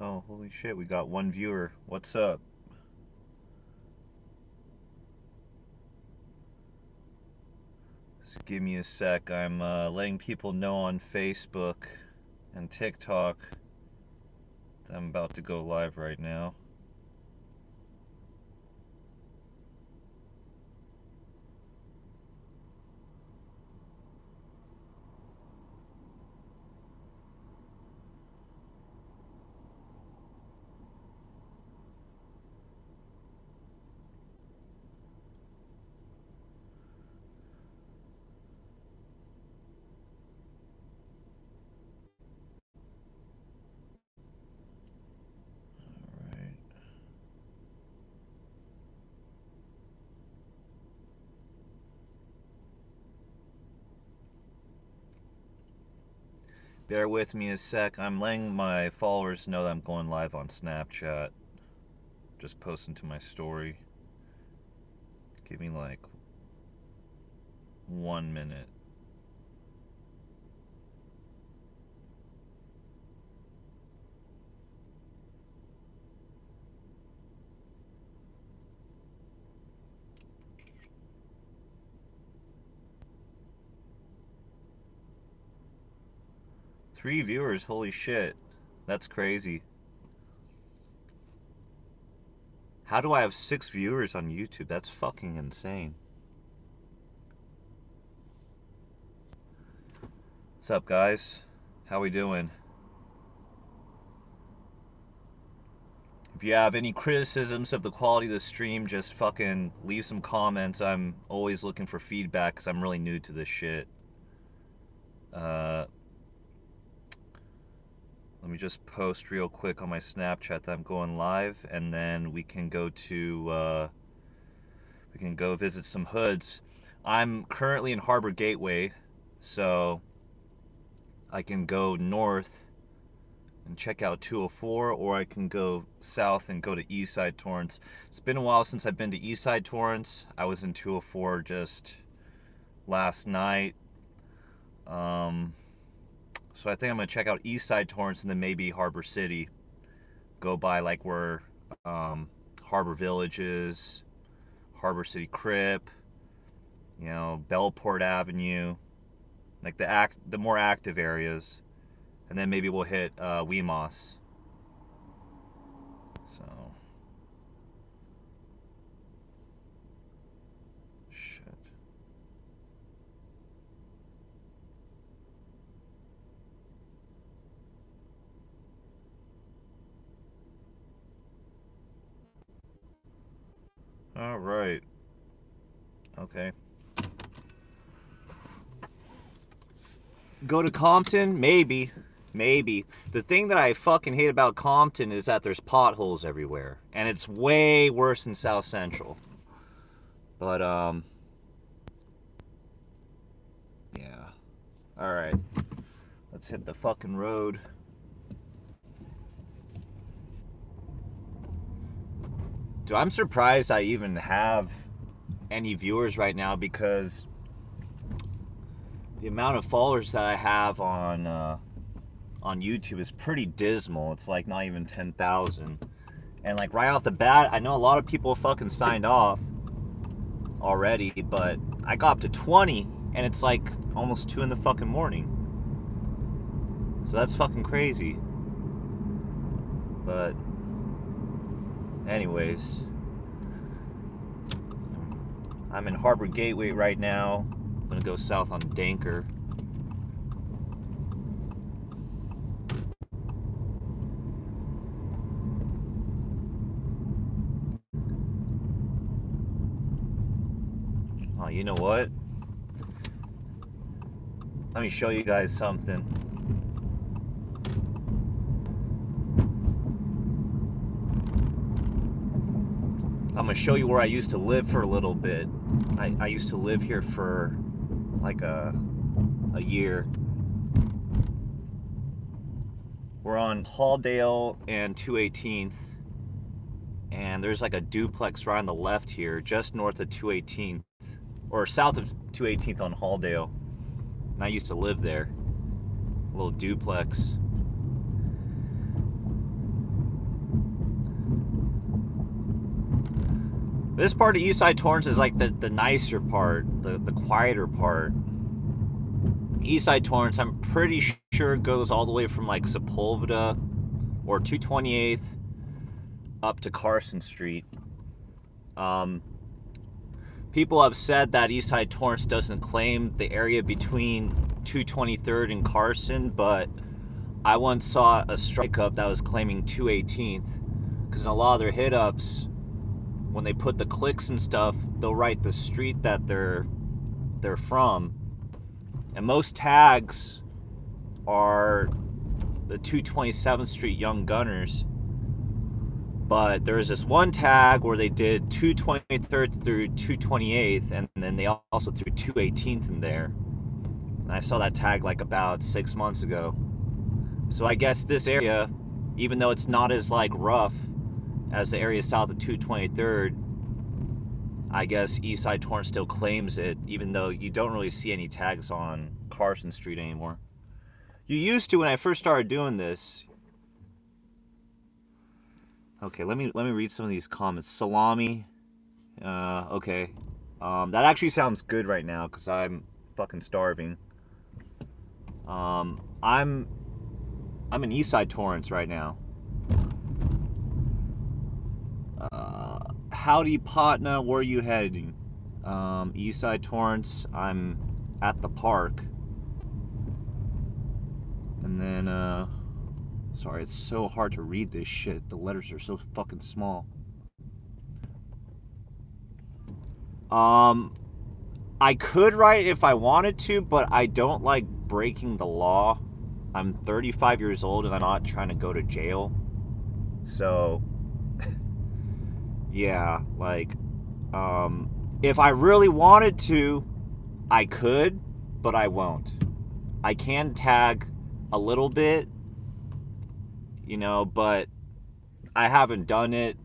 Oh, holy shit, we got one viewer. What's up? Just give me a sec. I'm letting people know on Facebook and TikTok that I'm about to go live right now. Alright. Bear with me a sec. I'm letting my followers know that I'm going live on Snapchat. Just posting to my story. Give me like 1 minute. Three viewers, holy shit. That's crazy. How do I have 6 viewers on YouTube? That's fucking insane. What's up, guys? How we doing? If you have any criticisms of the quality of the stream, just fucking leave some comments. I'm always looking for feedback because I'm really new to this shit. Let me just post real quick on my Snapchat that I'm going live, and then we can go visit some hoods. I'm currently in Harbor Gateway, so I can go north and check out 204, or I can go south and go to Eastside Torrance. It's been a while since I've been to Eastside Torrance. I was in 204 just last night. So I think I'm gonna check out Eastside Torrance and then maybe Harbor City. Go by like where Harbor Village is, Harbor City Crip, Bellport Avenue, like the more active areas, and then maybe we'll hit Weemos. So shit. All right. Okay. Go to Compton? Maybe. Maybe. The thing that I fucking hate about Compton is that there's potholes everywhere. And it's way worse than South Central. But, yeah. Alright. Let's hit the fucking road. Dude, I'm surprised I even have any viewers right now because the amount of followers that I have on YouTube is pretty dismal. It's like not even 10,000. And like right off the bat, I know a lot of people fucking signed off already, but I got up to 20 and it's like almost 2 in the fucking morning. So that's fucking crazy. But anyways, I'm in Harbor Gateway right now. I'm gonna go south on Danker. Oh, you know what? Let me show you guys something. I'm gonna show you where I used to live for a little bit. I used to live here for like a year. We're on Halldale and 218th, and there's like a duplex right on the left here, just north of 218th, or south of 218th on Halldale. And I used to live there. A little duplex. This part of Eastside Torrance is like the nicer part, the quieter part. Eastside Torrance, I'm pretty sure goes all the way from like Sepulveda or 228th up to Carson Street. People have said that Eastside Torrance doesn't claim the area between 223rd and Carson, but I once saw a strike up that was claiming 218th, because in a lot of their hit ups, when they put the clicks and stuff, they'll write the street that they're from, and most tags are the 227th Street Young Gunners. But there was this one tag where they did 223rd through 228th, and then they also threw 218th in there. And I saw that tag like about 6 months ago. So I guess this area, even though it's not as like rough as the area south of 223rd, I guess Eastside Torrance still claims it, even though you don't really see any tags on Carson Street anymore. You used to when I first started doing this. Okay, let me read some of these comments. Salami. Okay. That actually sounds good right now because I'm fucking starving. I'm in Eastside Torrance right now. Howdy Patna, where are you heading? Eastside Torrance. I'm at the park. And then sorry, it's so hard to read this shit. The letters are so fucking small. I could write if I wanted to, but I don't like breaking the law. I'm 35 years old and I'm not trying to go to jail. So, yeah, like, if I really wanted to, I could, but I won't. I can tag a little bit, you know, but I haven't done it.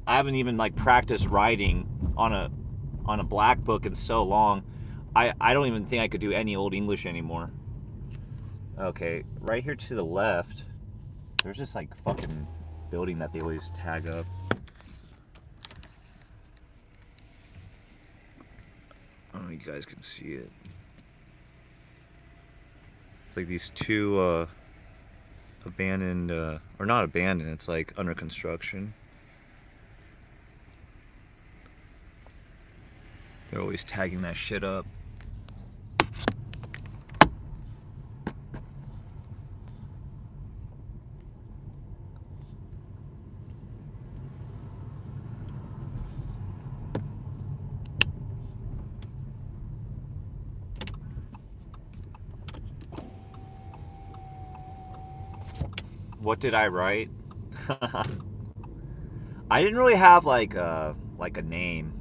I haven't even like practiced writing on a black book in so long. I don't even think I could do any Old English anymore. Okay, right here to the left, there's this like fucking building that they always tag up. I don't know if you guys can see it. It's like these two abandoned, or not abandoned, it's like under construction. They're always tagging that shit up. What did I write? I didn't really have like a name.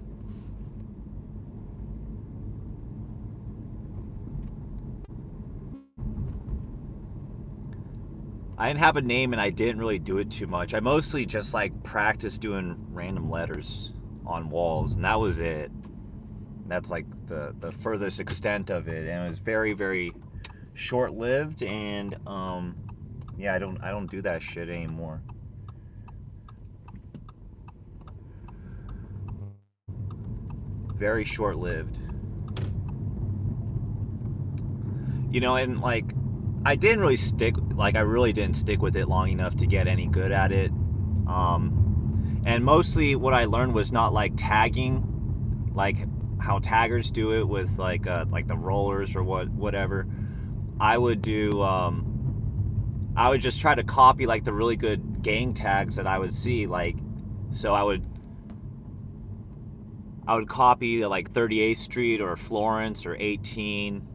I didn't have a name and I didn't really do it too much. I mostly just like practiced doing random letters on walls, and that was it. That's like the furthest extent of it, and it was very, very short-lived, and yeah, I don't do that shit anymore. Very short-lived. You know, and like I didn't really stick, like I really didn't stick with it long enough to get any good at it. And mostly what I learned was not like tagging, like how taggers do it with like the rollers or whatever. I would do, I would just try to copy like the really good gang tags that I would see, like, so I would copy like 38th Street or Florence or 18,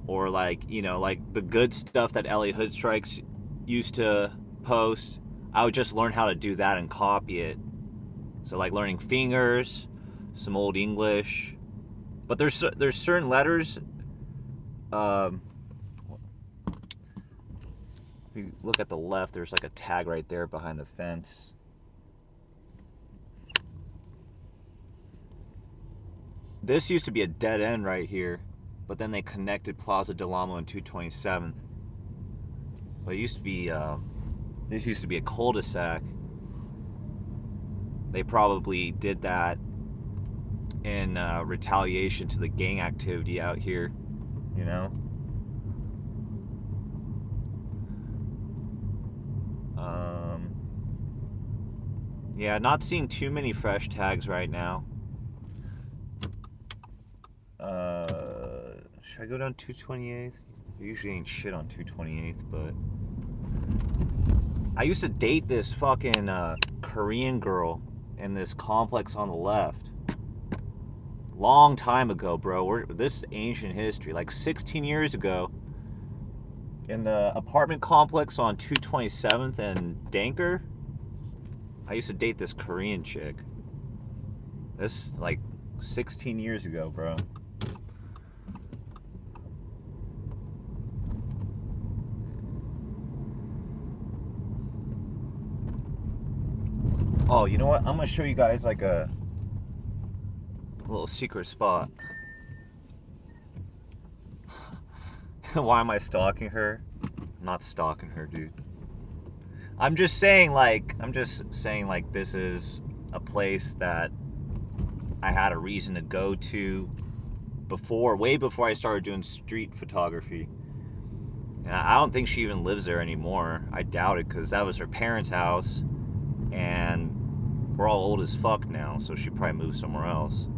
or like, you know, like the good stuff that LA Hood Strikes used to post. I would just learn how to do that and copy it. So like learning fingers, some Old English, but there's certain letters. If you look at the left, there's like a tag right there behind the fence. This used to be a dead end right here, but then they connected Plaza Del Amo and 227th. But it used to be, this used to be a cul-de-sac. They probably did that in retaliation to the gang activity out here, you know? Yeah, not seeing too many fresh tags right now. Should I go down 228th? Usually ain't shit on 228th, but I used to date this fucking Korean girl in this complex on the left. Long time ago, bro. This is ancient history. Like 16 years ago, in the apartment complex on 227th and Danker, I used to date this Korean chick. This is like 16 years ago, bro. Oh, you know what? I'm gonna show you guys like a little secret spot. Why am I stalking her? I'm not stalking her, dude. I'm just saying like this is a place that I had a reason to go to way before I started doing street photography. And I don't think she even lives there anymore. I doubt it, because that was her parents' house, and we're all old as fuck now, so she probably moved somewhere else.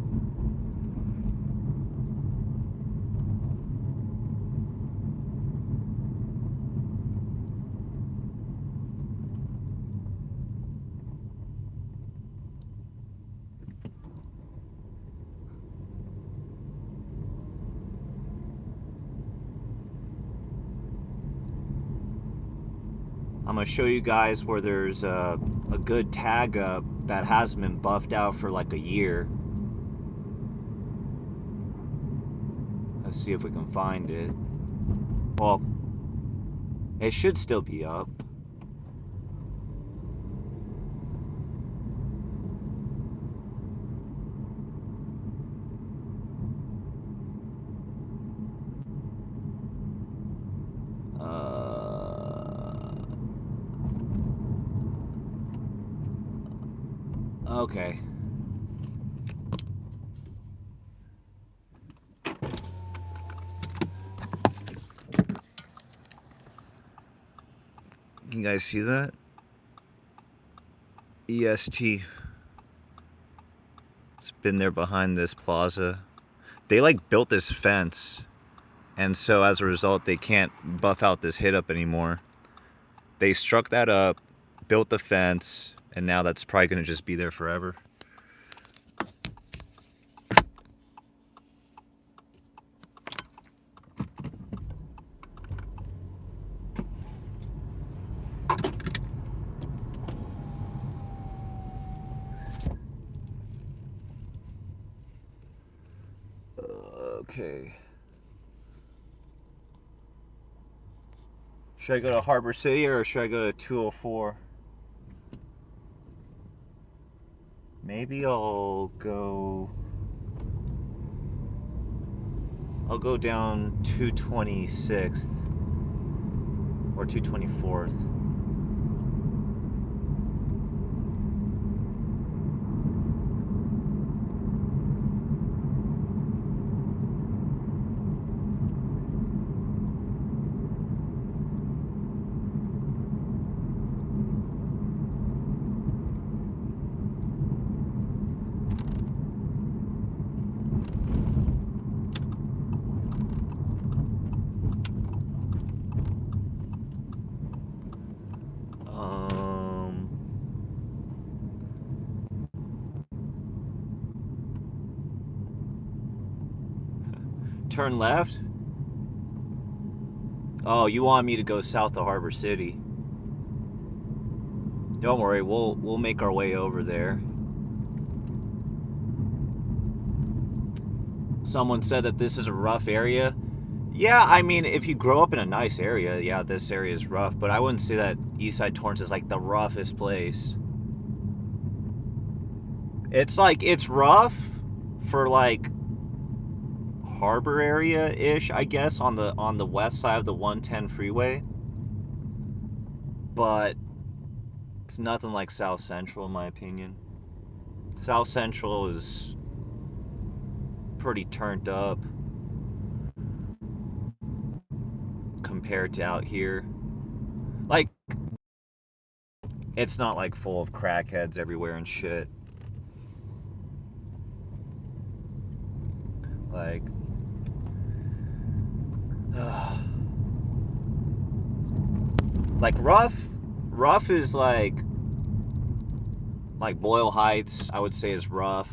I'm gonna show you guys where there's a good tag up that hasn't been buffed out for like a year. Let's see if we can find it. Well, it should still be up. Okay. You guys see that? EST. It's been there behind this plaza. They like built this fence, and so as a result they can't buff out this hit up anymore. They struck that up, built the fence, and now that's probably gonna just be there forever. Okay. Should I go to Harbor City or should I go to 204? Maybe I'll go down 226th or 224th. Turn left? Oh, you want me to go south to Harbor City? Don't worry, we'll make our way over there. Someone said that this is a rough area. Yeah, I mean, if you grow up in a nice area, yeah, this area is rough, but I wouldn't say that Eastside Torrance is like the roughest place. It's like, it's rough for like harbor area-ish, I guess, on the west side of the 110 freeway. But it's nothing like South Central, in my opinion. South Central is pretty turned up compared to out here. Like, it's not like full of crackheads everywhere and shit. Like, like rough is like Boyle Heights, I would say, is rough.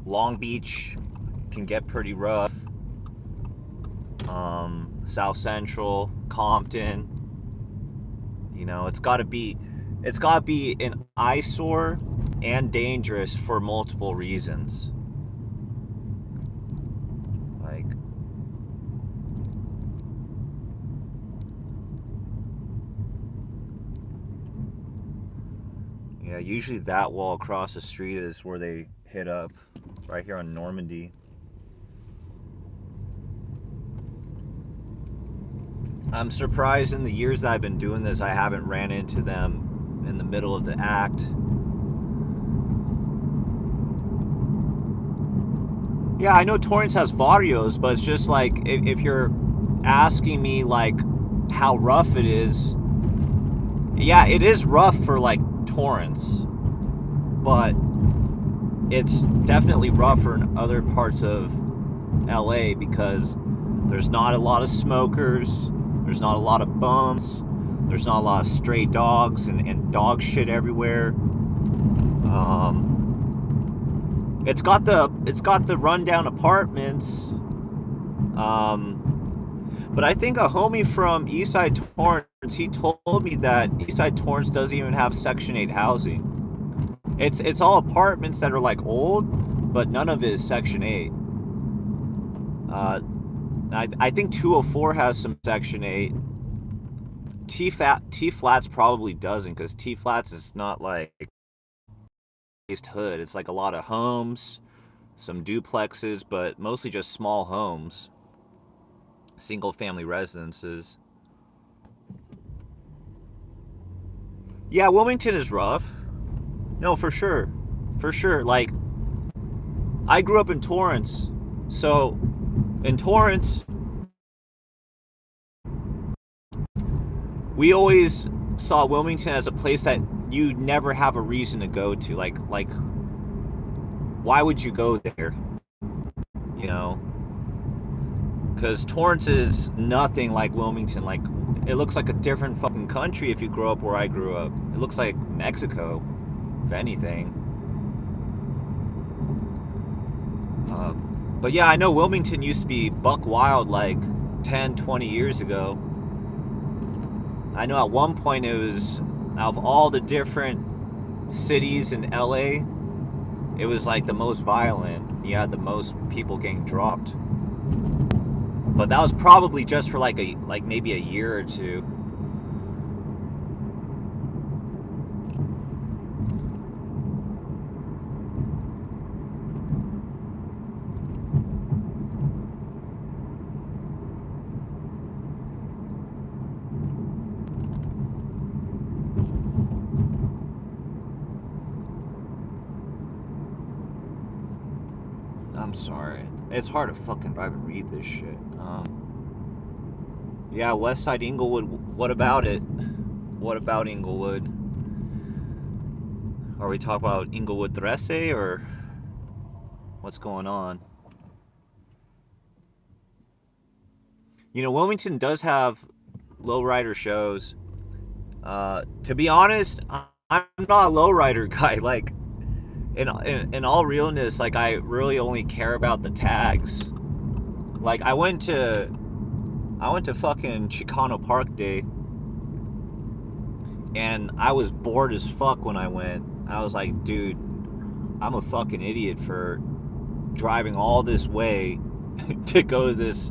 Long Beach can get pretty rough. South Central, Compton. You know, it's got to be an eyesore and dangerous for multiple reasons. Like, yeah, usually that wall across the street is where they hit up, right here on Normandy. I'm surprised in the years that I've been doing this, I haven't ran into them in the middle of the act. Yeah, I know Torrance has barrios, but it's just like, if you're asking me like how rough it is, yeah, it is rough for like Torrance, but it's definitely rougher in other parts of LA because there's not a lot of smokers, there's not a lot of bums, there's not a lot of stray dogs and dog shit everywhere. It's got the rundown apartments, but I think a homie from Eastside Torrance, he told me that Eastside Torrance doesn't even have Section 8 housing. It's all apartments that are like old, but none of it is Section 8. I think 204 has some Section 8. T-Flats probably doesn't, because T-Flats is not like hood. It's like a lot of homes, some duplexes, but mostly just small homes, single family residences. Yeah, Wilmington is rough. No, for sure. For sure. Like, I grew up in Torrance. So, in Torrance, we always saw Wilmington as a place that you never have a reason to go to. Like, why would you go there? You know? Because Torrance is nothing like Wilmington. Like, it looks like a different fucking country if you grow up where I grew up. It looks like Mexico, if anything. But yeah, I know Wilmington used to be buck wild like 10, 20 years ago. I know at one point it was, out of all the different cities in LA, it was like the most violent. You had the most people getting dropped. But that was probably just for like maybe a year or two. I'm sorry. It's hard to fucking drive and read this shit. Yeah, Westside Inglewood. What about it? What about Inglewood? Are we talking about Inglewood 13 or what's going on? You know, Wilmington does have lowrider shows. To be honest, I'm not a lowrider guy. Like, in all realness, like, I really only care about the tags. Like, I went to fucking Chicano Park Day, and I was bored as fuck when I went. I was like, dude, I'm a fucking idiot for driving all this way to go to this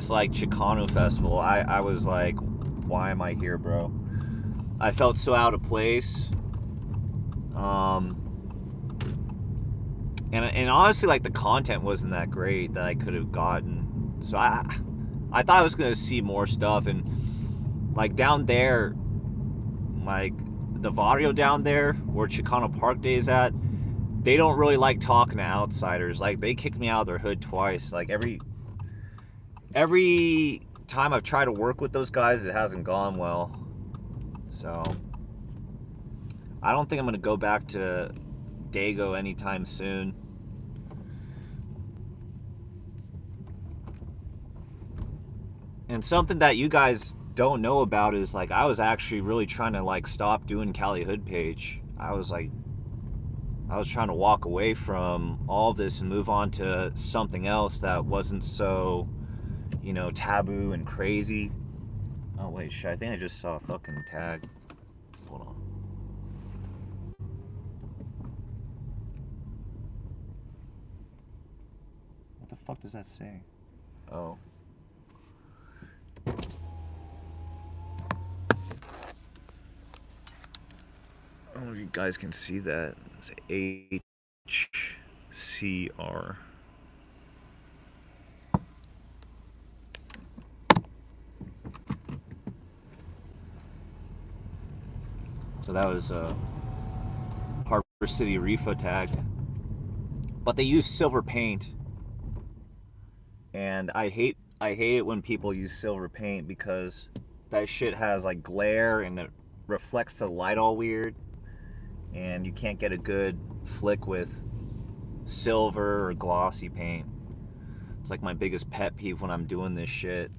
like Chicano festival. I was like, why am I here, bro? I felt so out of place. And honestly, like, the content wasn't that great that I could have gotten. So I thought I was gonna see more stuff, and like down there, like the Vario down there where Chicano Park Day is at, they don't really like talking to outsiders. Like, they kicked me out of their hood twice. Like, every time I've tried to work with those guys, it hasn't gone well. So I don't think I'm gonna go back to Dago anytime soon. And something that you guys don't know about is, like, I was actually really trying to, like, stop doing Cali Hood page. I was trying to walk away from all this and move on to something else that wasn't so, you know, taboo and crazy. Oh wait, shit, I think I just saw a fucking tag. Hold on. What the fuck does that say? Oh. I don't know if you guys can see that. It's HCR. So that was a Harbor City Reefa tag. But they use silver paint. And I hate it when people use silver paint because that shit has, like, glare and it reflects the light all weird. And you can't get a good flick with silver or glossy paint. It's like my biggest pet peeve when I'm doing this shit.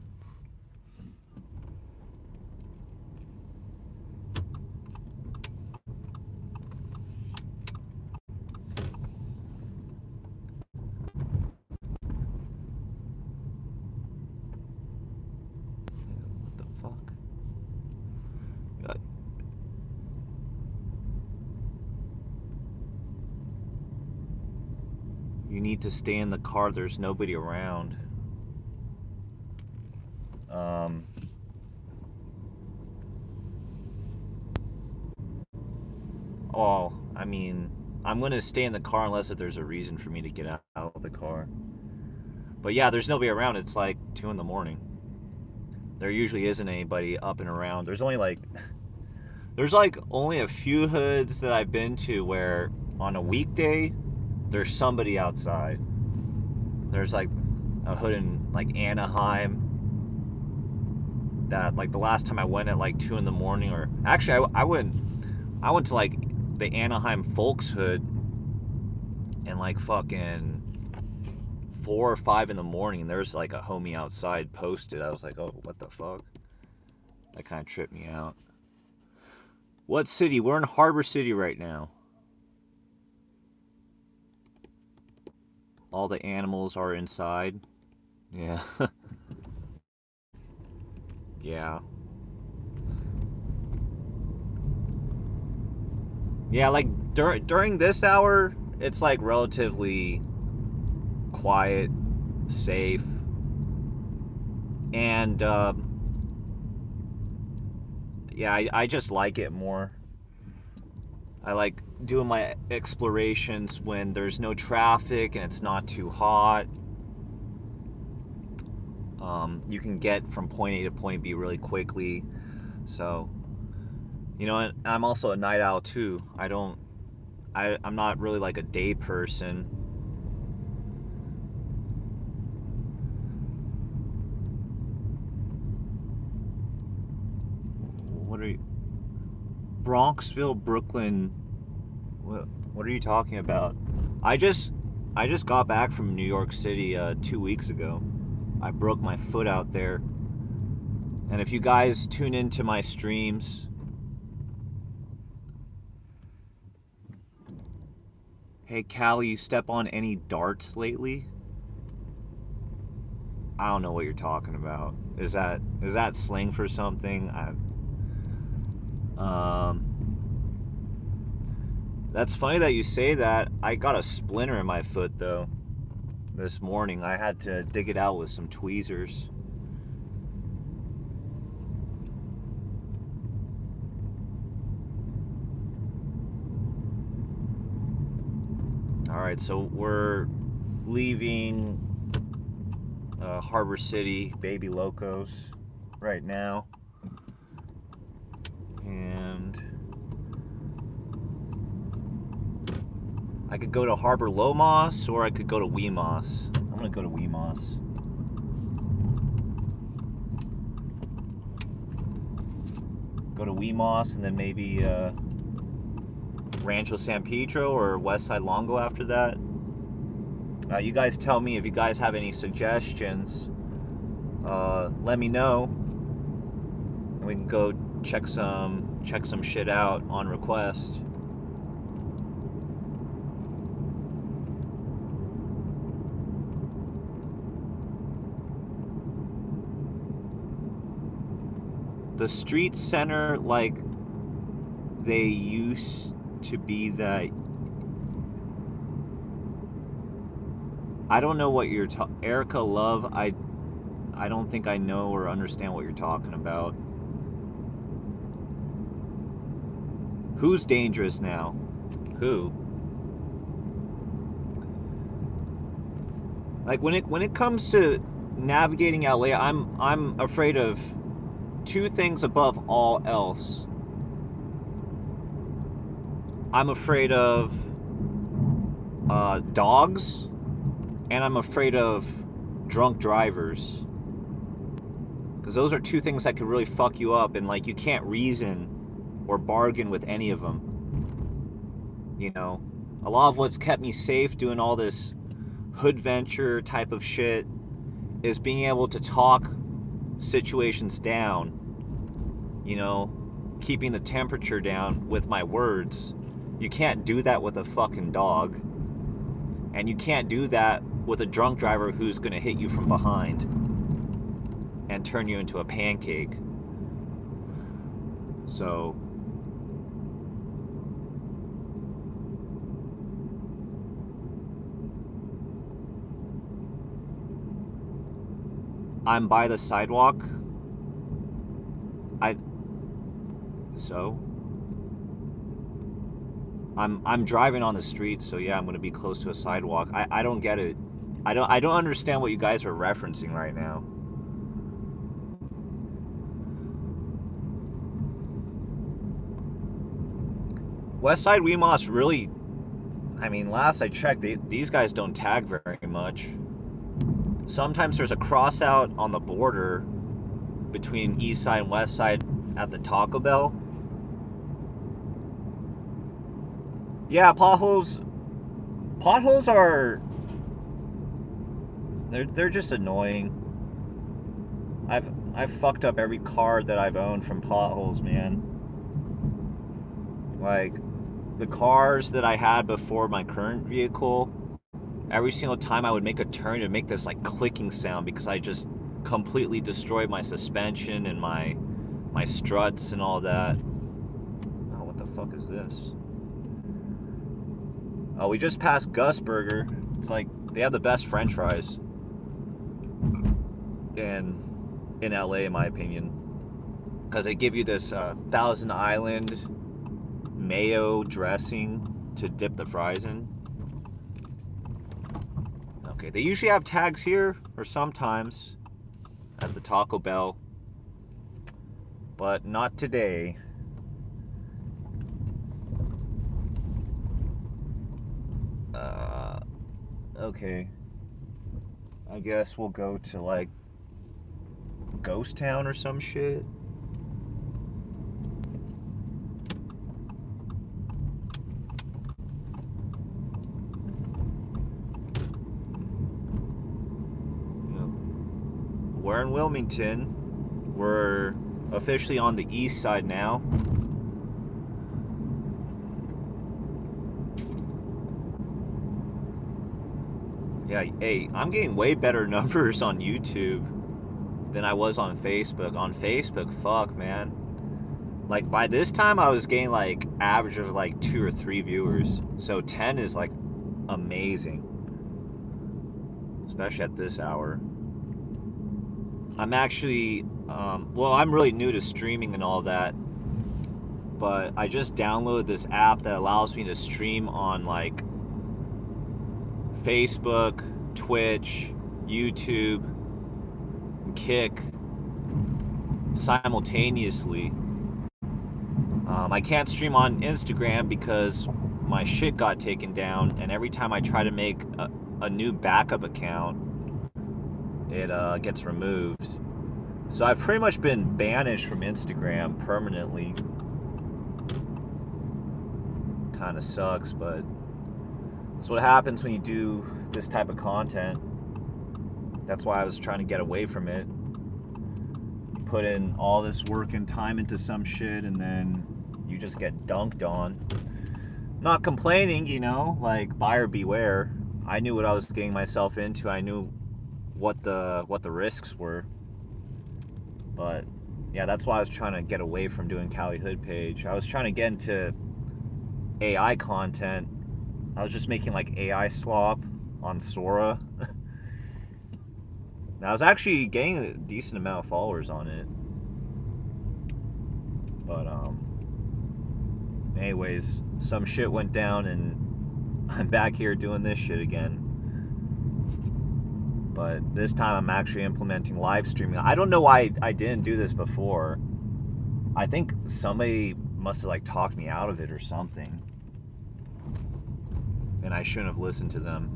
What the fuck? You need to stay in the car. There's nobody around. Oh, I mean, I'm gonna stay in the car unless if there's a reason for me to get out of the car. But yeah, there's nobody around. It's like 2 in the morning. There usually isn't anybody up and around. There's like only a few hoods that I've been to where on a weekday there's somebody outside. There's like a hood in, like, Anaheim that, like, the last time I went at like 2 in the morning, or actually I went to, like, the Anaheim Folks hood and, like, fucking 4 or 5 in the morning, and there's, like, a homie outside posted. I was like, oh, what the fuck? That kind of tripped me out. What city? We're in Harbor City right now. All the animals are inside. Yeah. Yeah. Yeah, like, during this hour, it's, like, relatively quiet, safe, and yeah, I just like it more. I like doing my explorations when there's no traffic and it's not too hot. You can get from point A to point B really quickly. So, you know, I'm also a night owl too. I'm not really like a day person. What are you? Bronxville, Brooklyn. What are you talking about? I just got back from New York City 2 weeks ago. I broke my foot out there. And if you guys tune into my streams, hey Callie, you step on any darts lately? I don't know what you're talking about. Is that slang for something? That's funny that you say that. I got a splinter in my foot though this morning. I had to dig it out with some tweezers. All right, so we're leaving Harbor City, Baby Locos, right now, and I could go to Harbor Lomas, or I could go to Weemos. I'm gonna go to Weemos. Go to Weemos, and then maybe Rancho San Pedro or Westside Longo after that. You guys tell me if you guys have any suggestions. Let me know, and we can go check some shit out on request. The street center, like they used to be, that I don't know what you're Erica Love, I don't think I know or understand what you're talking about. Who's dangerous now? Who? Like when it comes to navigating LA, I'm afraid of two things above all else. I'm afraid of dogs, and I'm afraid of drunk drivers. Because those are two things that could really fuck you up, and like you can't reason or bargain with any of them. You know, a lot of what's kept me safe doing all this hood venture type of shit is being able to talk situations down, you know, keeping the temperature down with my words. You can't do that with a fucking dog, and you can't do that with a drunk driver who's gonna hit you from behind and turn you into a pancake. So I'm by the sidewalk. I'm driving on the street, so yeah, I'm gonna be close to a sidewalk. I don't get it. I don't understand what you guys are referencing right now. Westside Weemos really, I mean, last I checked, these guys don't tag very much. Sometimes there's a cross out on the border between East Side and West Side at the Taco Bell. Yeah, potholes are, they're just annoying. I've fucked up every car that I've owned from potholes, man. Like the cars that I had before my current vehicle, every single time I would make a turn, it would make this like clicking sound because I just completely destroyed my suspension and my struts and all that. Oh, what the fuck is this? Oh, we just passed Gus Burger. It's like they have the best French fries in LA, in my opinion, because they give you this Thousand Island mayo dressing to dip the fries in. Okay, they usually have tags here, or sometimes at the Taco Bell, but not today. Okay, I guess we'll go to like Ghost Town or some shit. We're in Wilmington. We're officially on the east side now. Yeah, hey, I'm getting way better numbers on YouTube than I was on Facebook. On Facebook, fuck, man. Like, by this time, I was getting, like, average of, like, 2 or 3 viewers. So 10 is, like, amazing. Especially at this hour. I'm actually, well, I'm really new to streaming and all that. But I just downloaded this app that allows me to stream on, like, Facebook, Twitch, YouTube, Kick simultaneously. I can't stream on Instagram because my shit got taken down, and every time I try to make a new backup account, it gets removed. So I've pretty much been banished from Instagram permanently. Kind of sucks, but that's what happens when you do this type of content. That's why I was trying to get away from it. You put in all this work and time into some shit, and then you just get dunked on. Not complaining, you know, like buyer beware. I knew what I was getting myself into. I knew what the risks were. But yeah, that's why I was trying to get away from doing Cali Hood page. I was trying to get into AI content. I was just making like AI slop on Sora. I was actually getting a decent amount of followers on it. But anyways, some shit went down and I'm back here doing this shit again. But this time I'm actually implementing live streaming. I don't know why I didn't do this before. I think somebody must have like talked me out of it or something. And I shouldn't have listened to them.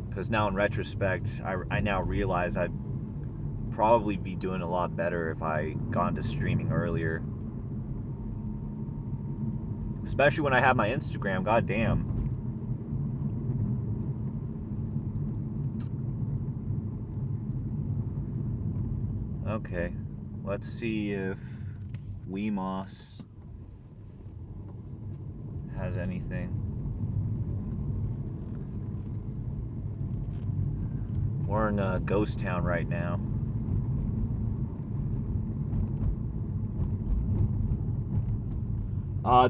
Because now in retrospect, I now realize I'd probably be doing a lot better if I got into streaming earlier. Especially when I have my Instagram, goddamn. Okay, let's see if Weemos has anything. We're in a ghost town right now.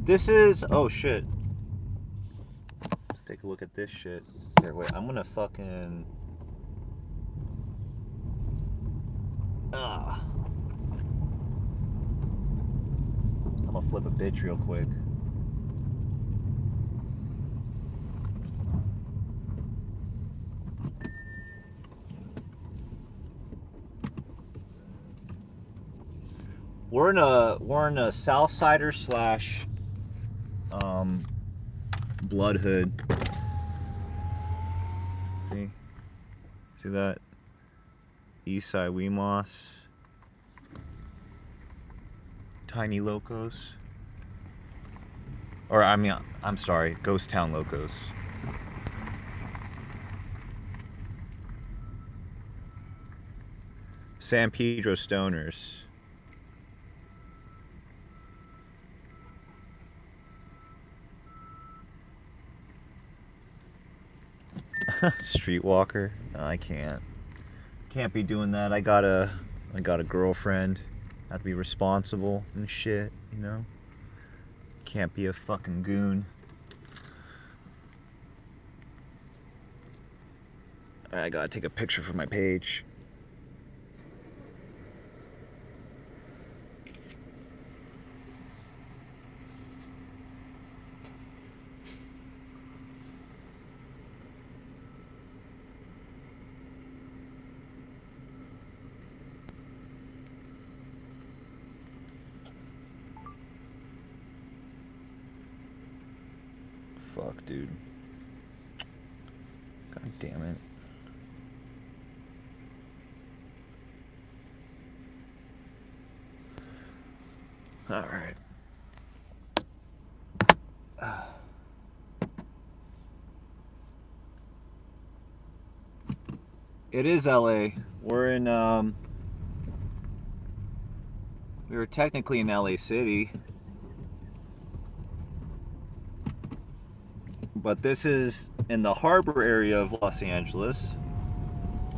This is, oh shit. Let's take a look at this shit. Here, wait, I'm gonna fucking... I'm gonna flip a bitch real quick. We're in a Southsider slash Blood Hood. See that? Eastside Weemos. Tiny Locos. Or I mean, I'm sorry, Ghost Town Locos. San Pedro Stoners. Streetwalker? No, I can't be doing that. I got a girlfriend. I have to be responsible and shit, you know? Can't be a fucking goon. I gotta take a picture for my page. Fuck, dude. God damn it. All right. It is LA. We're in we were technically in LA City. But this is in the harbor area of Los Angeles.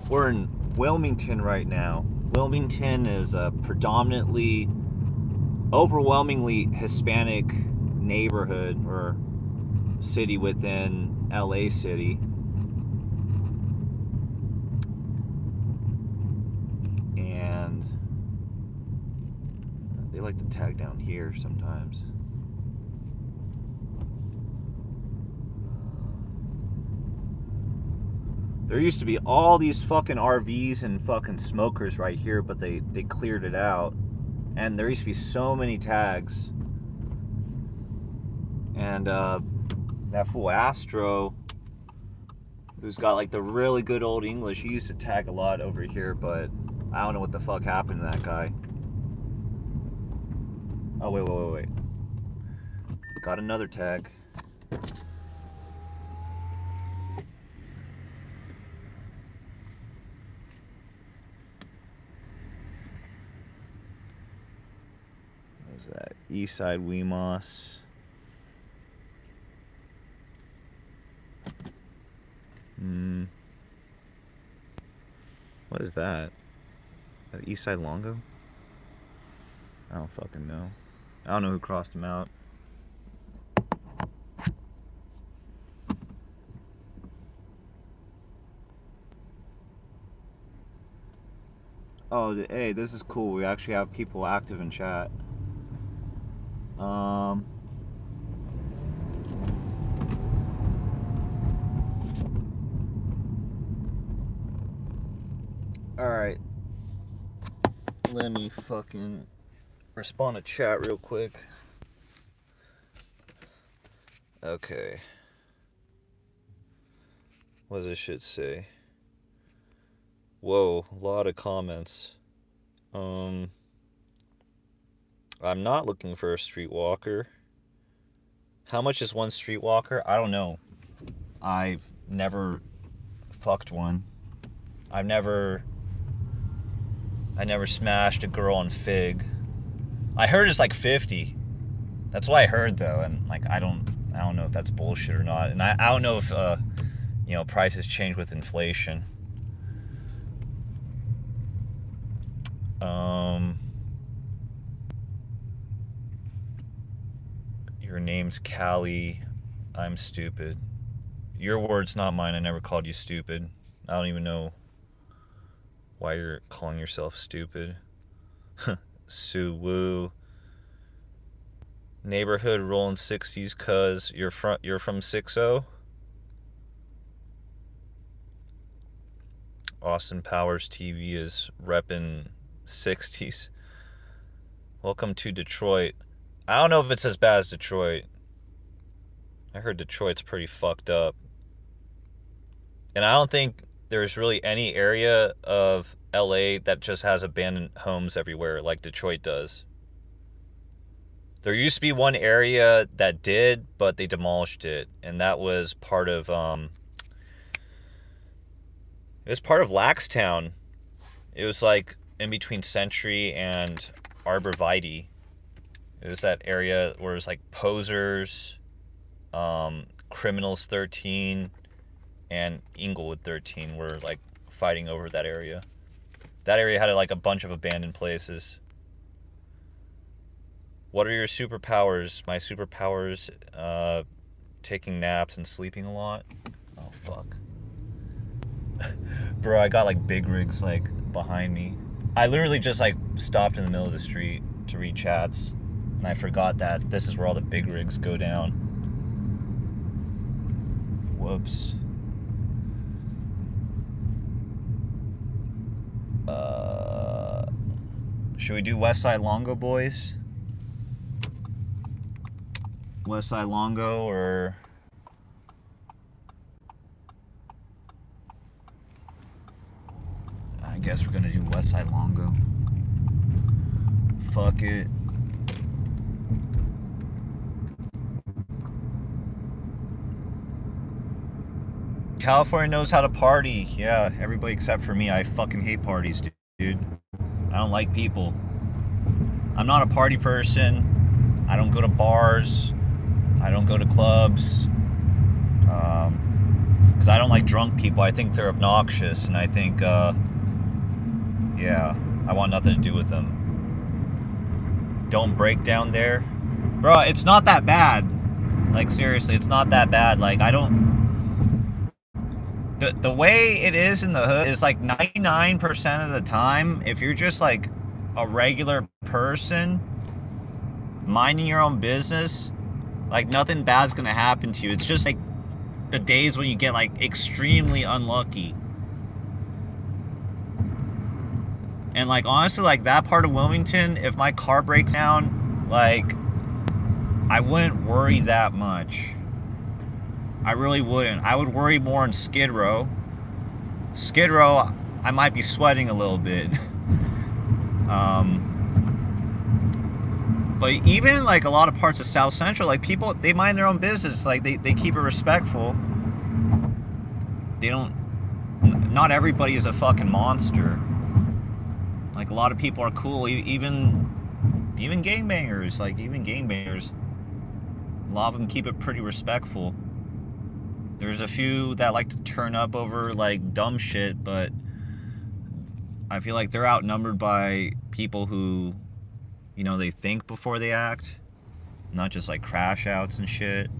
We're in Wilmington right now. Wilmington is a predominantly, overwhelmingly Hispanic neighborhood or city within LA City. And they like to tag down here sometimes. There used to be all these fucking RVs and fucking smokers right here, but they cleared it out. And there used to be so many tags. And that fool Astro, who's got like the really good old English. He used to tag a lot over here, but I don't know what the fuck happened to that guy. Oh, wait. Got another tag. What is that? Eastside Weemos. What is that? That Eastside Longo? I don't fucking know. I don't know who crossed him out. Oh, hey, this is cool. We actually have people active in chat. Alright. Let me fucking respond to chat real quick. Okay. What does this shit say? Whoa, a lot of comments. I'm not looking for a streetwalker. How much is one streetwalker? I don't know. I've never fucked one. I never smashed a girl on Fig. I heard it's like 50. That's what I heard though, and like I don't know if that's bullshit or not. And I don't know if prices change with inflation. Your name's Callie. I'm stupid. Your words, not mine. I never called you stupid. I don't even know why you're calling yourself stupid. Sue Woo. Neighborhood rolling 60s cuz you're from 6-0. Austin Powers TV is repping 60s. Welcome to Detroit. I don't know if it's as bad as Detroit. I heard Detroit's pretty fucked up. And I don't think there's really any area of LA that just has abandoned homes everywhere like Detroit does. There used to be one area that did, but they demolished it, and that was part of it was part of Laxtown. It was like in between Century and Arborvitae. It was that area where it was like Posers, Criminals 13, and Inglewood 13 were like fighting over that area. That area had like a bunch of abandoned places. What are your superpowers? My superpowers, taking naps and sleeping a lot. Oh fuck. Bro, I got like big rigs like behind me. I literally just like stopped in the middle of the street to read chats, and I forgot that this is where all the big rigs go down. Whoops. Should we do Westside Longo, boys? Westside Longo, or I guess we're gonna do Westside Longo. Fuck it. California knows how to party. Yeah, everybody except for me. I fucking hate parties, dude. I don't like people. I'm not a party person. I don't go to bars. I don't go to clubs. Because I don't like drunk people. I think they're obnoxious, and I think, yeah, I want nothing to do with them. Don't break down there. Bro, it's not that bad. Like, seriously, it's not that bad. Like, I don't... The way it is in the hood is like 99% of the time, if you're just like a regular person minding your own business, like nothing bad's gonna happen to you. It's just like the days when you get like extremely unlucky. And like honestly, like that part of Wilmington, if my car breaks down, like I wouldn't worry that much. I really wouldn't. I would worry more in Skid Row. Skid Row, I might be sweating a little bit. But even like a lot of parts of South Central, like people, they mind their own business. Like they keep it respectful. They don't, not everybody is a fucking monster. Like a lot of people are cool, even gangbangers. Like even gangbangers, a lot of them keep it pretty respectful. There's a few that like to turn up over like dumb shit, but I feel like they're outnumbered by people who, you know, they think before they act, not just like crash outs and shit.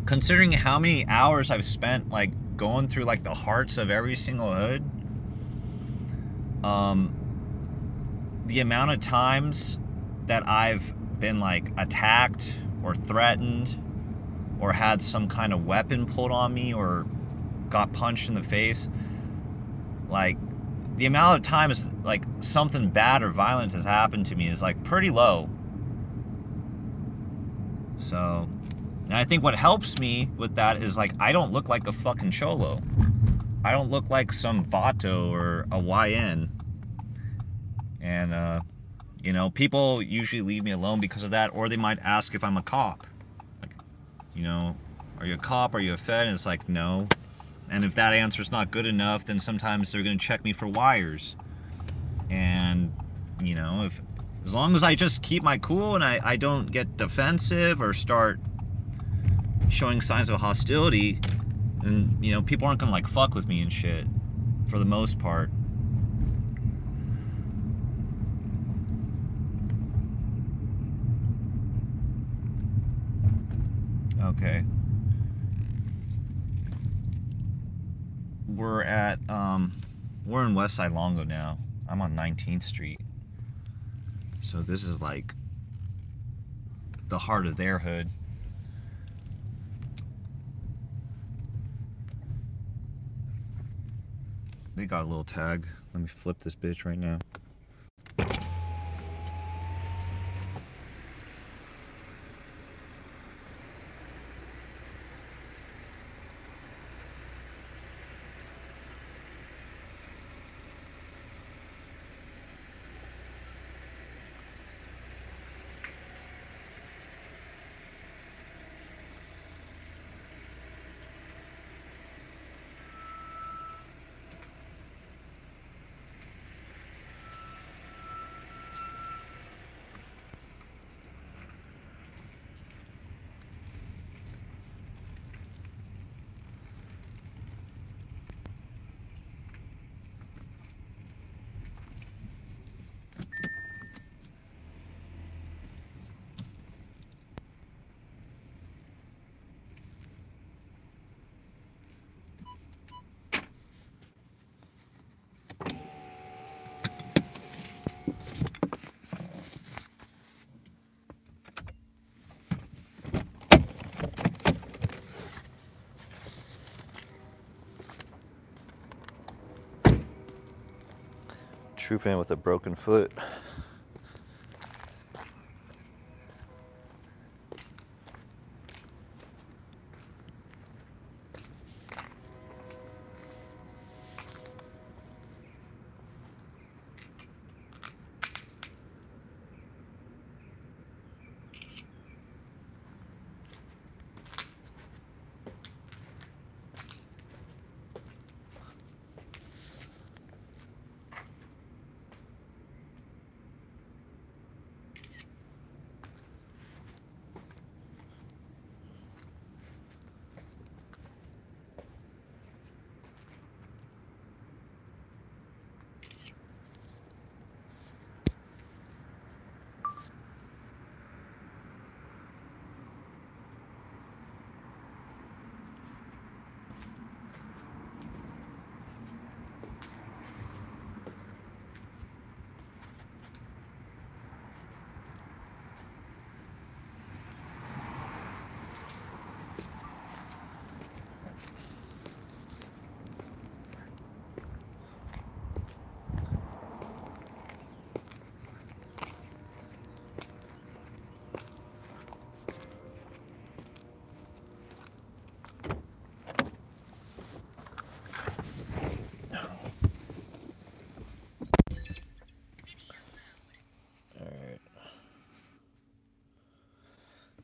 Considering how many hours I've spent like going through like the hearts of every single hood, the amount of times that I've been like attacked or threatened or had some kind of weapon pulled on me or got punched in the face, like the amount of times like something bad or violent has happened to me is like pretty low. So, and I think what helps me with that is like I don't look like a fucking cholo. I don't look like some Vato or a YN. And you know, people usually leave me alone because of that, or they might ask if I'm a cop. Like, you know, are you a cop? Are you a Fed? And it's like, no. And if that answer's not good enough, then sometimes they're gonna check me for wires. And, you know, as long as I just keep my cool and I don't get defensive or start showing signs of hostility, then, you know, people aren't gonna like fuck with me and shit, for the most part. Okay. We're in Westside Longo now. I'm on 19th Street. So this is like the heart of their hood. They got a little tag. Let me flip this bitch right now. Troop in with a broken foot.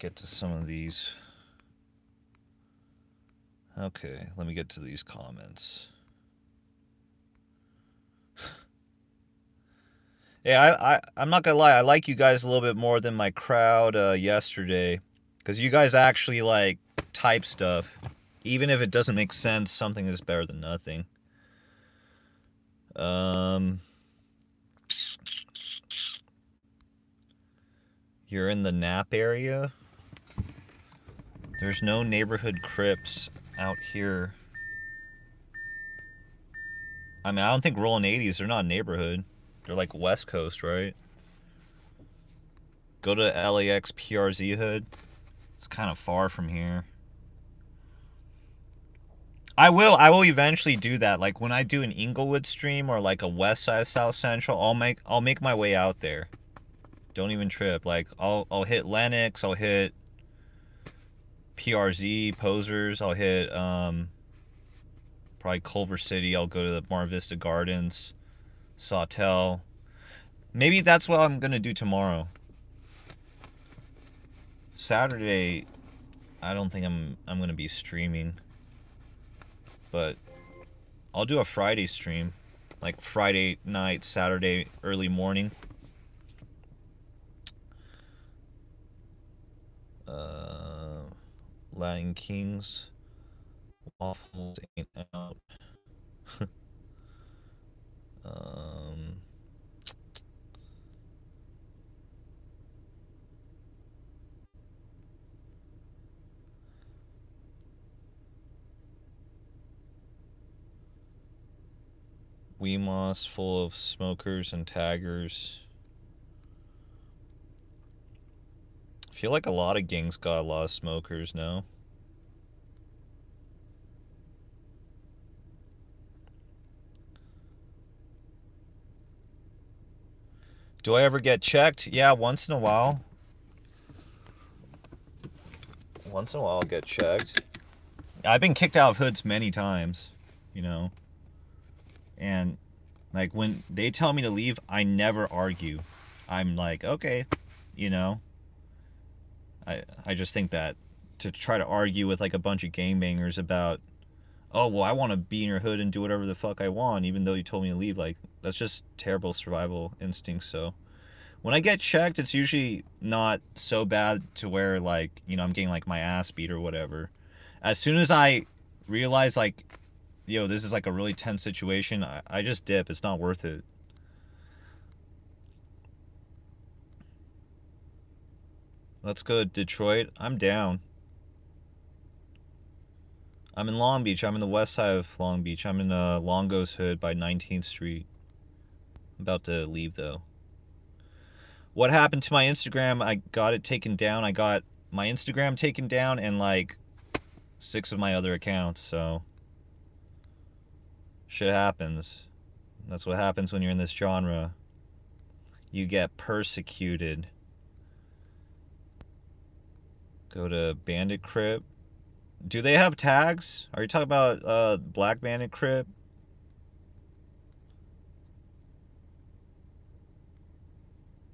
get to some of these. Okay, let me get to these comments. Yeah, I'm not gonna lie. I like you guys a little bit more than my crowd yesterday, because you guys actually like type stuff, even if it doesn't make sense. Something is better than nothing. You're in the Nap area. There's no neighborhood Crips out here. I mean, I don't think Rolling 80s. They're not a neighborhood. They're like West Coast, right? Go to LAX PRZ hood. It's kind of far from here. I will eventually do that. Like when I do an Inglewood stream or like a Westside South Central, I'll make my way out there. Don't even trip. Like I'll hit Lenox, I'll hit PRZ, Posers, I'll hit probably Culver City, I'll go to the Mar Vista Gardens, Sawtell. Maybe that's what I'm gonna do tomorrow. Saturday, I don't think I'm gonna be streaming, but I'll do a Friday stream, like Friday night, Saturday early morning. Latin Kings, waffles ain't out. Weemos full of smokers and taggers. I feel like a lot of gangs got a lot of smokers, no? Do I ever get checked? Yeah, once in a while. Once in a while I'll get checked. I've been kicked out of hoods many times, you know? And like when they tell me to leave, I never argue. I'm like, okay, you know? I just think that to try to argue with like a bunch of gangbangers about, oh, well, I want to be in your hood and do whatever the fuck I want, even though you told me to leave, like, that's just terrible survival instincts. So when I get checked, it's usually not so bad to where, like, you know, I'm getting like my ass beat or whatever. As soon as I realize, like, yo, this is like a really tense situation, I just dip. It's not worth it. Let's go to Detroit. I'm down. I'm in Long Beach. I'm in the west side of Long Beach. I'm in Longo's hood by 19th Street. I'm about to leave, though. What happened to my Instagram? I got it taken down. I got my Instagram taken down and, like, 6 of my other accounts, so shit happens. That's what happens when you're in this genre. You get persecuted. Go to Bandit Crib. Do they have tags? Are you talking about Black Bandit Crib?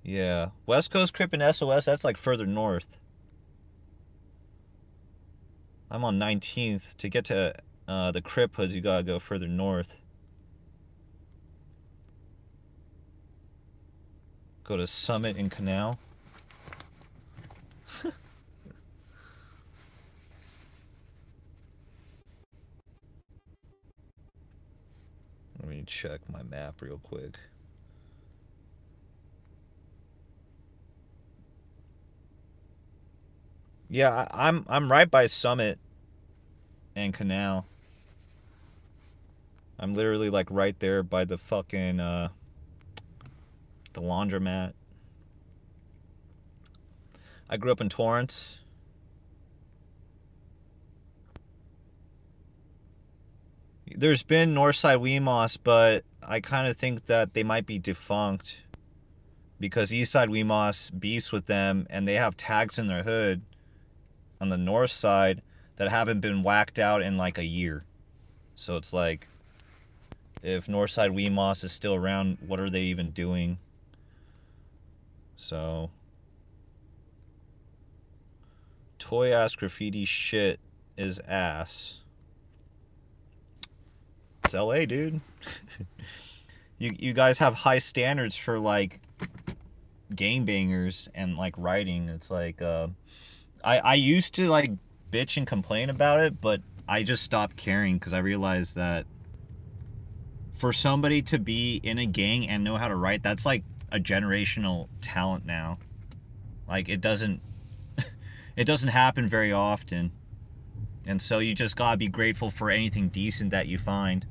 Yeah. West Coast Crib and SOS, that's like further north. I'm on 19th. To get to the Crib hoods, you gotta go further north. Go to Summit and Canal. Let me check my map real quick. Yeah, I'm right by Summit and Canal. I'm literally like right there by the fucking the laundromat. I grew up in Torrance. There's been Northside Weemos, but I kind of think that they might be defunct because Eastside Weemos beefs with them and they have tags in their hood on the north side that haven't been whacked out in like a year. So it's like, if Northside Weemos is still around, what are they even doing? So toy ass graffiti shit is ass. It's LA, dude. You guys have high standards for like gangbangers and like writing. It's like I used to like bitch and complain about it, but I just stopped caring because I realized that for somebody to be in a gang and know how to write, that's like a generational talent now. Like it doesn't happen very often. And so you just gotta be grateful for anything decent that you find.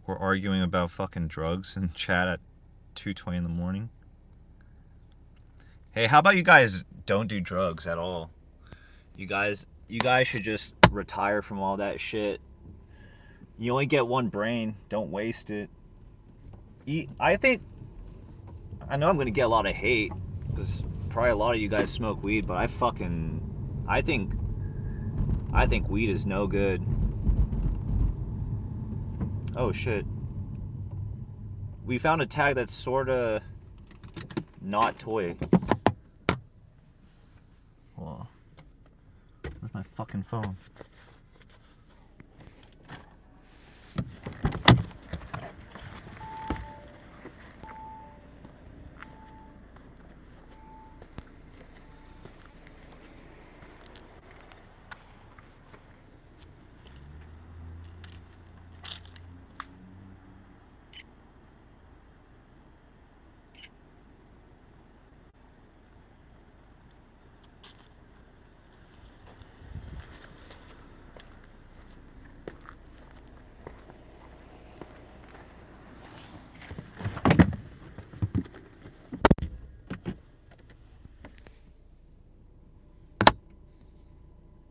We're arguing about fucking drugs in chat at 2:20 in the morning. Hey, how about you guys don't do drugs at all? You guys should just retire from all that shit. You only get one brain. Don't waste it. I know I'm gonna get a lot of hate because probably a lot of you guys smoke weed, but I think weed is no good. Oh shit. We found a tag that's sorta not toy. Hold on. Where's my fucking phone?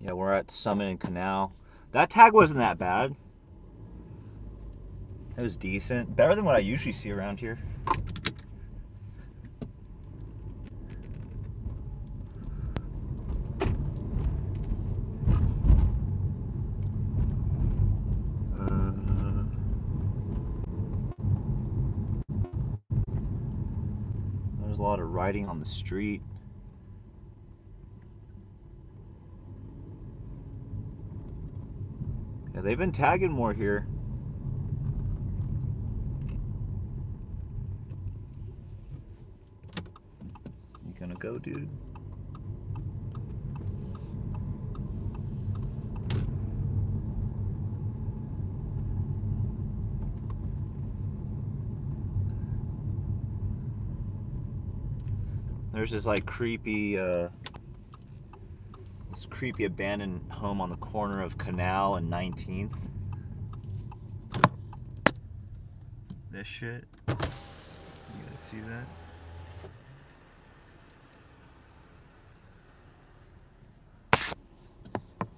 Yeah, we're at Summit and Canal. That tag wasn't that bad. It was decent. Better than what I usually see around here. There's a lot of riding on the street. Yeah, they've been tagging more here. You gonna go, dude? There's this like creepy abandoned home on the corner of Canal and 19th. This shit. You guys see that?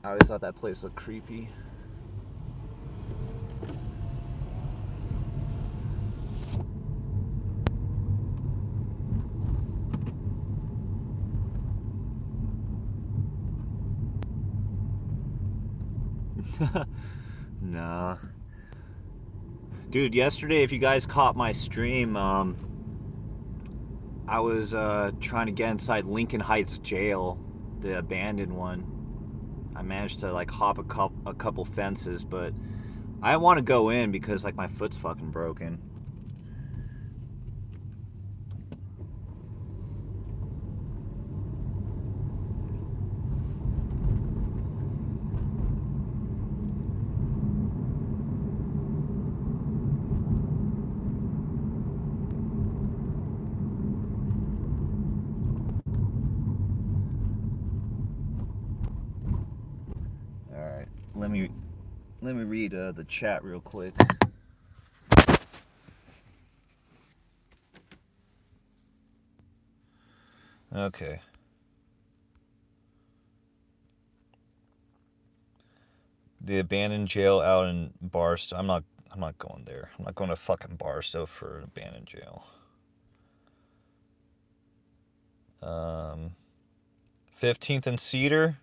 I always thought that place looked creepy. Nah. Dude, yesterday, if you guys caught my stream, I was trying to get inside Lincoln Heights Jail, the abandoned one. I managed to like hop a couple fences, but I didn't want to go in because like my foot's fucking broken. Let me read the chat real quick. Okay. The abandoned jail out in Barstow. I'm not going there. I'm not going to fucking Barstow for an abandoned jail. 15th and Cedar.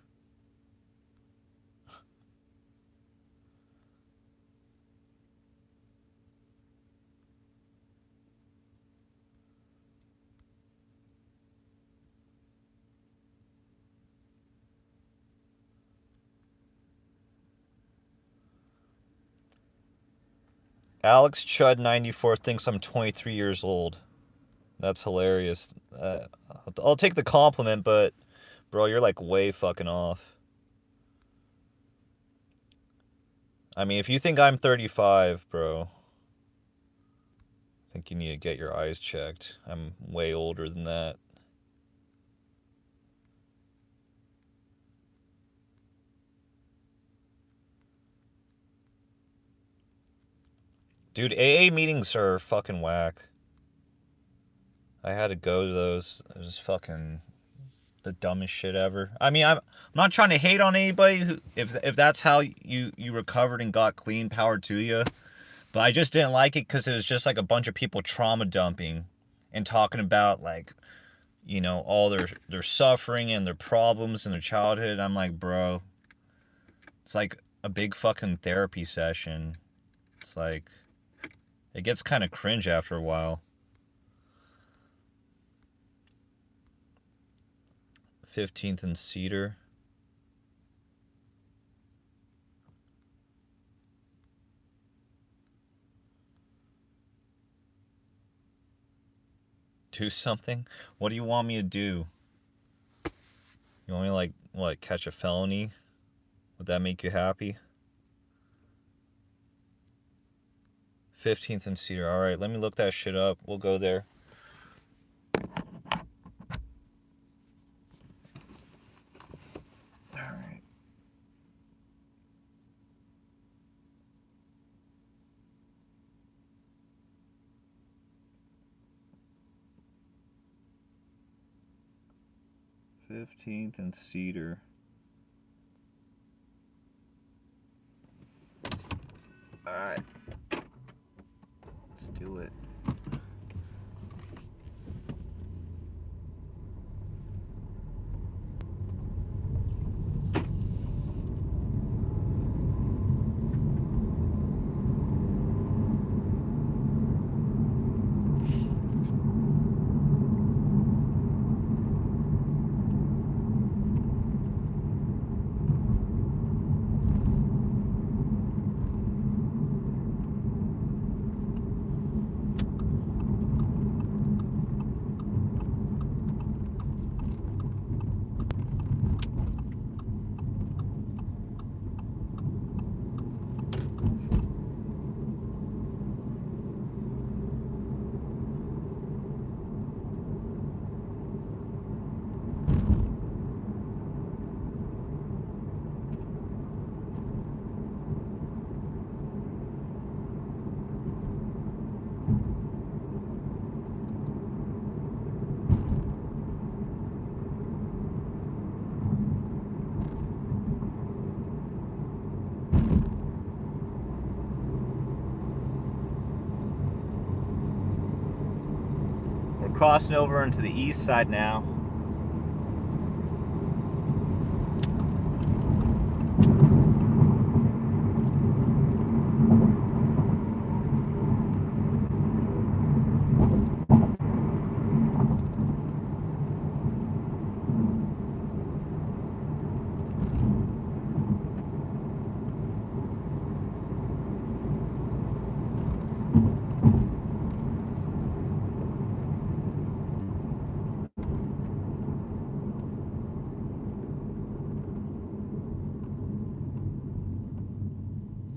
Alex Chud 94 thinks I'm 23 years old. That's hilarious. I'll take the compliment, but bro, you're like way fucking off. I mean, if you think I'm 35, bro, I think you need to get your eyes checked. I'm way older than that. Dude, AA meetings are fucking whack. I had to go to those. It was fucking the dumbest shit ever. I mean, I'm not trying to hate on anybody who, if that's how you recovered and got clean, power to you. But I just didn't like it because it was just like a bunch of people trauma dumping and talking about like, you know, all their suffering and their problems in their childhood. And I'm like, bro, it's like a big fucking therapy session. It's like, it gets kind of cringe after a while. 15th and Cedar. Do something? What do you want me to do? You want me to like, what, catch a felony? Would that make you happy? 15th and Cedar. Alright, let me look that shit up. We'll go there. Alright. Fifteenth and Cedar. Alright. Let's do it. Crossing over into the east side now.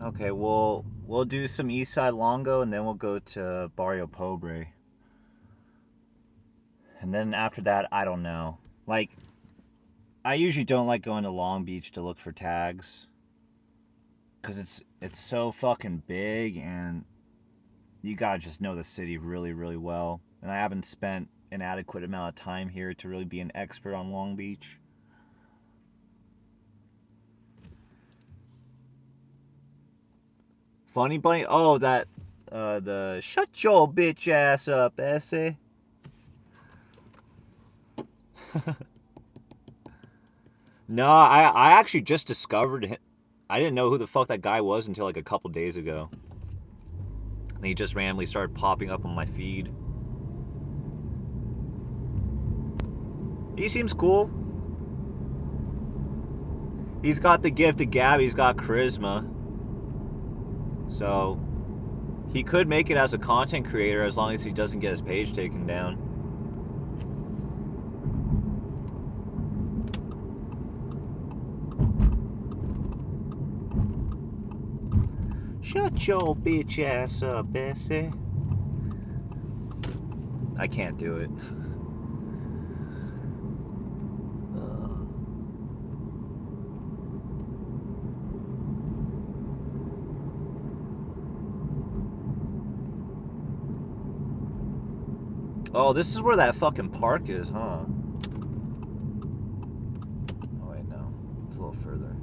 Okay, we'll do some East Side Longo, and then we'll go to Barrio Pobre. And then after that, I don't know. Like, I usually don't like going to Long Beach to look for tags, because it's so fucking big, and you gotta just know the city really, really well. And I haven't spent an adequate amount of time here to really be an expert on Long Beach. Funny Bunny? Oh, that, the shut your bitch ass up, essay. No, I actually just discovered him. I didn't know who the fuck that guy was until like a couple days ago. And he just randomly started popping up on my feed. He seems cool. He's got the gift of gab. He's got charisma. So, He could make it as a content creator as long as he doesn't get his page taken down. Shut your bitch ass up, Bessie. I can't do it. Oh, this is where that fucking park is, huh? Oh, wait, no. It's a little further.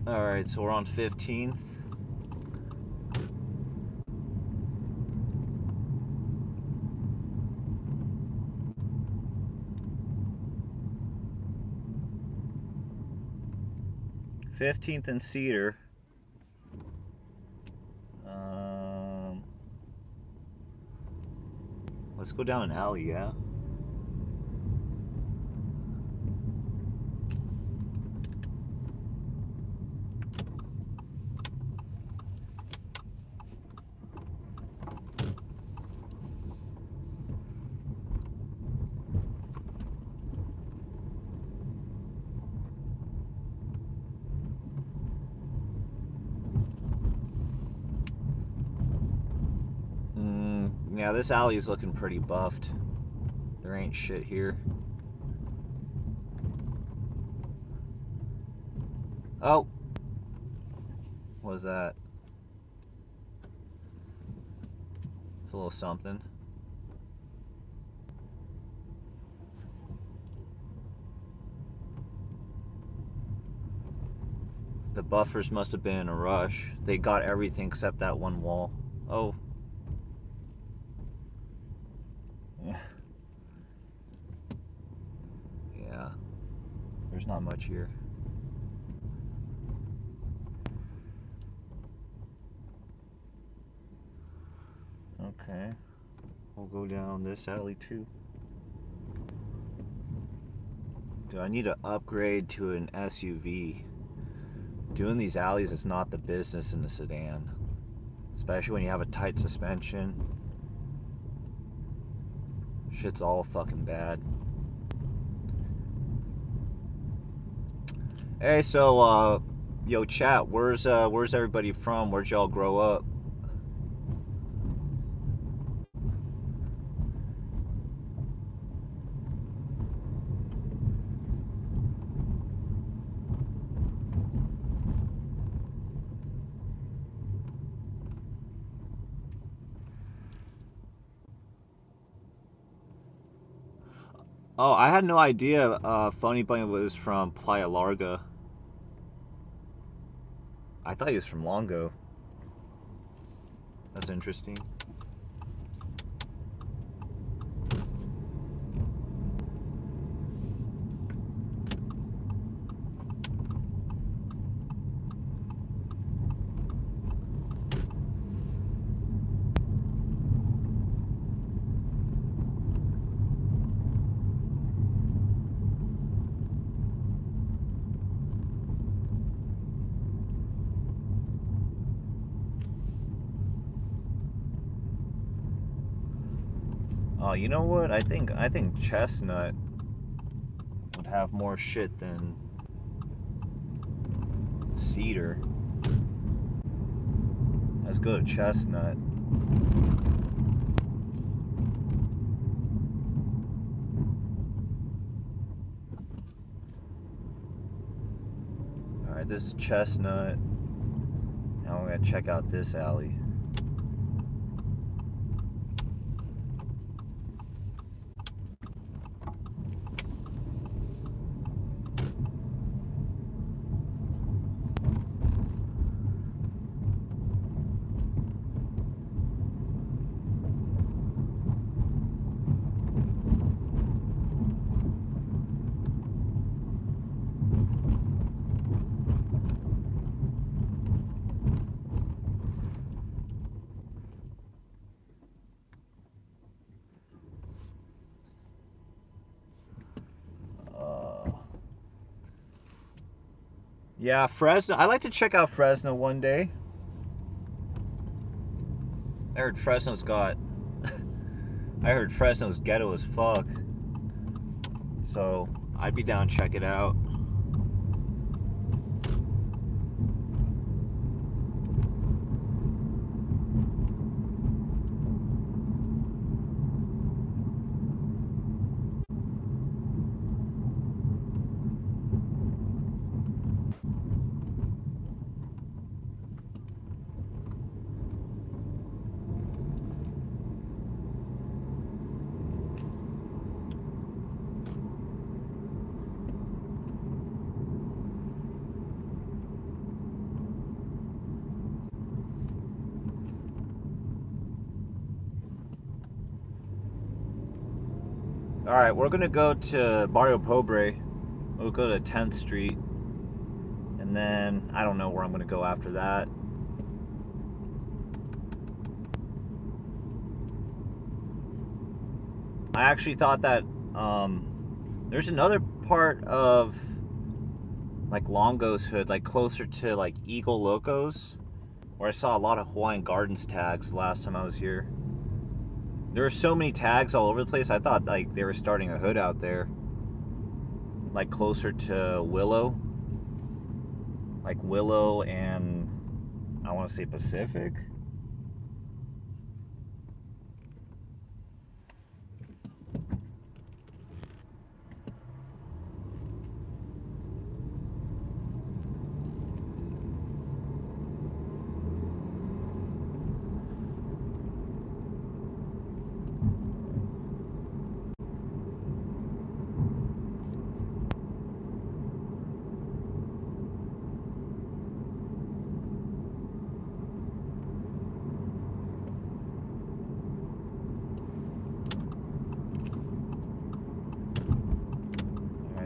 Alright, so we're on 15th. And Cedar. Let's go down an alley, yeah? Yeah, this alley is looking pretty buffed. There ain't shit here. Oh! What was that? It's a little something. The buffers must have been in a rush. They got everything except that one wall. Oh. Yeah. There's not much here. Okay. We'll go down this alley too. Do I need to upgrade to an SUV? Doing these alleys is not the business in a sedan. Especially when you have a tight suspension. Shit's all fucking bad. Hey, so yo chat, where's everybody from? Where'd y'all grow up? Oh, I had no idea Funny Bunny was from Playa Larga. I thought he was from Longo. That's interesting. Oh, you know what? I think Chestnut would have more shit than Cedar. Let's go to Chestnut. Alright, this is Chestnut. Now we're gonna check out this alley. Yeah, Fresno. I'd like to check out Fresno one day. I heard Fresno's got. I heard Fresno's ghetto as fuck. So I'd be down to check it out. All right, we're gonna go to Barrio Pobre. We'll go to 10th Street, and then I don't know where I'm gonna go after that. I actually thought that there's another part of like Longo's hood, like closer to like Eagle Locos, where I saw a lot of Hawaiian Gardens tags the last time I was here. There were so many tags all over the place. I thought like they were starting a hood out there, like closer to Willow, like Willow and I want to say Pacific.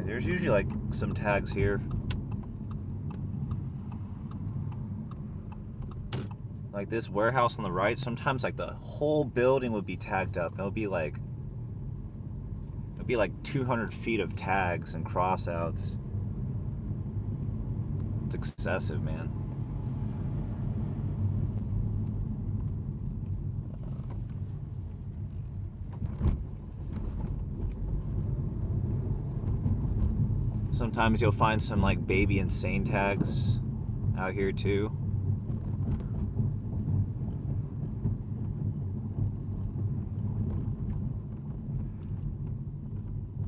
There's usually like some tags here. Like this warehouse on the right, sometimes like the whole building would be tagged up. It'll be like 200 feet of tags and crossouts. It's excessive, man. Sometimes you'll find some like baby insane tags out here too.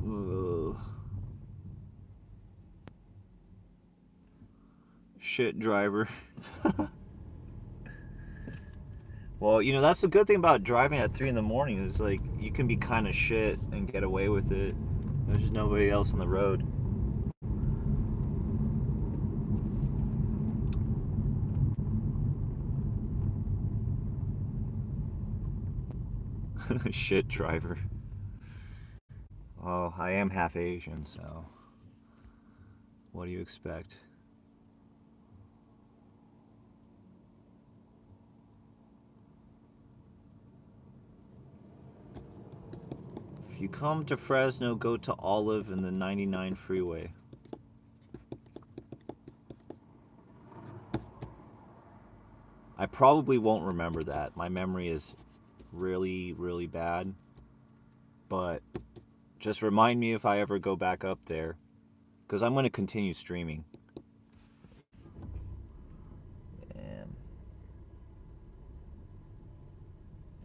Ugh. Shit driver. Well, you know, that's the good thing about driving at 3 in the morning is like you can be kind of shit and get away with it. There's just nobody else on the road. Shit driver. Oh, I am half Asian, so what do you expect? If you come to Fresno, go to Olive and the 99 freeway. I probably won't remember that. My memory is really, really bad. But just remind me if I ever go back up there, because I'm going to continue streaming. And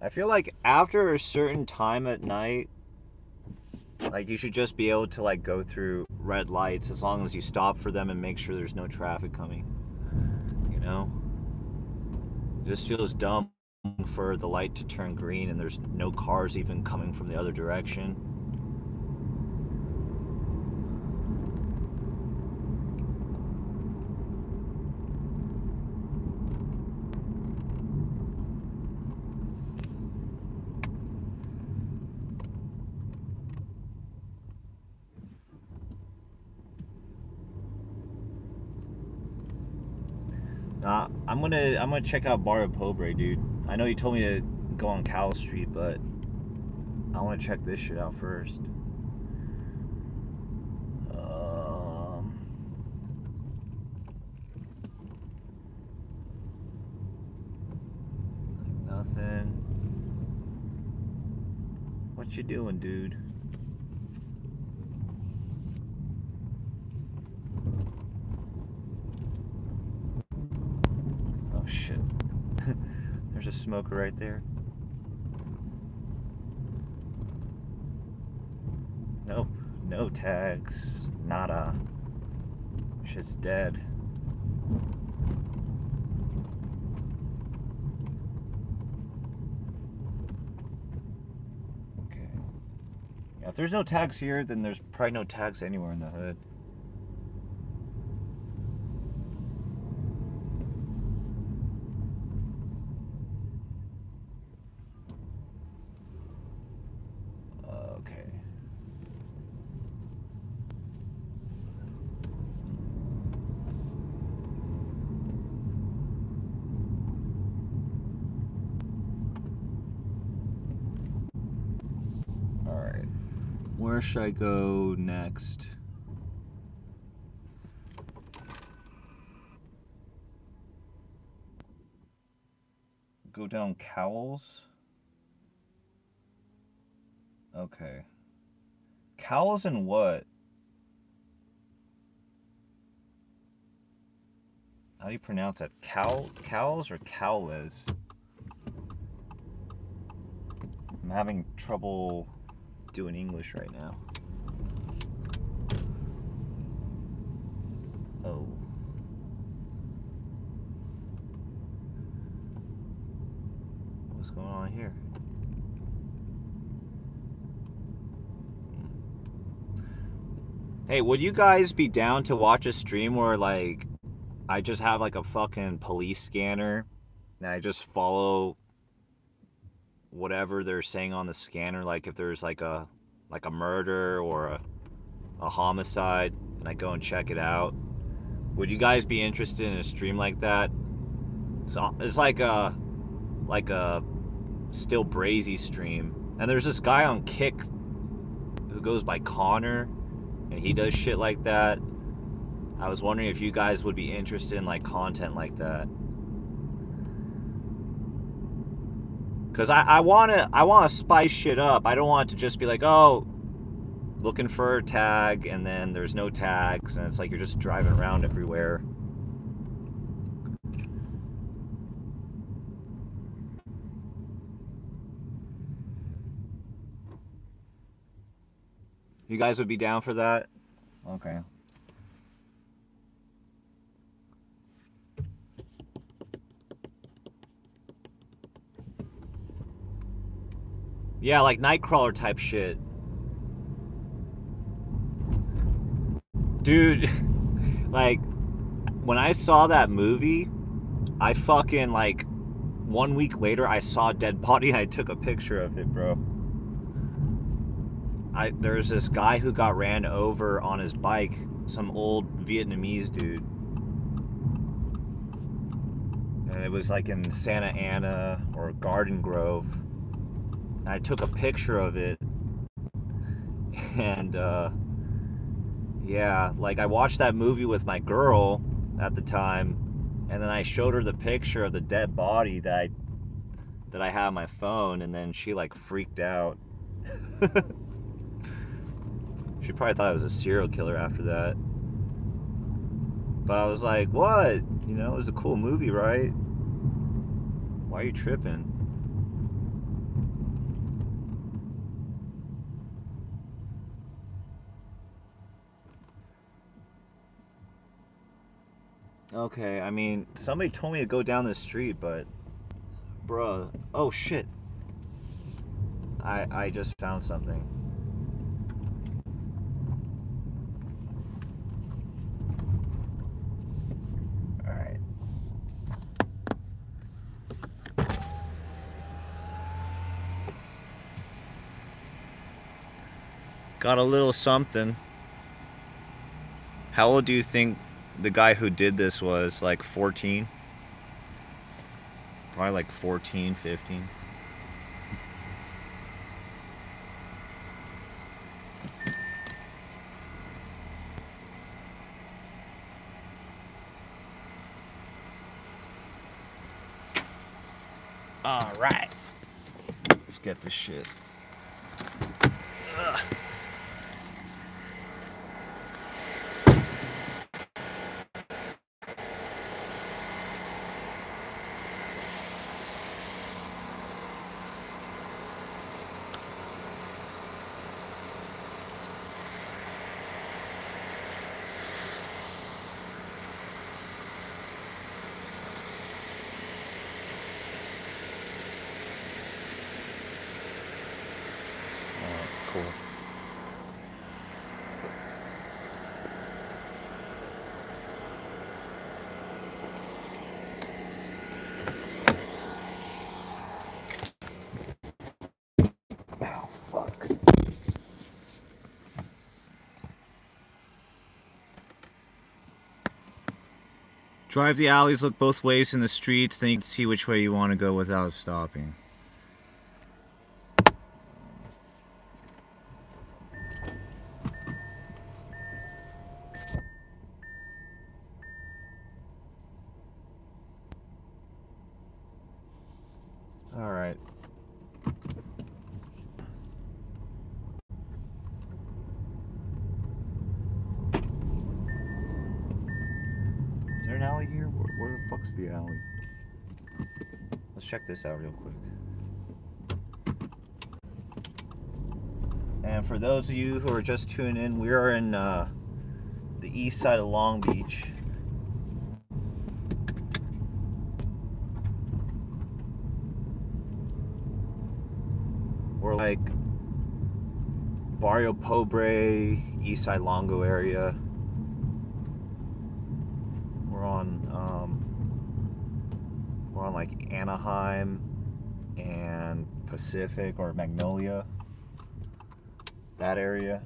I feel like after a certain time at night, like you should just be able to like go through red lights as long as you stop for them and make sure there's no traffic coming. You know? It just feels dumb for the light to turn green and there's no cars even coming from the other direction. I'm gonna check out Barrio Pobre, dude. I know you told me to go on Cal Street, but I want to check this shit out first. What you doing, dude? Oh shit. There's a smoker right there. Nope. No tags. Nada. Shit's dead. Okay. Yeah, if there's no tags here, then there's probably no tags anywhere in the hood. Okay. Alright. Where should I go next? Go down Cowles? Okay. Cowles and what? How do you pronounce that? Cowles or Cowles? I'm having trouble doing English right now. Oh. What's going on here? Hey, would you guys be down to watch a stream where, like, I just have, like, a fucking police scanner and I just follow whatever they're saying on the scanner, like if there's like a murder or a homicide, and I go and check it out? Would you guys be interested in a stream like that? So it's like a Still Brazy stream, and there's this guy on Kick who goes by Connor, and he does shit like that. I was wondering if you guys would be interested in like content like that. Cause I wanna spice shit up. I don't want it to just be like, oh, looking for a tag, and then there's no tags, and it's like you're just driving around everywhere. You guys would be down for that? Okay. Yeah, like Nightcrawler type shit. Dude, like, when I saw that movie, I fucking, like, 1 week later, I saw a dead body and I took a picture of it, bro. There's this guy who got ran over on his bike, some old Vietnamese dude. And it was like in Santa Ana or Garden Grove. I took a picture of it, and yeah, like I watched that movie with my girl at the time, and then I showed her the picture of the dead body that I had on my phone, and then she like freaked out. She probably thought I was a serial killer after that. But I was like, what? You know, it was a cool movie, right? Why are you tripping? Okay, I mean, somebody told me to go down this street, but bruh, oh shit. I just found something. Alright. Got a little something. How old do you think the guy who did this was? Like 14? Probably like 14, 15. All right. Let's get this shit. Cool. Oh, fuck. Drive the alleys, look both ways in the streets, then you can see which way you want to go without stopping. All right. Is there an alley here? Where the fuck's the alley? Let's check this out real quick. And for those of you who are just tuning in, we are in the east side of Long Beach. We're like Barrio Pobre, east side Longo area. We're on like Anaheim and Pacific or Magnolia, that area.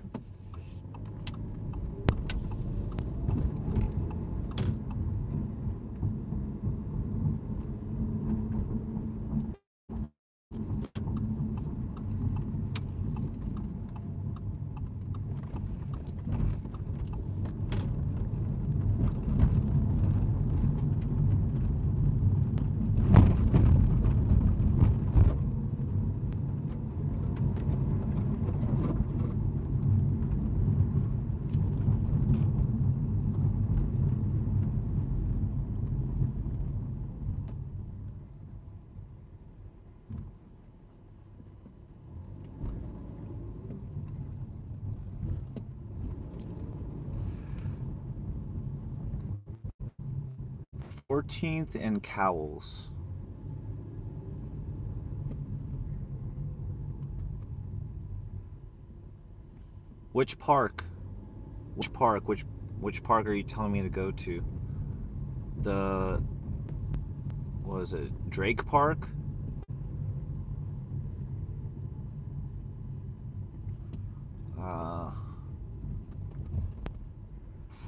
Fourteenth and Cowles. Which park? Which park? Which park are you telling me to go to? The, what was it, Drake Park? Uh,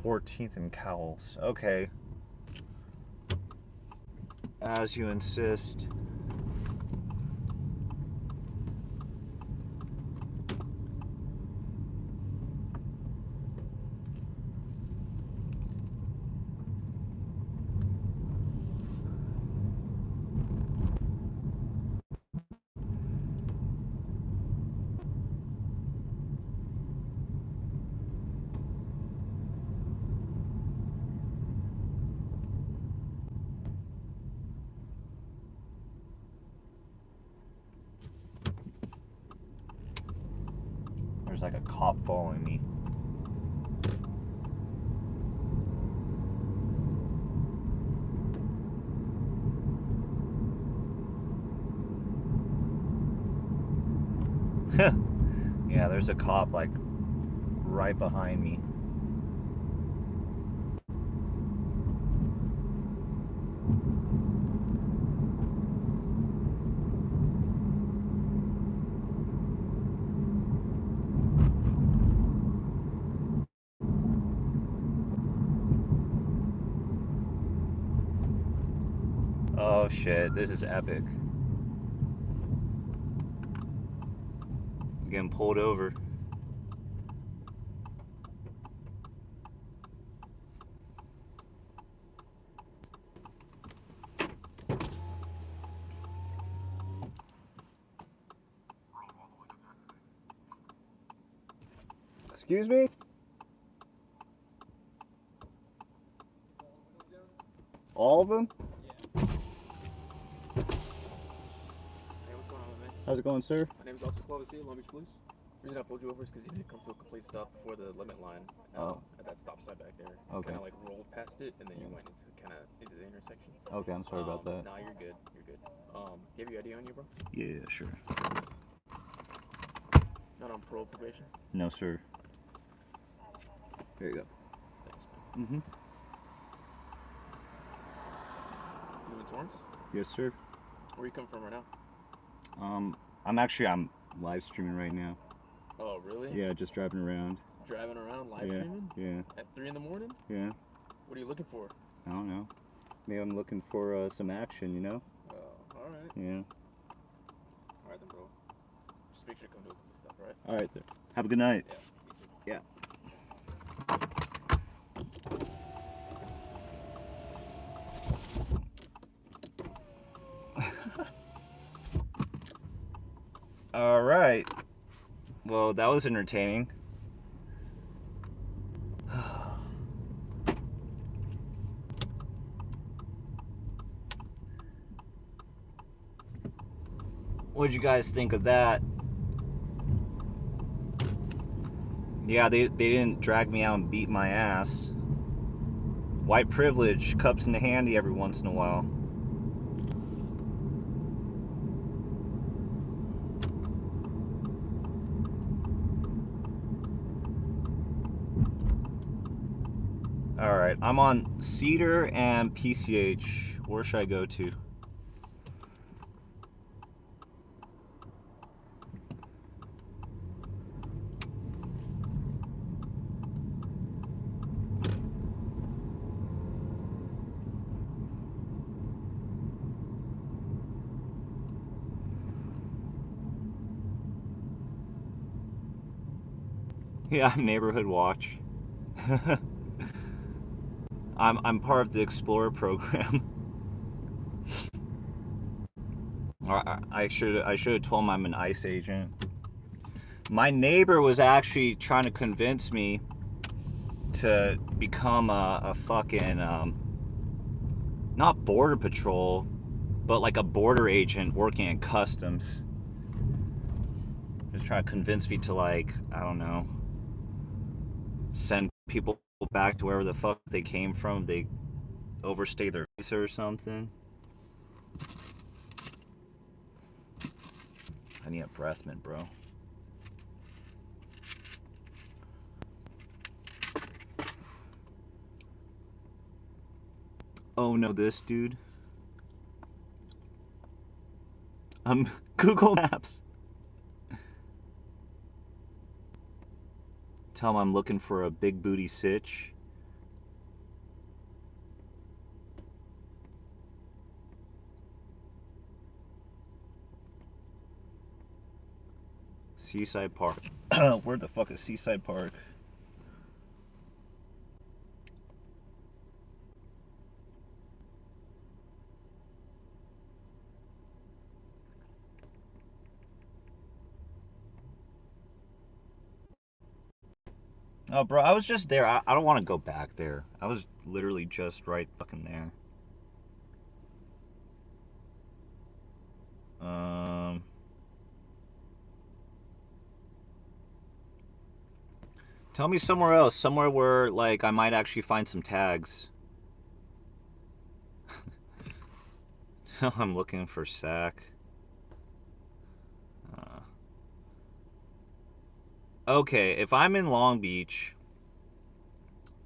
14th and Cowles. Okay. As you insist. There's like a cop following me. Yeah, there's a cop like right behind me. Oh shit, this is epic. Getting pulled over. Excuse me? All of them? Yeah. Hey, what's going on, man? How's it going, sir? My name is Officer Clovis here, Long Beach Police. The reason I pulled you over is because you didn't come to a complete stop before the limit line at that stop sign back there. Okay. Kind of like rolled past it, and then you went into the intersection. Okay, I'm sorry about that. Nah, you're good. You're good. You have your ID on you, bro? Yeah, sure. Not on parole probation? No, sir. Here you go. Thanks, man. Mm-hmm. You in Torrance? Yes, sir. Where you come from right now? I'm live streaming right now. Oh, really? Yeah, just driving around. Driving around, live streaming? Yeah. At 3 in the morning? Yeah. What are you looking for? I don't know. Maybe I'm looking for some action, you know? Oh, alright. Yeah. Alright then, bro. Just make sure to come to a complete stop, alright? Alright, then. Have a good night. Yeah, you too. Yeah. All right. Well, that was entertaining. What'd you guys think of that? Yeah, they didn't drag me out and beat my ass. White privilege comes into handy every once in a while. Alright, I'm on Cedar and PCH. Where should I go to? Yeah, I'm Neighborhood Watch. I'm part of the Explorer program. I should have told him I'm an ICE agent. My neighbor was actually trying to convince me to become a fucking not border patrol, but like a border agent working in customs. Just trying to convince me to, like, I don't know, send people back to wherever the fuck they came from. They overstayed their visa or something. I need a breath mint, bro. Oh no, this dude. Google Maps. Tell him I'm looking for a big booty sitch. Seaside Park. Where the fuck is Seaside Park? Oh, bro, I was just there. I don't want to go back there. I was literally just right fucking there. Tell me somewhere else. Somewhere where, like, I might actually find some tags. I'm looking for Sac. Okay, if I'm in Long Beach,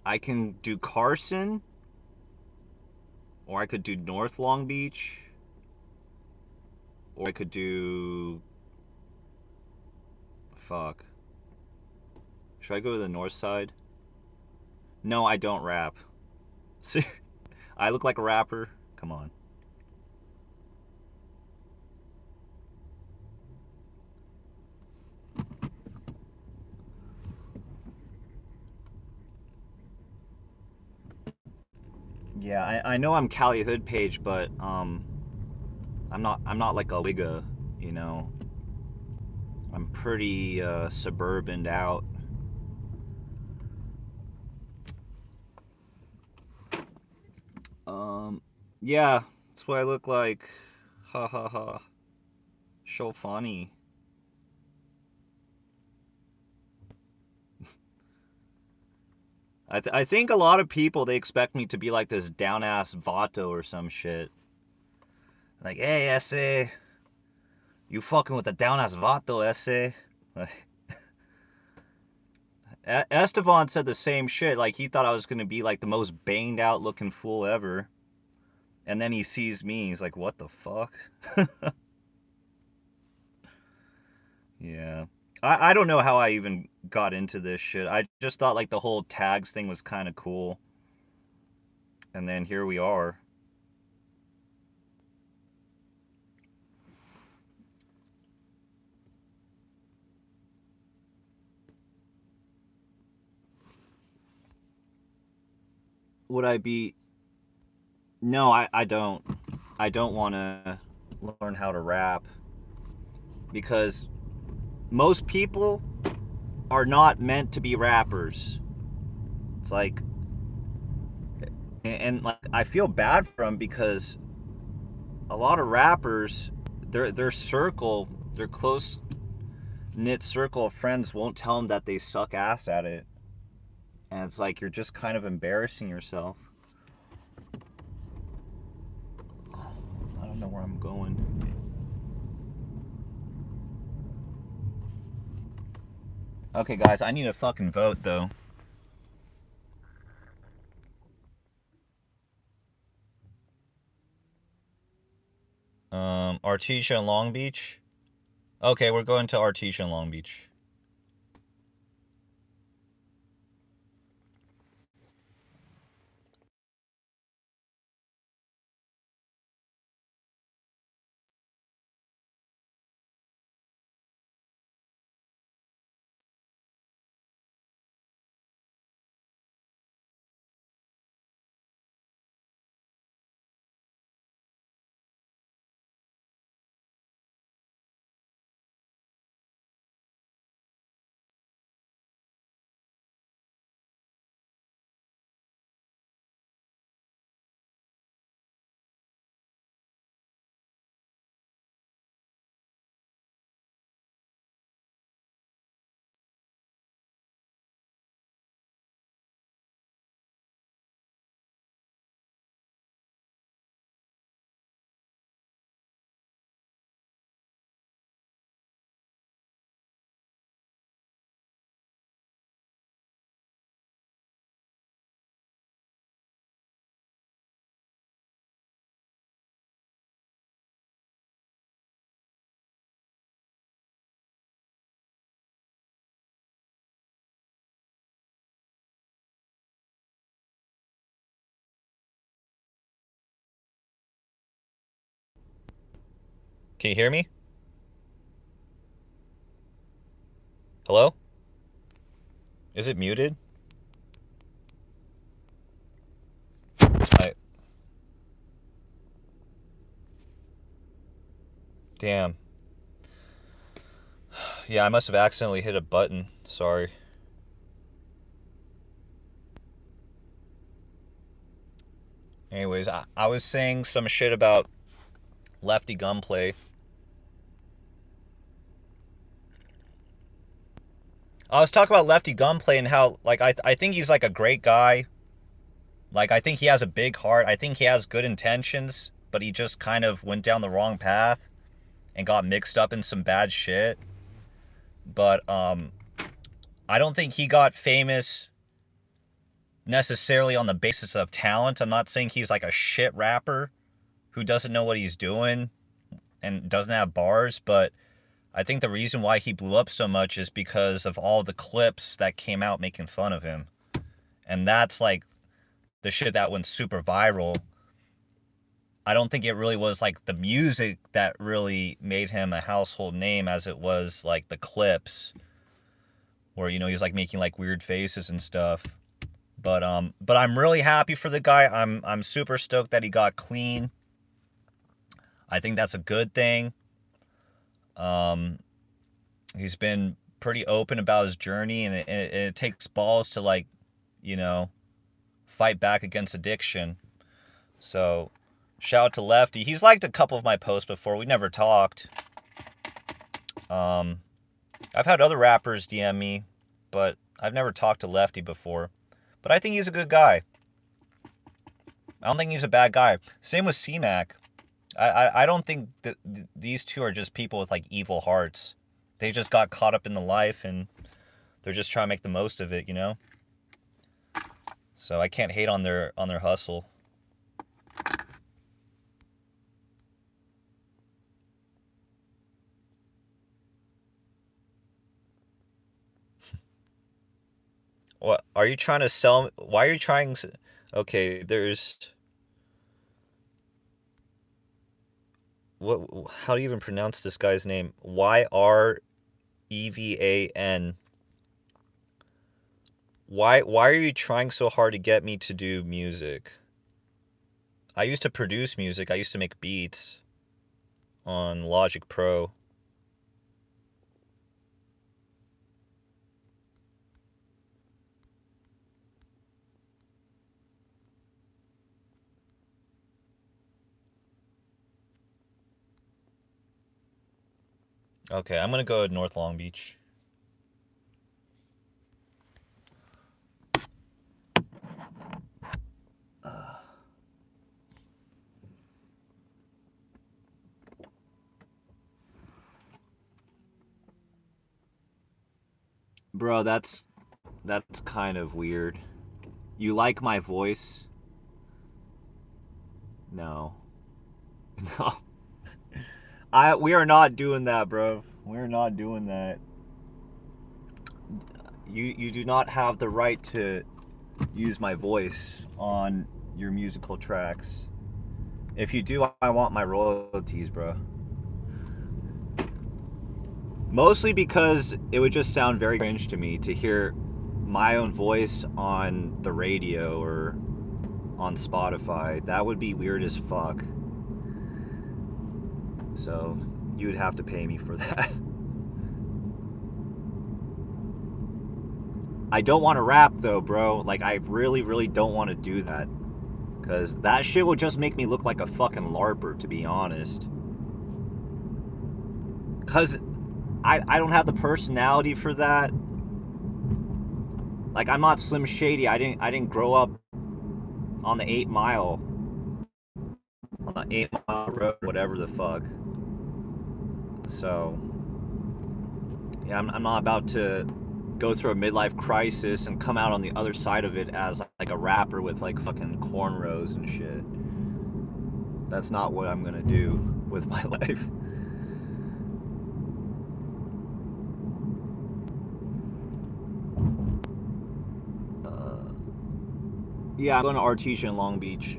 I can do Carson, or I could do North Long Beach, or I could do... Fuck. Should I go to the north side? No, I don't rap. See, I look like a rapper? Come on. Yeah, I know I'm Cali Hood Page, but I'm not like a Wigga, you know. I'm pretty suburbaned out. Yeah, that's what I look like. Ha ha ha. So funny. I think a lot of people, they expect me to be like this down ass vato or some shit. Like, hey, Esse, you fucking with the down ass vato, Esse. Like, Esteban said the same shit. Like, he thought I was gonna be like the most banged out looking fool ever. And then he sees me, he's like, what the fuck? Yeah. I don't know how I even got into this shit. I just thought like the whole tags thing was kind of cool. And then here we are. Would I be... No, I don't. I don't want to learn how to rap. Because most people are not meant to be rappers. It's like... And like, I feel bad for them because a lot of rappers, their circle, their close knit circle of friends won't tell them that they suck ass at it. And it's like you're just kind of embarrassing yourself. I don't know where I'm going. Okay, guys, I need a fucking vote, though. Artesia and Long Beach? Okay, we're going to Artesia and Long Beach. Can you hear me? Hello? Is it muted? I... Damn. Yeah, I must have accidentally hit a button. Sorry. Anyways, I was saying some shit about Lefty Gunplay. I was talking about Lefty Gunplay and how, like, I think he's, like, a great guy. Like, I think he has a big heart. I think he has good intentions, but he just kind of went down the wrong path and got mixed up in some bad shit. But, I don't think he got famous necessarily on the basis of talent. I'm not saying he's, like, a shit rapper who doesn't know what he's doing and doesn't have bars, but I think the reason why he blew up so much is because of all the clips that came out making fun of him. And that's like the shit that went super viral. I don't think it really was like the music that really made him a household name as it was like the clips where, you know, he's like making like weird faces and stuff. But I'm really happy for the guy. I'm super stoked that he got clean. I think that's a good thing. He's been pretty open about his journey, and it takes balls to, like, you know, fight back against addiction. So Shout out to Lefty. He's liked a couple of my posts before. We never talked. I've had other rappers DM me, but I've never talked to Lefty before. But I think he's a good guy. I don't think he's a bad guy. Same with C-Mac. I don't think that these two are just people with like evil hearts. They just got caught up in the life and they're just trying to make the most of it, you know? So I can't hate on their hustle. What are you trying to sell? Why are you trying? Okay, there's what? How do you even pronounce this guy's name? YREVAN. Why are you trying so hard to get me to do music? I used to produce music. I used to make beats on Logic Pro. Okay, I'm gonna go to North Long Beach. Bro, that's kind of weird. You like my voice? No. No. We are not doing that, bro. We're not doing that. You do not have the right to use my voice on your musical tracks. If you do, I want my royalties, bro. Mostly because it would just sound very cringe to me to hear my own voice on the radio or on Spotify. That would be weird as fuck. So you would have to pay me for that. I don't want to rap though, bro. Like, I really, really don't want to do that. Because that shit will just make me look like a fucking LARPer, to be honest. Because I don't have the personality for that. Like, I'm not Slim Shady. I didn't grow up on the 8 Mile. On the 8 Mile road, whatever the fuck. So, yeah, I'm not about to go through a midlife crisis and come out on the other side of it as like a rapper with like fucking cornrows and shit. That's not what I'm gonna do with my life. Yeah, I'm going to Artesia in Long Beach.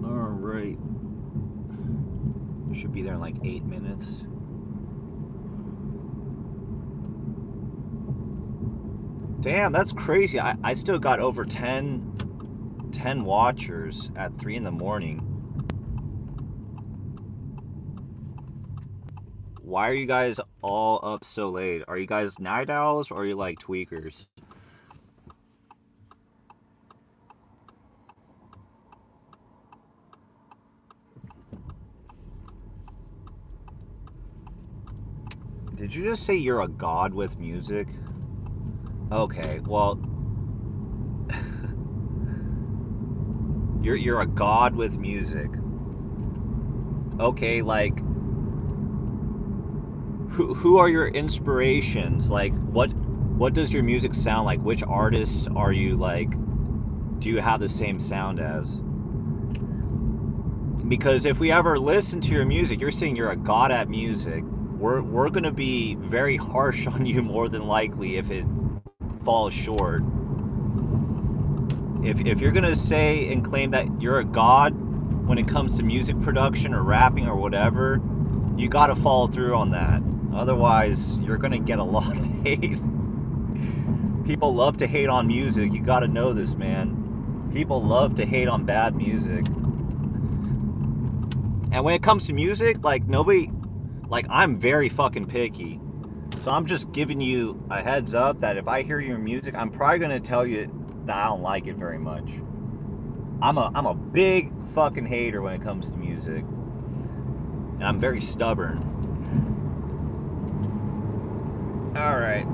Alright. Should be there in like 8 minutes. Damn, that's crazy. I still got over 10 watchers at 3 in the morning. Why are you guys all up so late? Are you guys night owls or are you like tweakers? Did you just say you're a god with music? Okay, well, you're a god with music. Okay, like, who are your inspirations? Like, what does your music sound like? Which artists are you like? Do you have the same sound as? Because if we ever listen to your music, you're saying you're a god at music. We're gonna be very harsh on you more than likely if it falls short. If you're gonna say and claim that you're a god when it comes to music production or rapping or whatever, you gotta follow through on that. Otherwise, you're gonna get a lot of hate. People love to hate on music. You gotta know this, man. People love to hate on bad music. And when it comes to music, like nobody, like I'm very fucking picky. So I'm just giving you a heads up that if I hear your music, I'm probably gonna tell you that I don't like it very much. I'm a big fucking hater when it comes to music. And I'm very stubborn. All right.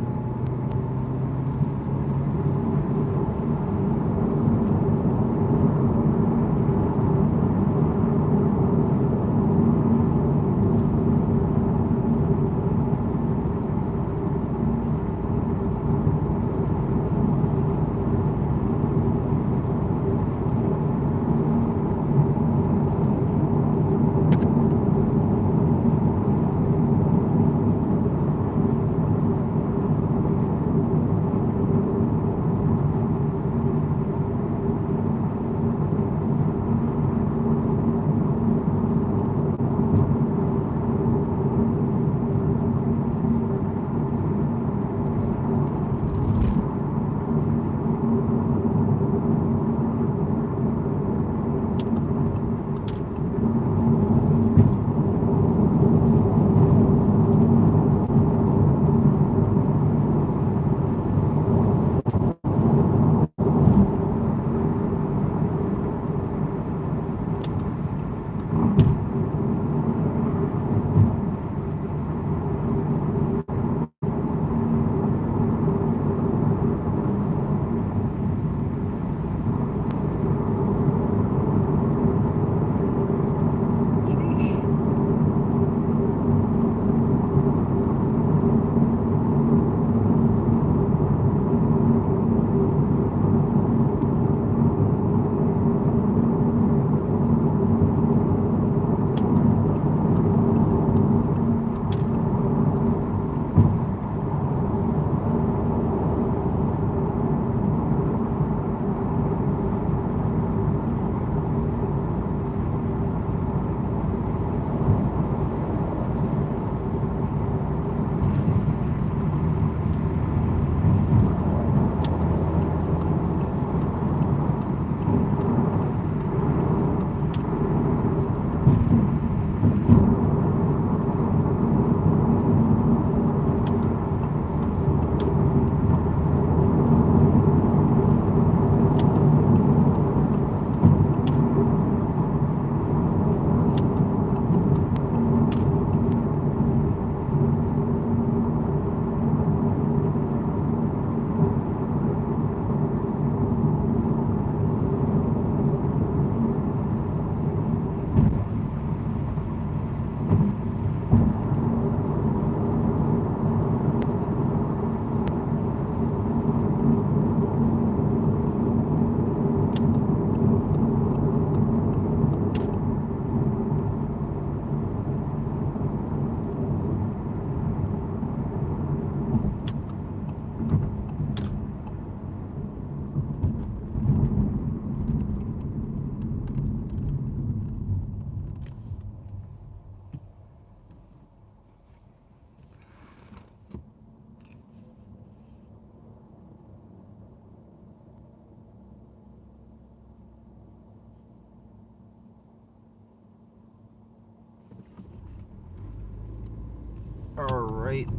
Alright.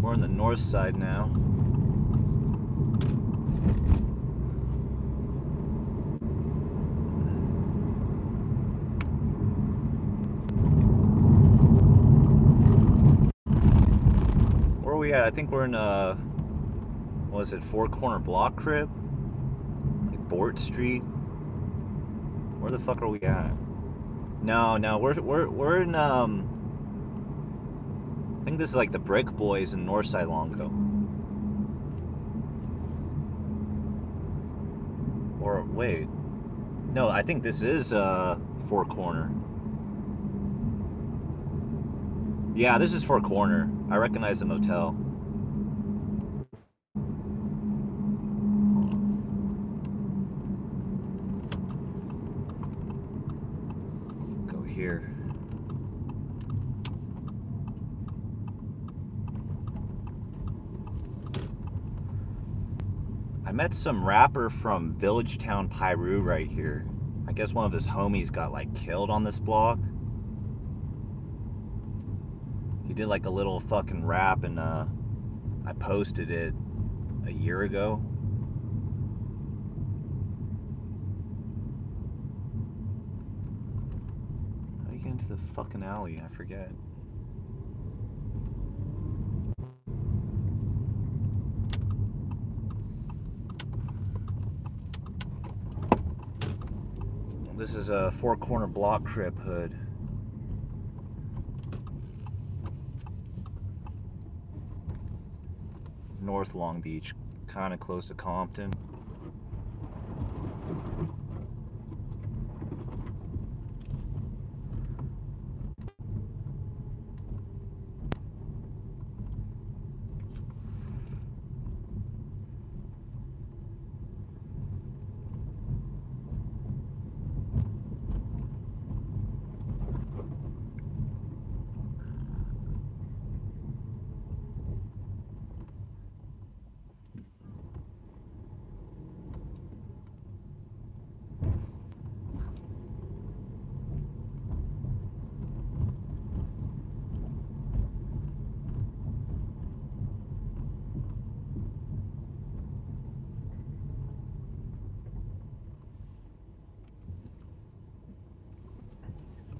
We're on the north side now. Where are we at? I think we're in what was it, Four Corner Block Crib? Like Bort Street? Where the fuck are we at? No, we're in I think this is like the Brick Boys in Northside Longo. Or wait. No, I think this is Four Corner. Yeah, this is Four Corner. I recognize the motel. Go here. met some rapper from Villagetown, Piru right here. I guess one of his homies got like killed on this block. He did like a little fucking rap and I posted it a year ago. How do you get into the fucking alley? I forget. This is a Four Corner Block Crip hood. North Long Beach, kind of close to Compton.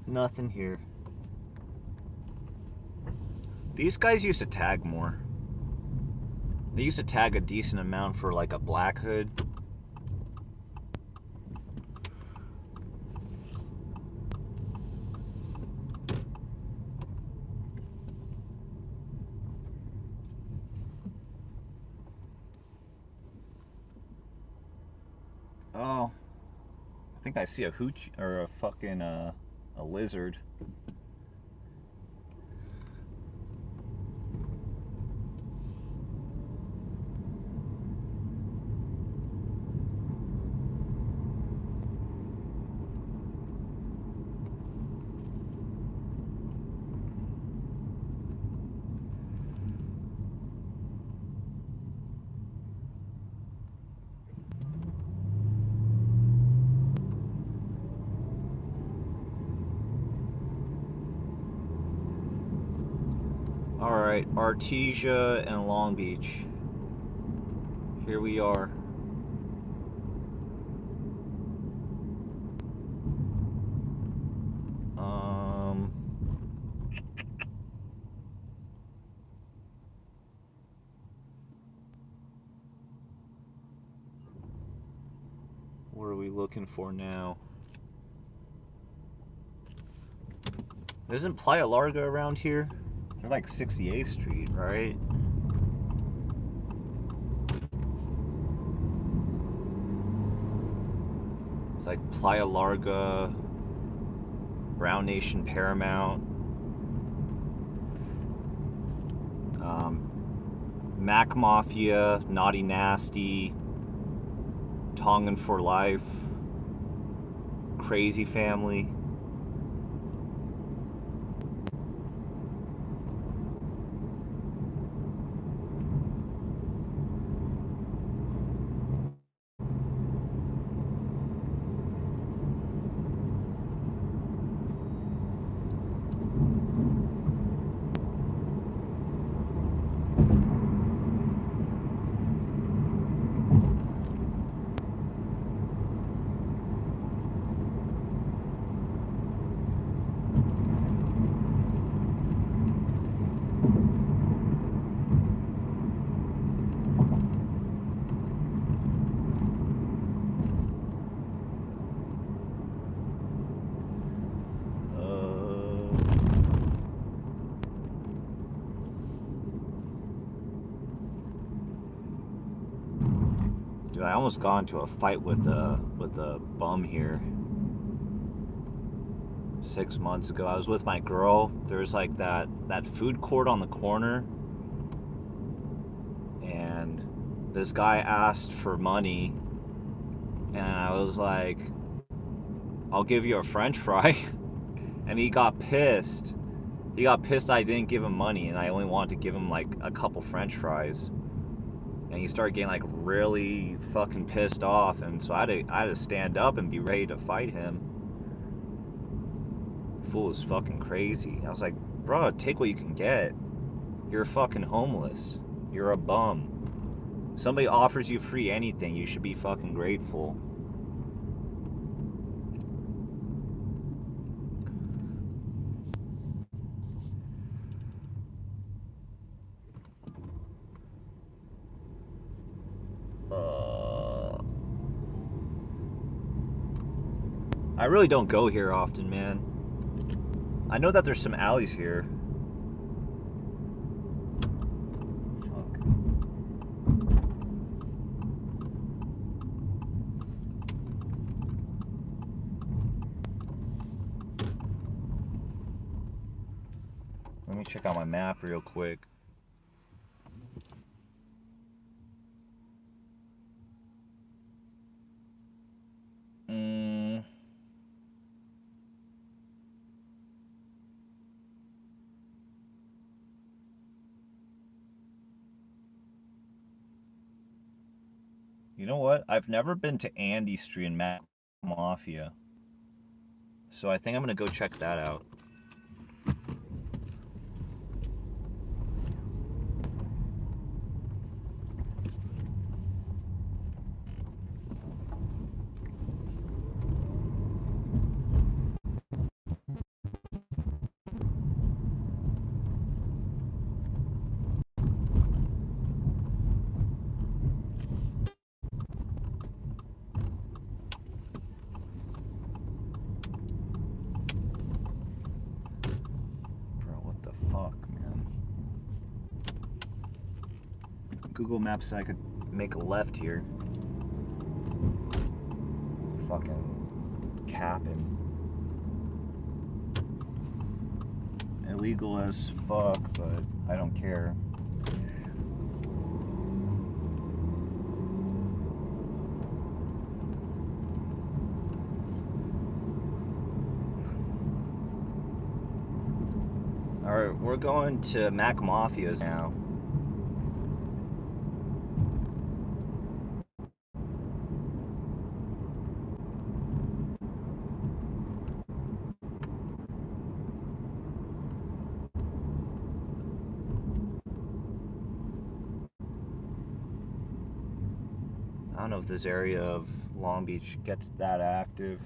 Nothing here. These guys used to tag more. They used to tag a decent amount for like a black hood. Oh, I think I see a hooch or a fucking a lizard. Alright, Artesia and Long Beach. Here we are. What are we looking for now? Isn't Playa Larga around here? They're like 68th Street, right? It's like Playa Larga, Brown Nation, Paramount, Mac Mafia, Naughty Nasty, Tongan for Life, Crazy Family. Dude, I almost got into a fight with a bum here 6 months ago. I was with my girl. There's like that food court on the corner, and this guy asked for money, and I was like, I'll give you a French fry. And he got pissed. He got pissed I didn't give him money, and I only wanted to give him like a couple French fries. And he started getting like really fucking pissed off, and so I had to stand up and be ready to fight him. The fool was fucking crazy. I was like, bro, take what you can get. You're fucking homeless. You're a bum. Somebody offers you free anything, you should be fucking grateful. I really don't go here often, man. I know that there's some alleys here. Fuck. Let me check out my map real quick. You know what? I've never been to Andy Street in Mafia. So I think I'm gonna go check that out. Google Maps said I could make a left here. Fucking capping. Illegal as fuck, but I don't care. Alright, we're going to Mac Mafia's now. I don't know if this area of Long Beach gets that active.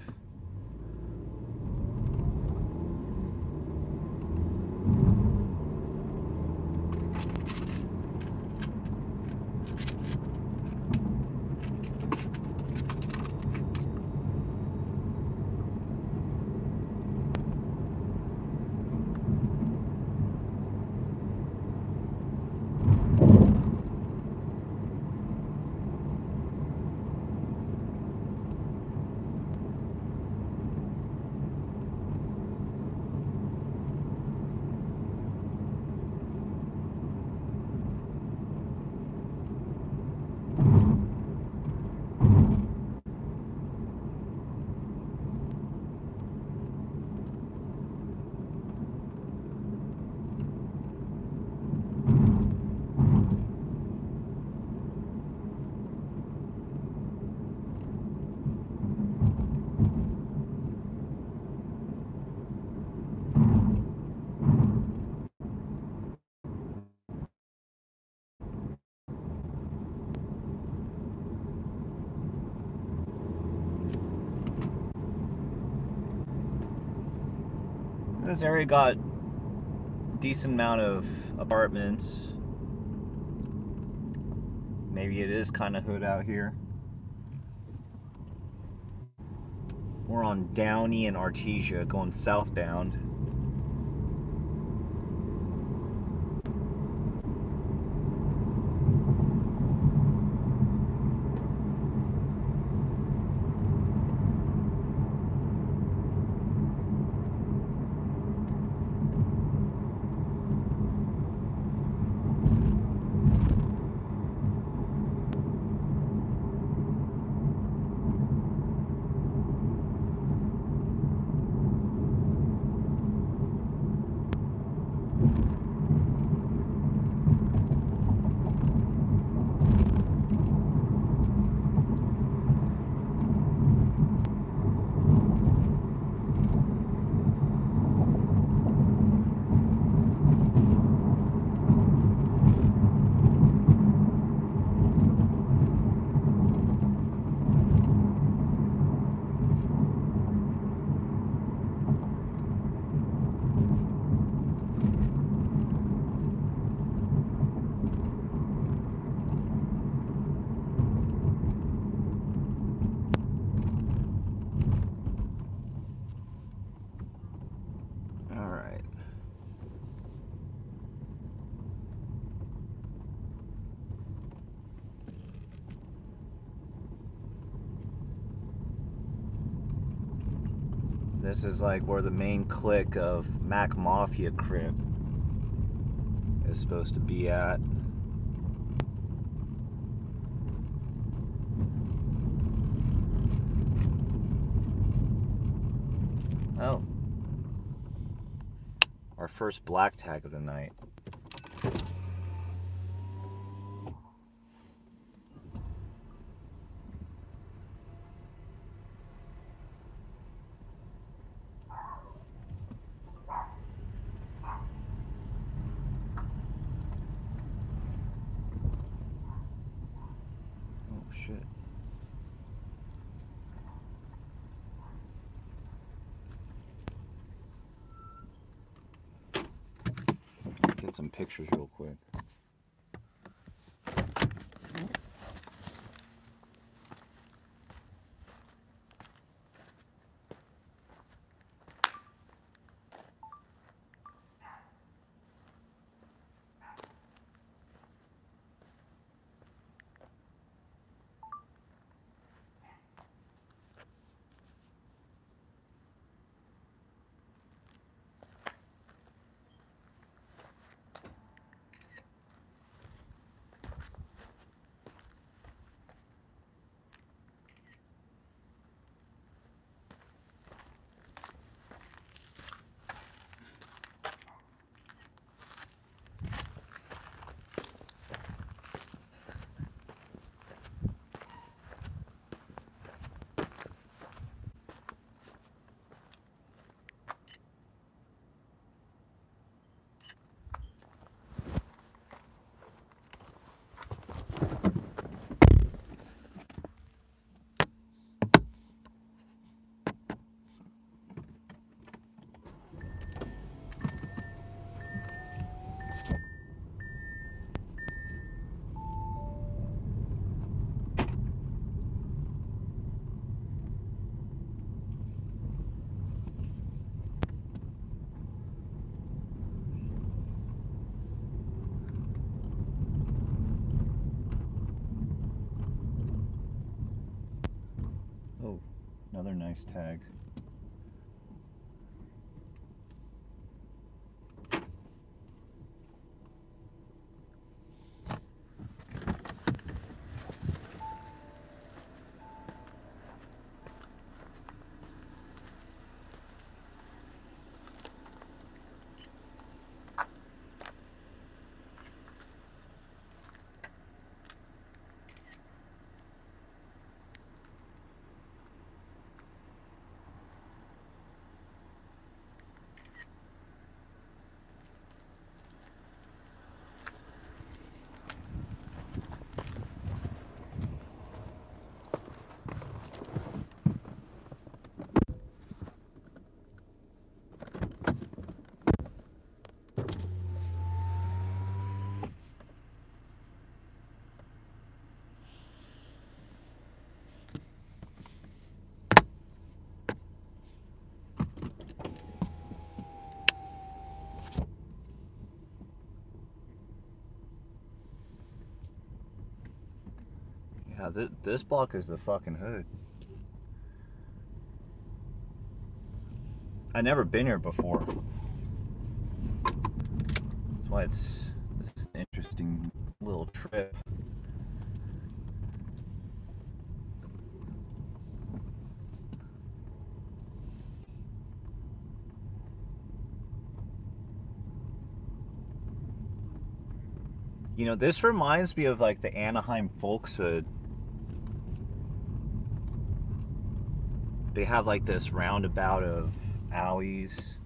This area got a decent amount of apartments. Maybe it is kind of hood out here. We're on Downey and Artesia going southbound. This is like where the main clique of Mafia crib is supposed to be at. Oh. Our first black tag of the night. Oh shit. Get some pictures real quick. Oh, another nice tag. Yeah, this block is the fucking hood. I never been here before. That's why it's an interesting little trip. You know, this reminds me of like the Anaheim Folkshood. They have like this roundabout of alleys.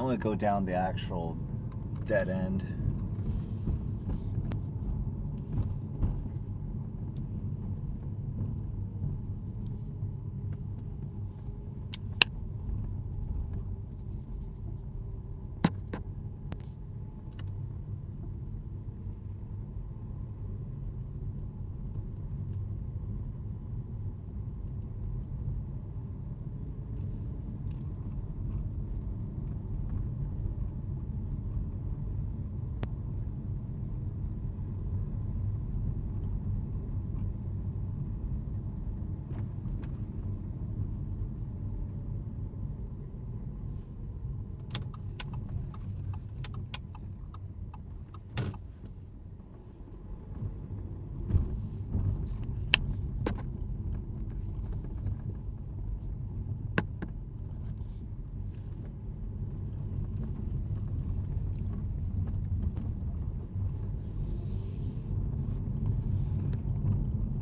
gonna go down the actual dead end.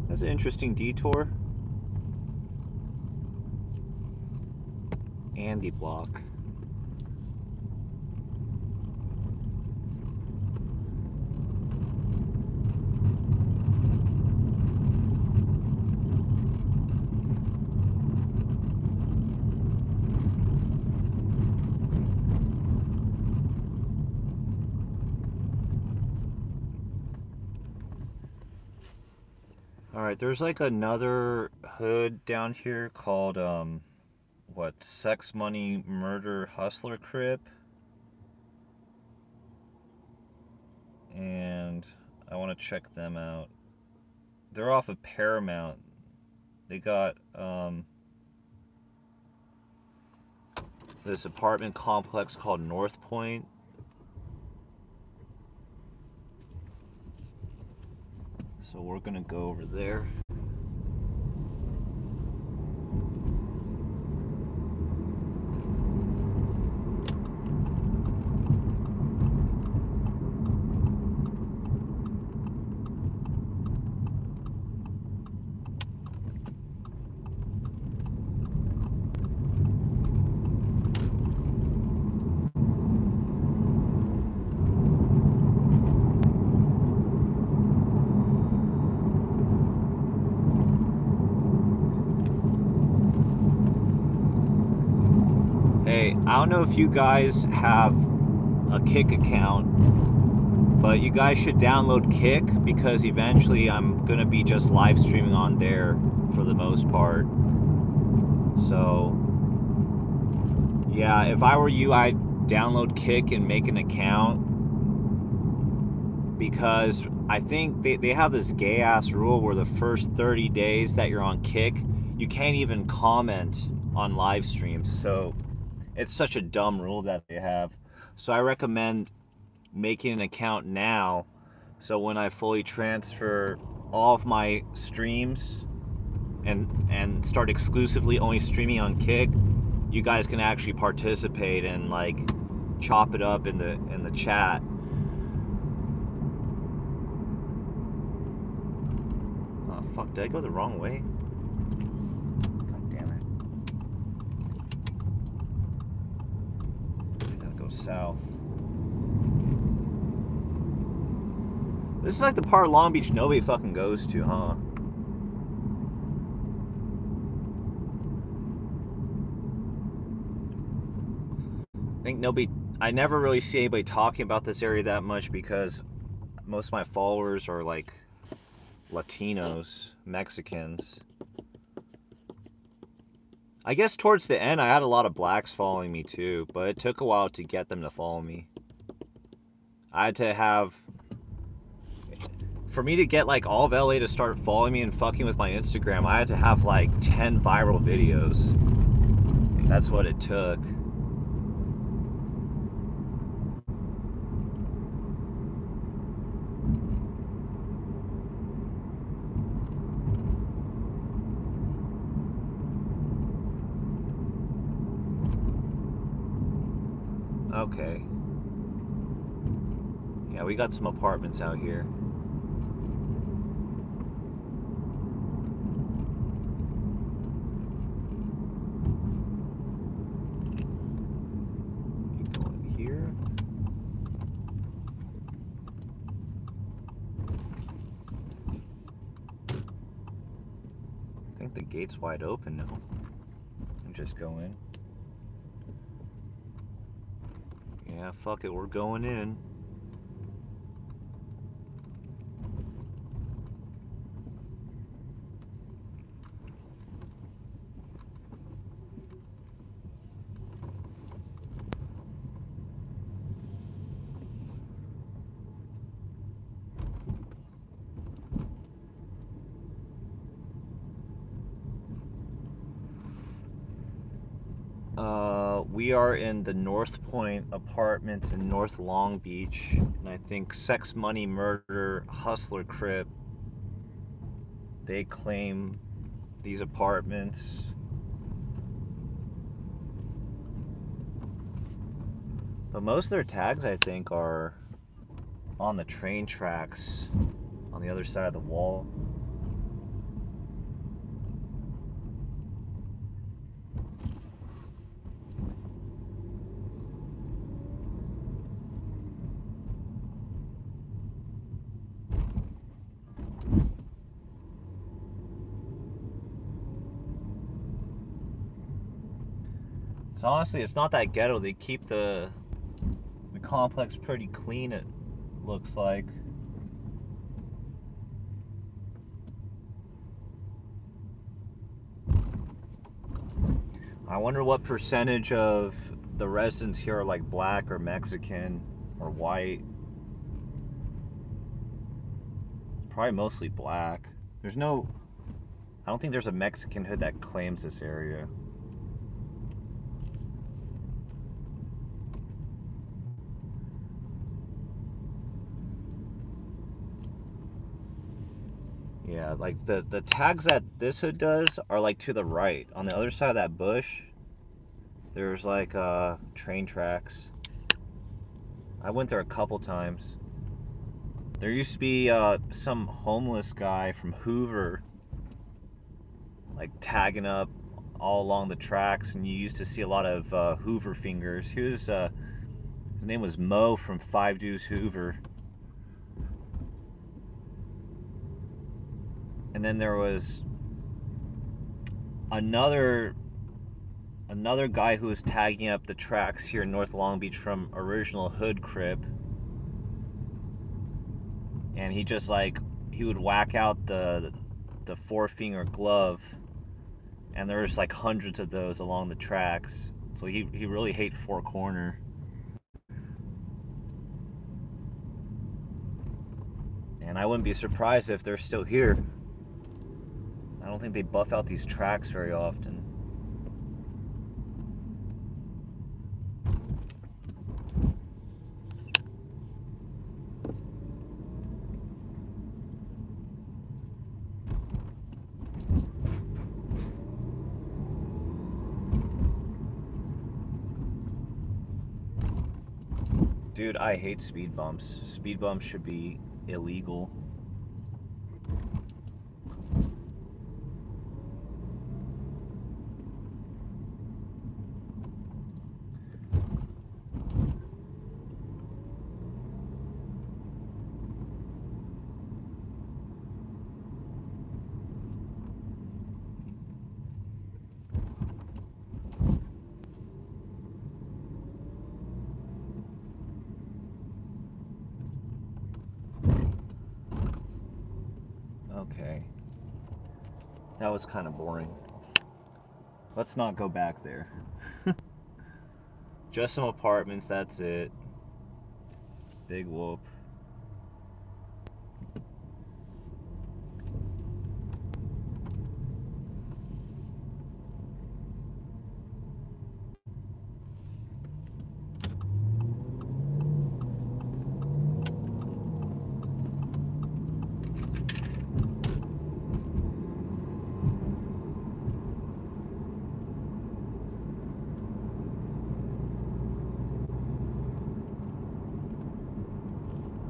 That's an interesting detour. Andy block. Alright, there's like another hood down here called, what, Sex Money Murder Hustler Crib. And I want to check them out. They're off of Paramount. They got, this apartment complex called North Point. So we're gonna go over there. Hey, I don't know if you guys have a Kick account, but you guys should download Kick because eventually I'm gonna be just live streaming on there for the most part. So yeah, if I were you, I'd download Kick and make an account, because I think they have this gay ass rule where the first 30 days that you're on Kick, you can't even comment on live streams. So it's such a dumb rule that they have. So I recommend making an account now, so when I fully transfer all of my streams and start exclusively only streaming on Kick, you guys can actually participate and like chop it up in the chat. Oh fuck, did I go the wrong way? God damn it. I gotta go south. This is like the part of Long Beach nobody fucking goes to, huh? I never really see anybody talking about this area that much because most of my followers are like Latinos, Mexicans. I guess towards the end I had a lot of blacks following me too, but it took a while to get them to follow me. I had to have, for me to get like all of LA to start following me and fucking with my Instagram, I had to have like 10 viral videos. That's what it took. Okay. Yeah, we got some apartments out here. Keep going think the gate's wide open now. And just go in. Yeah, fuck it, we're going in. We are in the North Point Apartments in North Long Beach, and I think Sex, Money, Murder, Hustler, Crip, they claim these apartments. But most of their tags, I think, are on the train tracks on the other side of the wall. So honestly, it's not that ghetto. They keep the complex pretty clean, it looks like. I wonder what percentage of the residents here are like black or Mexican or white. Probably mostly black. I don't think there's a Mexican hood that claims this area. Yeah, like the tags that this hood does are like to the right. On the other side of that bush, there's like train tracks. I went there a couple times. There used to be some homeless guy from Hoover like tagging up all along the tracks, and you used to see a lot of Hoover fingers. His name was Mo from Five Deuce Hoover. And then there was another guy who was tagging up the tracks here in North Long Beach from original Hood Crip. And he just he would whack out the four-finger glove, and there was like hundreds of those along the tracks. So he really hated Four Corner. And I wouldn't be surprised if they're still here. I don't think they buff out these tracks very often. Dude, I hate speed bumps. Speed bumps should be illegal. Okay. That was kind of boring. Let's not go back there. Just some apartments, that's it. Big whoop.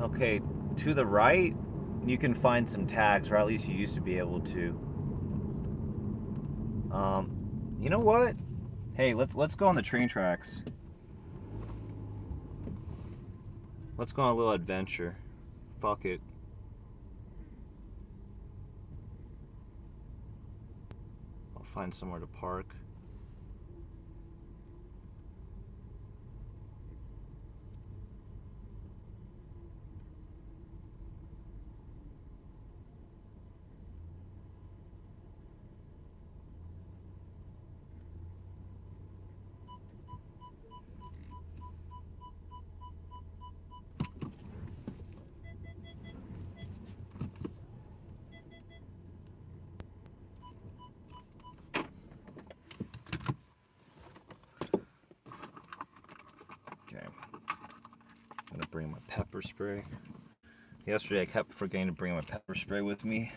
Okay, to the right, you can find some tags, or at least you used to be able to. You know what? Hey, let's go on the train tracks. Let's go on a little adventure. Fuck it. find somewhere to park. I'm gonna bring my pepper spray. Yesterday I kept forgetting to bring my pepper spray with me.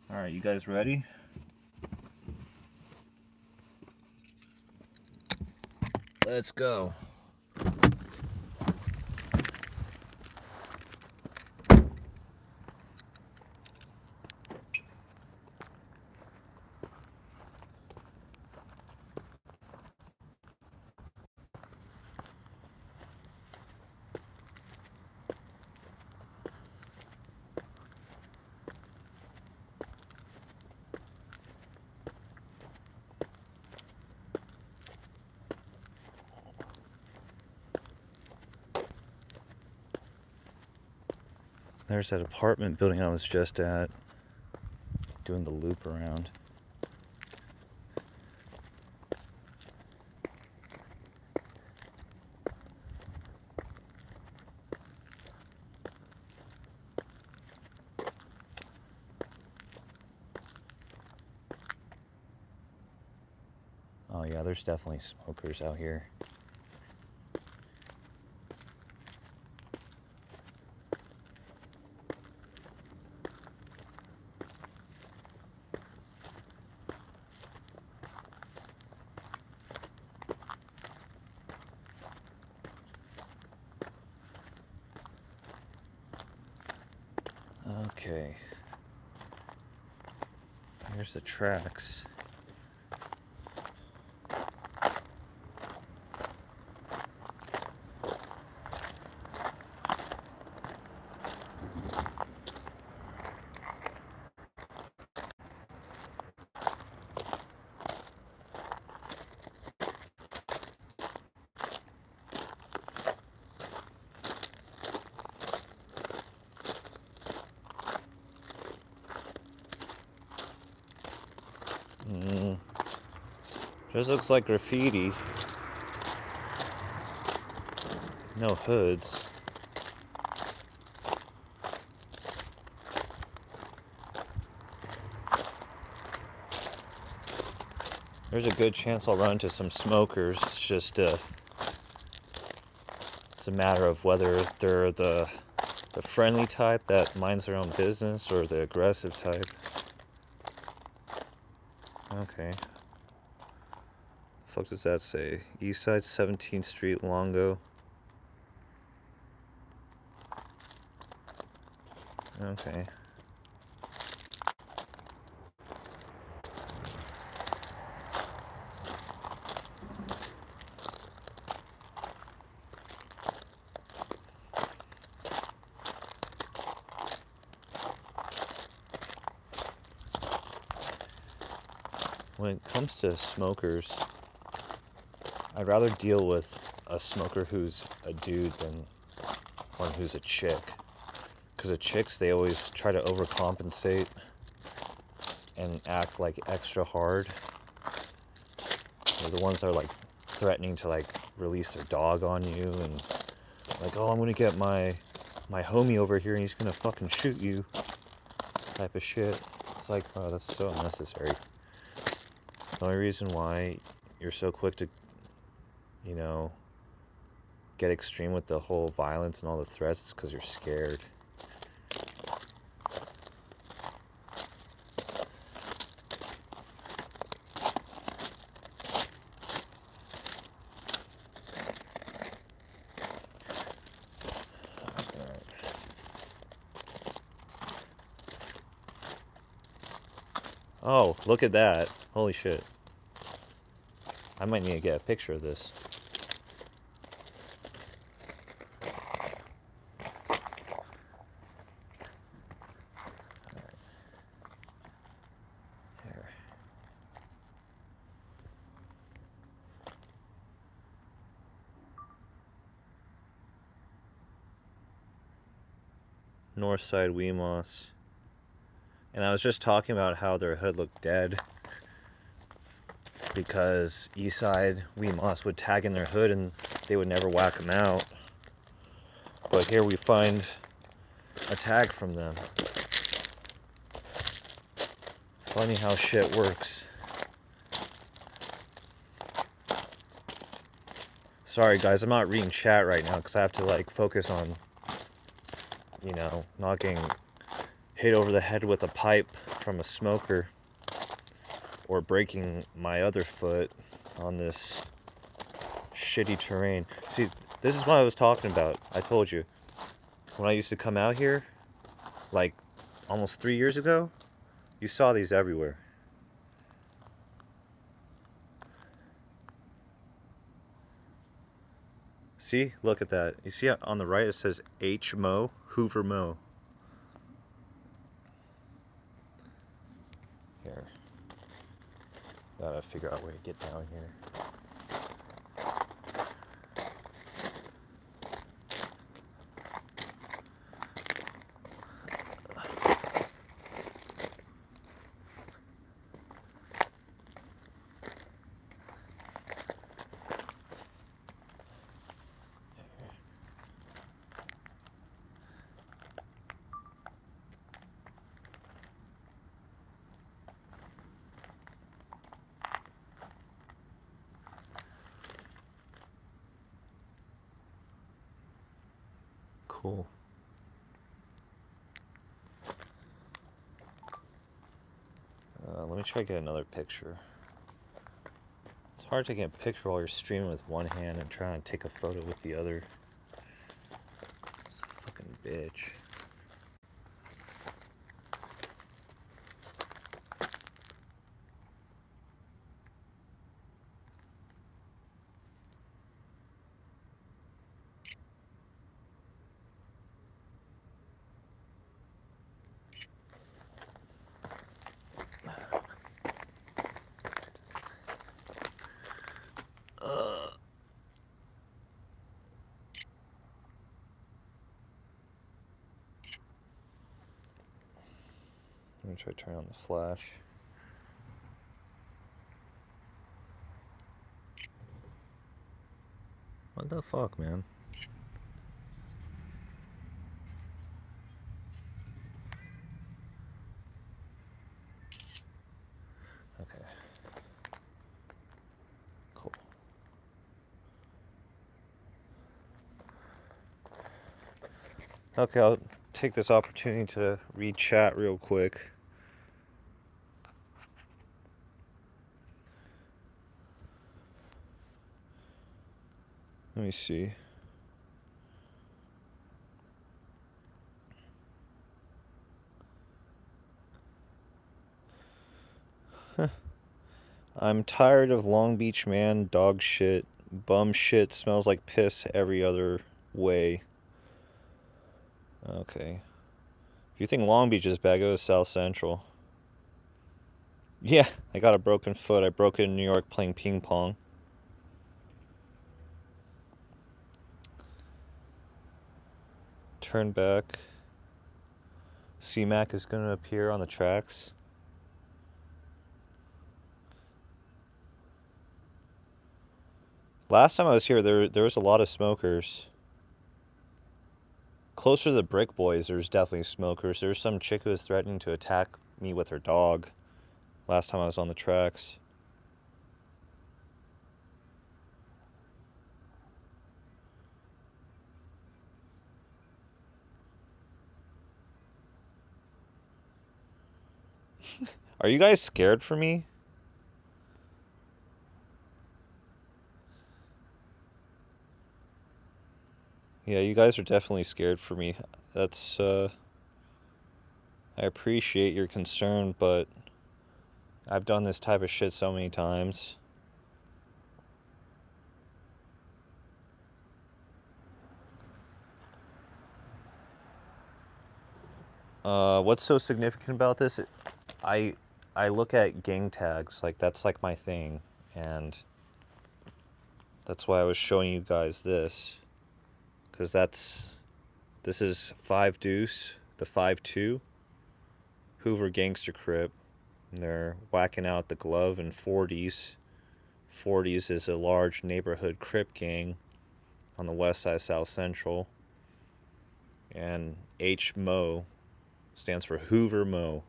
Alright, you guys ready? Let's go. There's that apartment building I was just at, doing the loop around. Oh yeah, there's definitely smokers out here. Okay. Here's the tracks. Just looks like graffiti. No hoods. There's a good chance I'll run into some smokers. It's just it's a matter of whether they're the friendly type that minds their own business or the aggressive type. Okay. Fuck does that say? Eastside 17th Street, Longo. Okay. When it comes to smokers, I'd rather deal with a smoker who's a dude than one who's a chick. Because the chicks, they always try to overcompensate and act like extra hard. They're the ones that are like threatening to like release their dog on you and like, oh, I'm gonna get my homie over here and he's gonna fucking shoot you type of shit. It's like, oh, that's so unnecessary. The only reason why you're so quick to, you know, get extreme with the whole violence and all the threats is because you're scared. Oh, look at that. Holy shit. I might need to get a picture of this. Northside Weemos. And I was just talking about how their hood looked dead because Eastside Weemos would tag in their hood and they would never whack them out. But here we find a tag from them. Funny how shit works. Sorry guys, I'm not reading chat right now because I have to like focus on, you know, not getting hit over the head with a pipe from a smoker or breaking my other foot on this shitty terrain. See, this is what I was talking about. I told you, when I used to come out here, like almost 3 years ago, you saw these everywhere. See, look at that. You see on the right it says H Mo, Hoover Mo. Here. Gotta figure out where to get down here. Cool. Let me try to get another picture. It's hard taking a picture while you're streaming with one hand and trying to take a photo with the other. Fucking bitch. Let me try to turn on the flash. What the fuck, man? Okay. Cool. Okay, I'll take this opportunity to read chat real quick. Let me see. I'm tired of Long Beach man, dog shit, bum shit, smells like piss every other way. Okay. If you think Long Beach is bad, go to South Central. Yeah, I got a broken foot. I broke it in New York playing ping pong. Turn back. C-Mac is going to appear on the tracks. Last time I was here, there was a lot of smokers. Closer to the Brick Boys, there's definitely smokers. There's some chick who was threatening to attack me with her dog last time I was on the tracks. Are you guys scared for me? Yeah, you guys are definitely scared for me. That's, I appreciate your concern, but I've done this type of shit so many times. What's so significant about this? I look at gang tags, like that's like my thing, and that's why I was showing you guys this, because this is 5 deuce, the 5-2 Hoover Gangster Crip. And they're whacking out the Glove and 40s. 40s is a large neighborhood Crip gang on the west side, South Central. And H-Mo stands for Hoover Mo.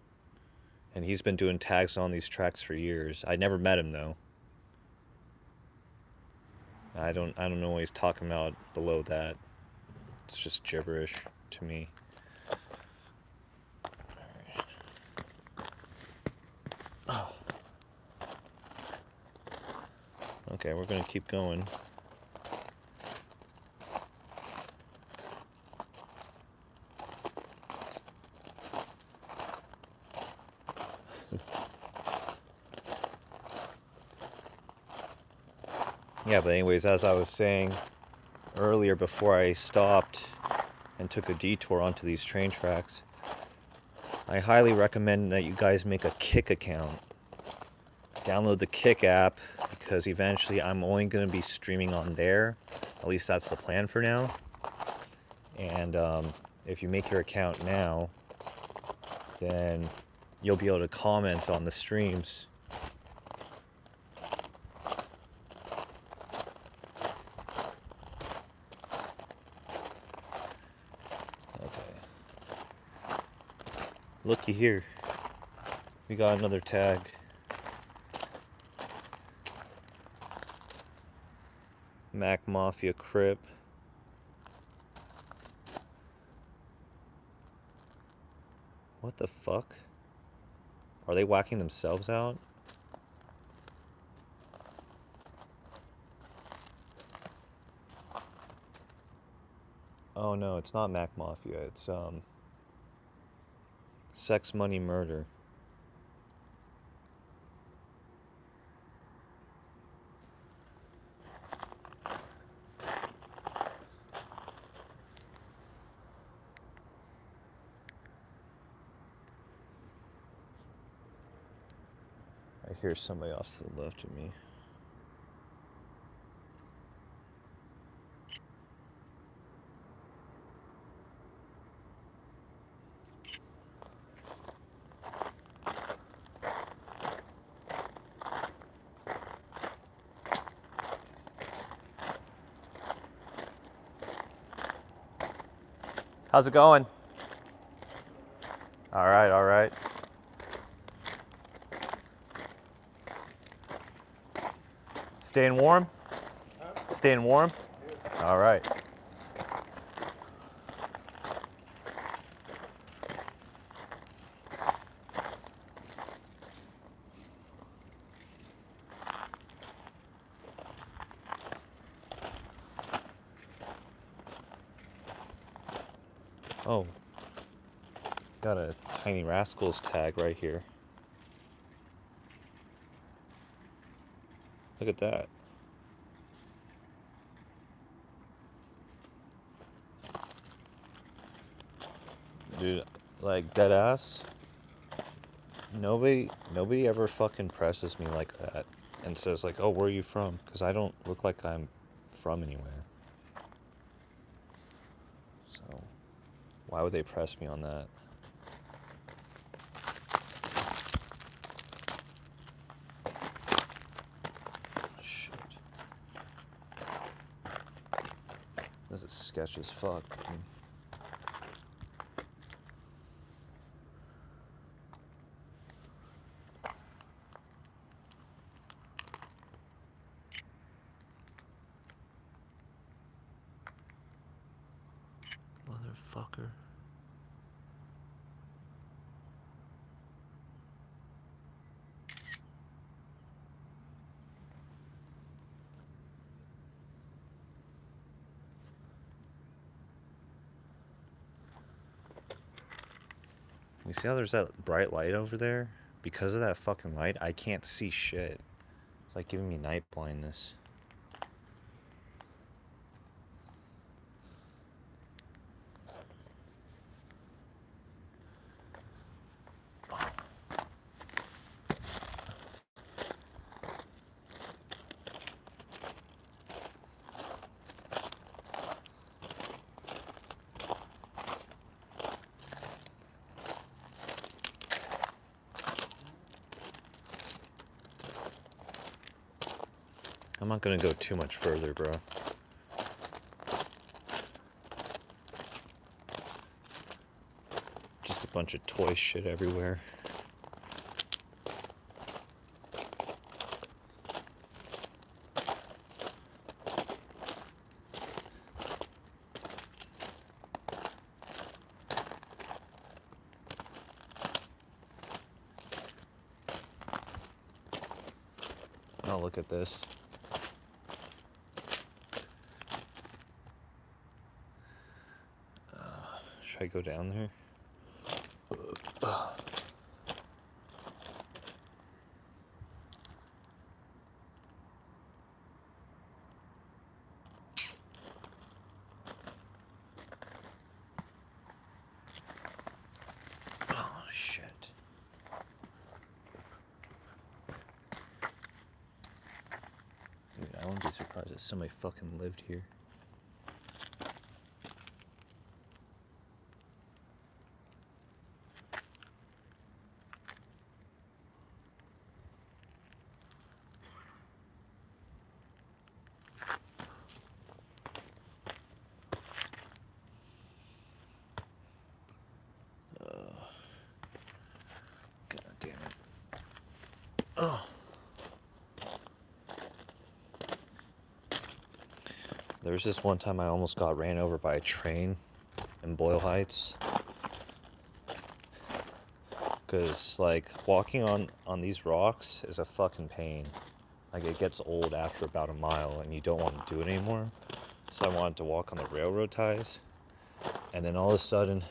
And he's been doing tags on these tracks for years. I never met him though. I don't know what he's talking about below that. It's just gibberish to me. Oh. Okay, we're gonna keep going. Yeah, but anyways, as I was saying earlier before I stopped and took a detour onto these train tracks, I highly recommend that you guys make a Kick account. Download the Kick app because eventually I'm only going to be streaming on there. At least that's the plan for now. And if you make your account now, then you'll be able to comment on the streams. Looky here, we got another tag. Mac Mafia Crip. What the fuck? Are they whacking themselves out? Oh no, it's not Mac Mafia, it's Sex, Money, Murder. I hear somebody off to the left of me. How's it going? All right, all right. Staying warm? Staying warm? All right. Oh, got a Tiny Rascals tag right here. Look at that. Dude, like dead ass. Nobody ever fucking presses me like that and says like, "Oh, where are you from?" Because I don't look like I'm from anywhere. So, why would they press me on that? Shit. This is sketchy as fuck, dude. Motherfucker. You see how there's that bright light over there? Because of that fucking light, I can't see shit. It's like giving me night blindness. I'm not gonna go too much further, bro. Just a bunch of toy shit everywhere. Oh, look at this. Should I go down there? Oh, shit. Dude, I wouldn't be surprised if somebody fucking lived here. God damn it. Oh. There was this one time I almost got ran over by a train in Boyle Heights. Because, like, walking on these rocks is a fucking pain. Like, it gets old after about a mile and you don't want to do it anymore. So I wanted to walk on the railroad ties. And then all of a sudden,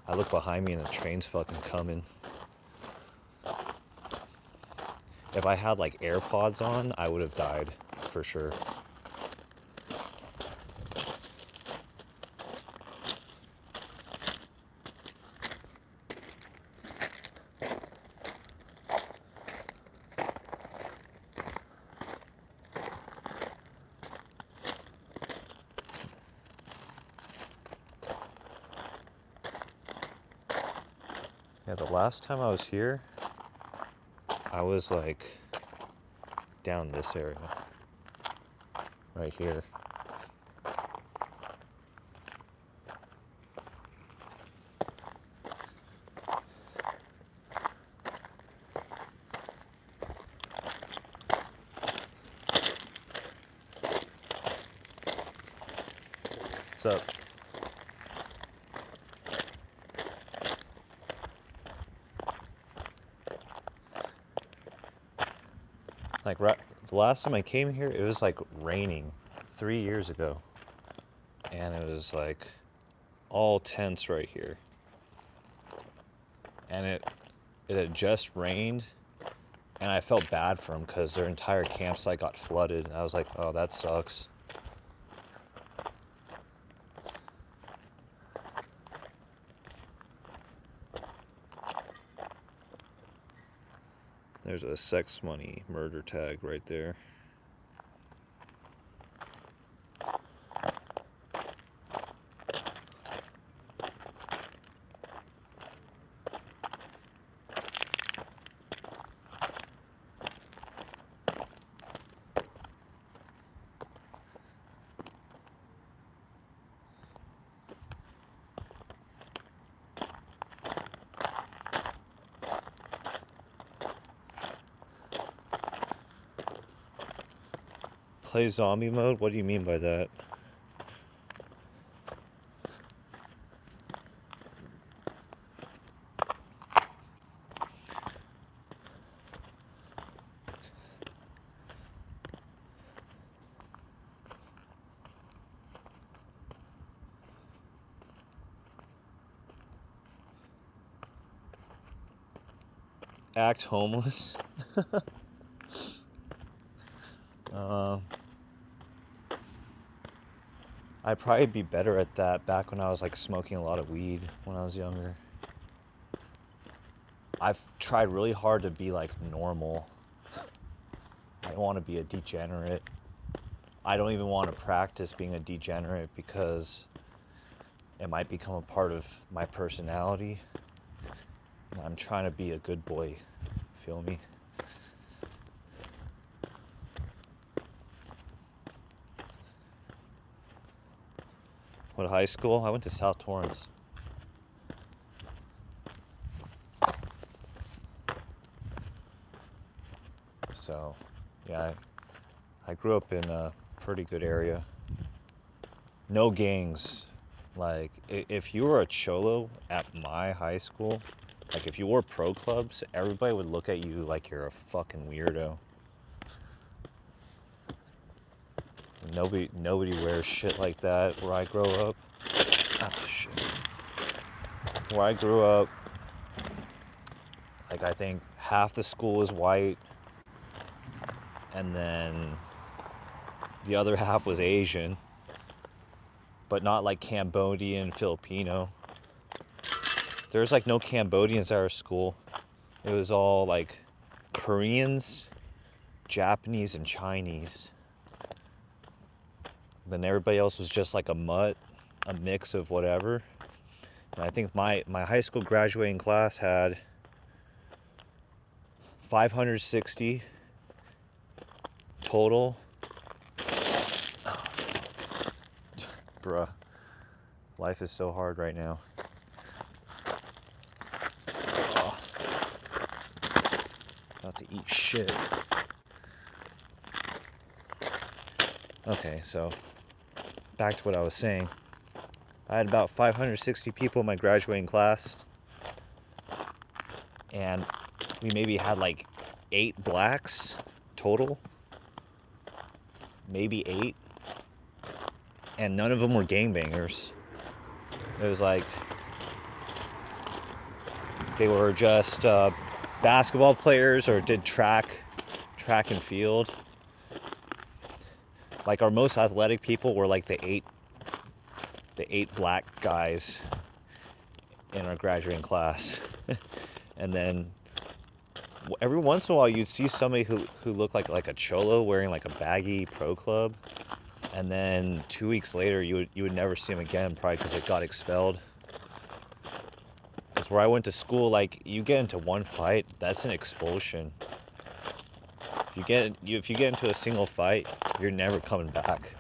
I look behind me and the train's fucking coming. If I had, like, AirPods on, I would have died, for sure. Yeah, the last time I was here, I was like down this area, right here. What's up? Like, right, the last time I came here, it was like raining 3 years ago. And it was like all tents right here. And it had just rained. And I felt bad for them because their entire campsite got flooded. And I was like, oh, that sucks. There's a sex money murder tag right there. Play zombie mode? What do you mean by that? Act homeless? I'd probably be better at that back when I was like smoking a lot of weed when I was younger. I've tried really hard to be like normal. I don't want to be a degenerate. I don't even want to practice being a degenerate because it might become a part of my personality. And I'm trying to be a good boy. Feel me? What high school? I went to South Torrance. So, yeah, I grew up in a pretty good area. No gangs. Like, if you were a cholo at my high school, like if you wore pro clubs, everybody would look at you like you're a fucking weirdo. Nobody wears shit like that where I grow up. Ah, shit. Where I grew up, like I think half the school was white, and then the other half was Asian, but not like Cambodian, Filipino. There's like no Cambodians at our school. It was all like Koreans, Japanese, and Chinese. Then everybody else was just like a mutt, a mix of whatever. And I think my high school graduating class had 560 total. Bruh, life is so hard right now. About to eat shit. Okay, so back to what I was saying. I had about 560 people in my graduating class, and we maybe had like 8 blacks total, maybe 8, and none of them were gangbangers. It was like they were just basketball players or did track and field. Like our most athletic people were like the eight black guys in our graduating class. And then every once in a while you'd see somebody who looked like a cholo wearing like a baggy pro club, and then 2 weeks later you would never see him again, probably because it got expelled. Because where I went to school, like you get into one fight, that's an expulsion. If you get into a single fight, you're never coming back.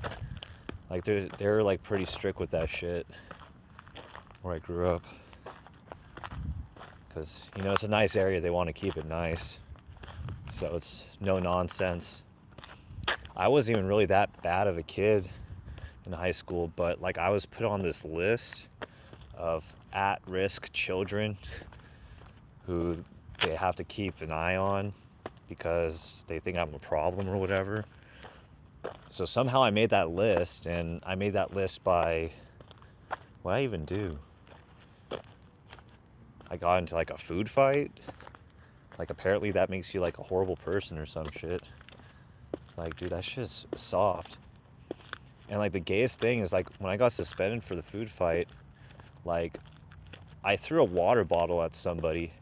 Like they're like pretty strict with that shit where I grew up. Because, you know, it's a nice area, they want to keep it nice. So it's no nonsense. I wasn't even really that bad of a kid in high school, but like I was put on this list of at-risk children who they have to keep an eye on because they think I'm a problem or whatever. So somehow I made that list, and I made that list by, what did I even do? I got into like a food fight. Like apparently that makes you like a horrible person or some shit. Like, dude, that shit's soft. And like the gayest thing is like when I got suspended for the food fight, like I threw a water bottle at somebody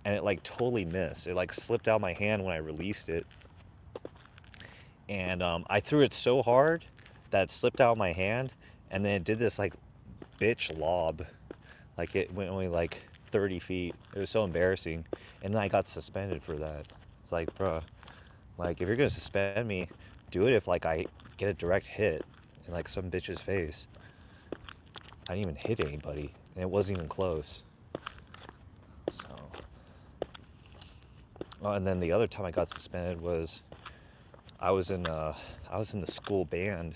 and it like totally missed. It like slipped out my hand when I released it. And I threw it so hard that it slipped out my hand, and then it did this like bitch lob. Like it went only like 30 feet. It was so embarrassing. And then I got suspended for that. It's like, bruh, like if you're gonna suspend me, do it if like I get a direct hit in like some bitch's face. I didn't even hit anybody, and it wasn't even close. So, oh, and then the other time I got suspended was I was in the school band,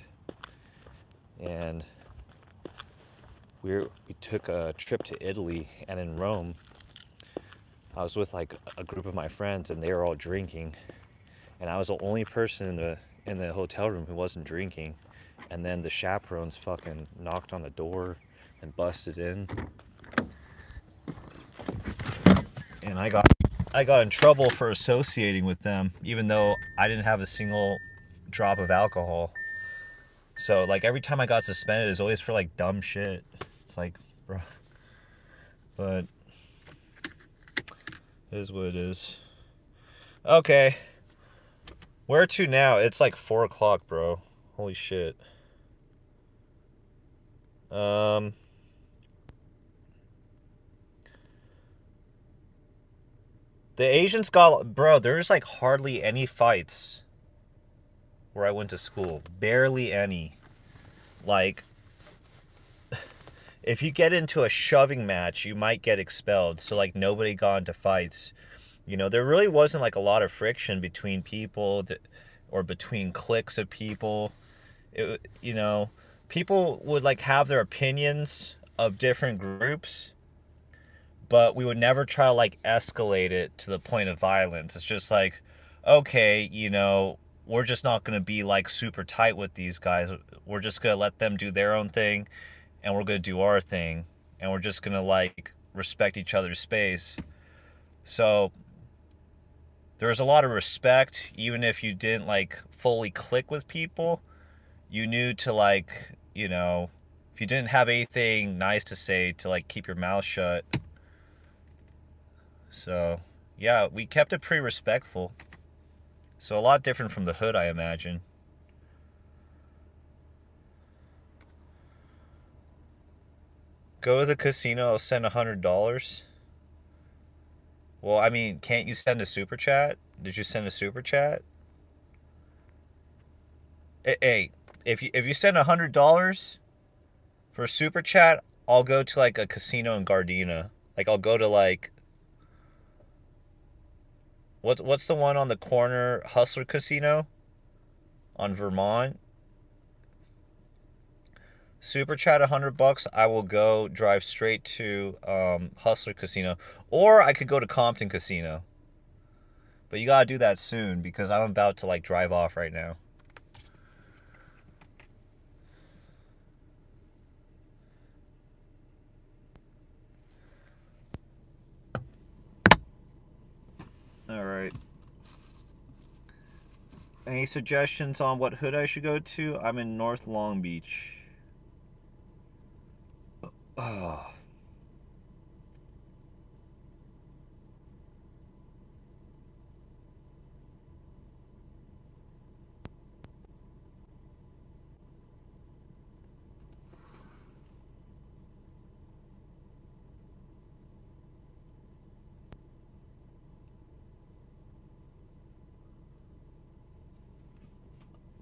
and we took a trip to Italy, and in Rome I was with like a group of my friends, and they were all drinking, and I was the only person in the hotel room who wasn't drinking. And then the chaperones fucking knocked on the door and busted in, and I got in trouble for associating with them, even though I didn't have a single drop of alcohol. So like every time I got suspended, it was always for like dumb shit. It's like, bro, but it is what it is. Okay, where to now? It's like 4 o'clock, bro. Holy shit. The Asians got, bro, there's like hardly any fights where I went to school. Barely any. Like, if you get into a shoving match, you might get expelled. So like nobody got into fights. You know, there really wasn't like a lot of friction between people or between cliques of people. You know, people would like have their opinions of different groups, but we would never try to like escalate it to the point of violence. It's just like, okay, you know, we're just not going to be like super tight with these guys. We're just going to let them do their own thing, and we're going to do our thing, and we're just going to like respect each other's space. So there's a lot of respect, even if you didn't like fully click with people. You knew to like, you know, if you didn't have anything nice to say, to like keep your mouth shut. So yeah, we kept it pretty respectful. So a lot different from the hood, I imagine. Go to the casino, send $100. Well, I mean, can't you send a super chat? Did you send a super chat? Hey, if you send $100 for a super chat, I'll go to like a casino in Gardena. Like I'll go to like what's the one on the corner, Hustler Casino on Vermont? Super chat $100, I will go drive straight to Hustler Casino, or I could go to Compton Casino. But you gotta do that soon because I'm about to like drive off right now. All right. Any suggestions on what hood I should go to? I'm in North Long Beach. Oh.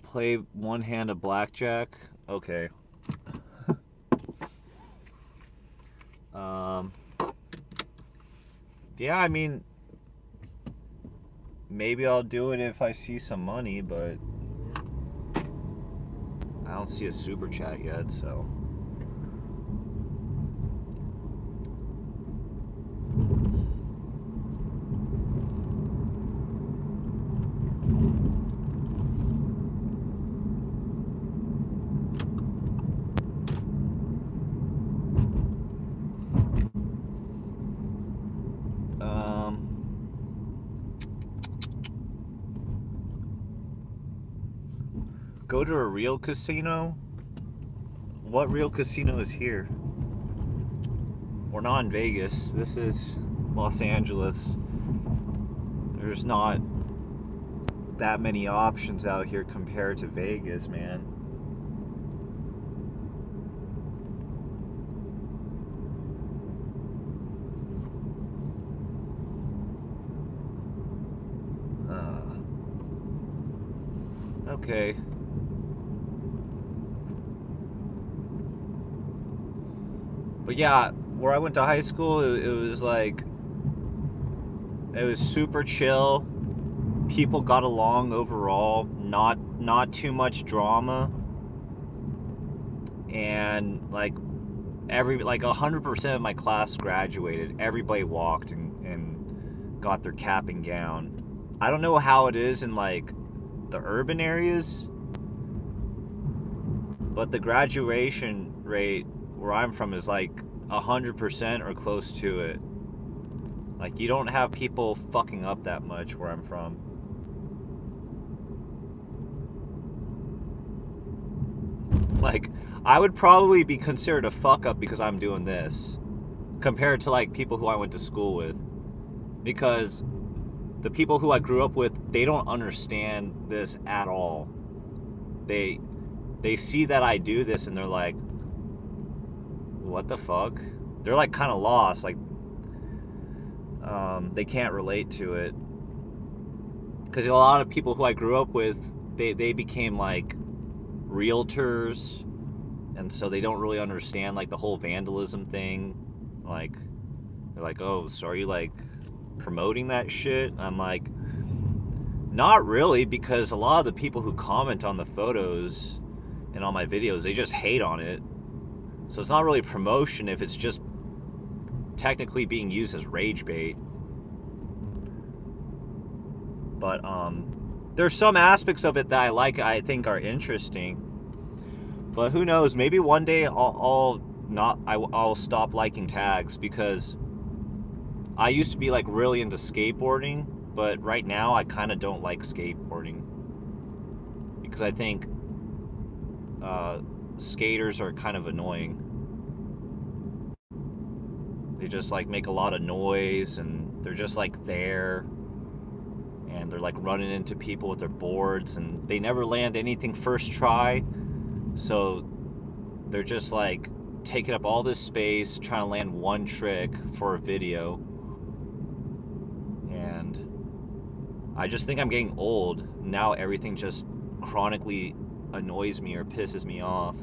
Play one hand of blackjack. Okay. Yeah, I mean, maybe I'll do it if I see some money, but I don't see a super chat yet, so. Go to a real casino? What real casino is here? We're not in Vegas. This is Los Angeles. There's not that many options out here compared to Vegas, man. Okay. But yeah, where I went to high school, it was like, it was super chill. People got along overall, not too much drama. And like 100% of my class graduated. Everybody walked and got their cap and gown. I don't know how it is in like the urban areas, but the graduation rate where I'm from is like 100% or close to it. Like, you don't have people fucking up that much where I'm from. Like, I would probably be considered a fuck up because I'm doing this compared to like people who I went to school with, because the people who I grew up with, they don't understand this at all. They see that I do this and they're like, what the fuck? They're like kind of lost, like they can't relate to it, because a lot of people who I grew up with, they became like realtors and so they don't really understand like the whole vandalism thing. Like, they're like, oh, so are you like promoting that shit? I'm like, not really, because a lot of the people who comment on the photos and on my videos, they just hate on it. So it's not really promotion if it's just technically being used as rage bait. But there's some aspects of it that I like, I think are interesting. But who knows? Maybe one day I'll stop liking tags, because I used to be like really into skateboarding, but right now I kind of don't like skateboarding, because I think skaters are kind of annoying. They just like make a lot of noise, and they're just like there, and they're like running into people with their boards, and they never land anything first try. So they're just like taking up all this space trying to land one trick for a video. And I just think I'm getting old. Now everything just chronically annoys me or pisses me off.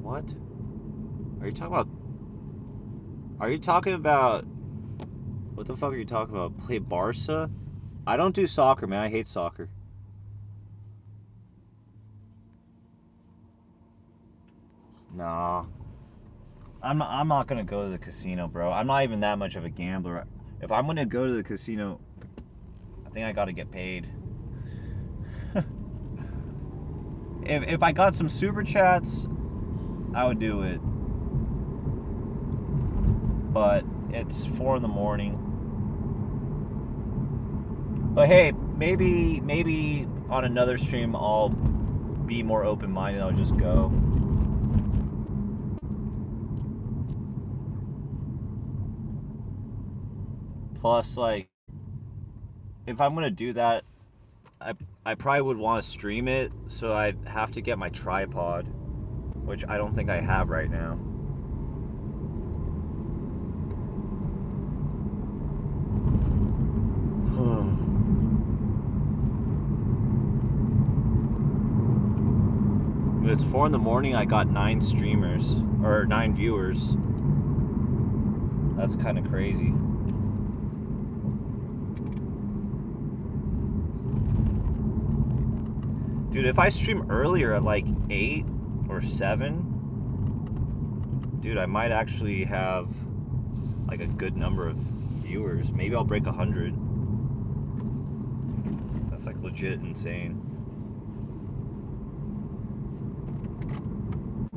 What? Are you talking about? Are you talking about? What the fuck are you talking about? Play Barca? I don't do soccer, man. I hate soccer. Nah. I'm not gonna go to the casino, bro. I'm not even that much of a gambler. If I'm gonna go to the casino, I think I gotta get paid. If I got some super chats, I would do it. But it's 4 in the morning. But hey, maybe on another stream I'll be more open-minded. I'll just go. Plus, like, if I'm gonna do that, I probably would want to stream it, so I'd have to get my tripod, which I don't think I have right now. But it's 4 in the morning. I got 9 streamers, or 9 viewers. That's kind of crazy. Dude, if I stream earlier at like 8 or 7, dude, I might actually have like a good number of viewers. Maybe I'll break 100. That's like legit insane.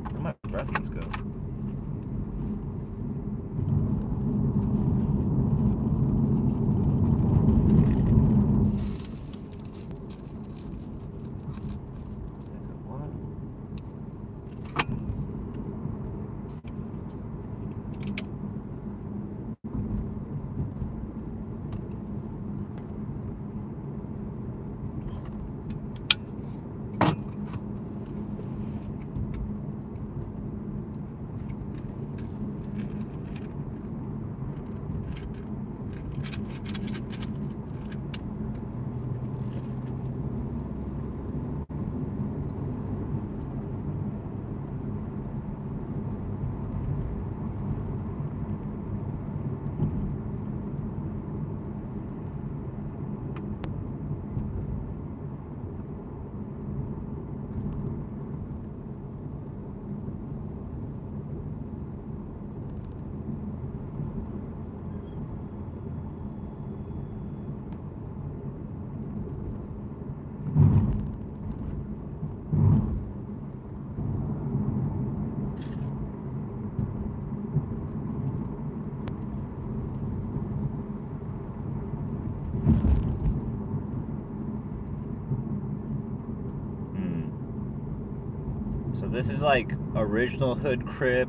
Where'd my breathings go? So this is like original hood crip,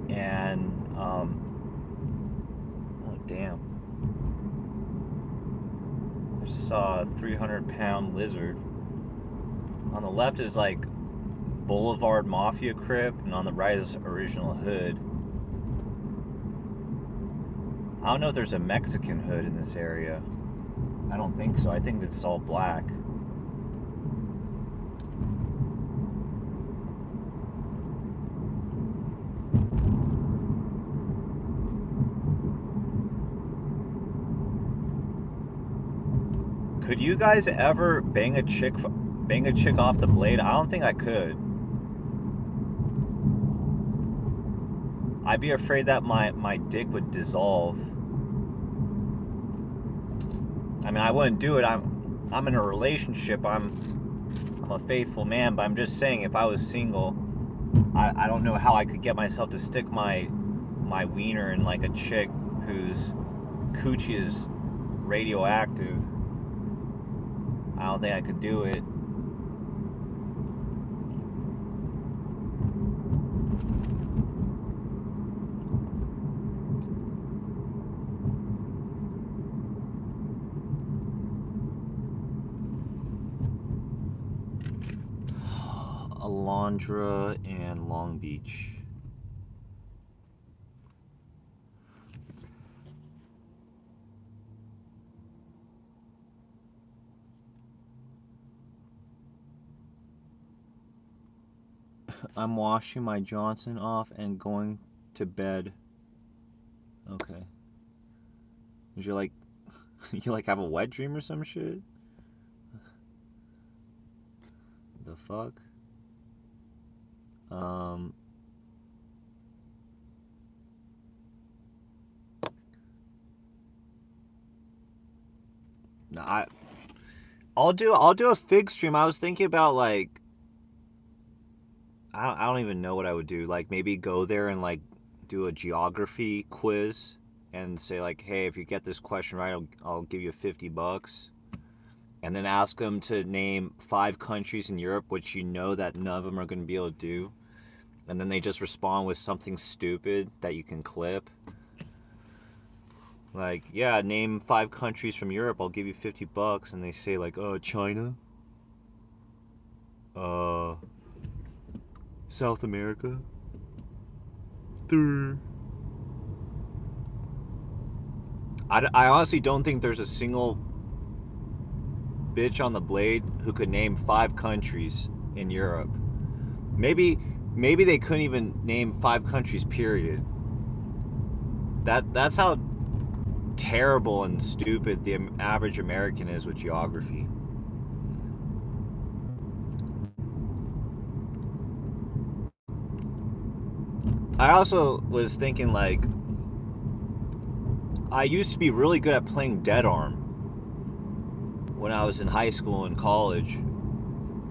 and oh damn, I just saw a 300-pound lizard. On the left is like Boulevard Mafia crip, and on the right is original hood. I don't know if there's a Mexican hood in this area. I don't think so. I think it's all black. Could you guys ever bang a chick off the blade? I don't think I could. I'd be afraid that my dick would dissolve. I mean, I wouldn't do it. I'm in a relationship. I'm a faithful man, but I'm just saying, if I was single, I don't know how I could get myself to stick my wiener in like a chick whose coochie is radioactive. I don't think I could do it. Alondra and Long Beach. I'm washing my Johnson off and going to bed. Okay. Did you like you like have a wet dream or some shit? The fuck? No, I'll do a fig stream. I was thinking about like I don't even know what I would do. Like maybe go there and like do a geography quiz and say like, hey, if you get this question right, I'll give you $50. And then ask them to name 5 countries in Europe, which you know that none of them are going to be able to do. And then they just respond with something stupid that you can clip. Like, yeah, name 5 countries from Europe, I'll give you $50. And they say like, China, South America, I honestly don't think there's a single bitch on the blade who could name 5 countries in Europe. Maybe they couldn't even name 5 countries, period. That's how terrible and stupid the average American is with geography. I also was thinking like I used to be really good at playing dead arm when I was in high school and college.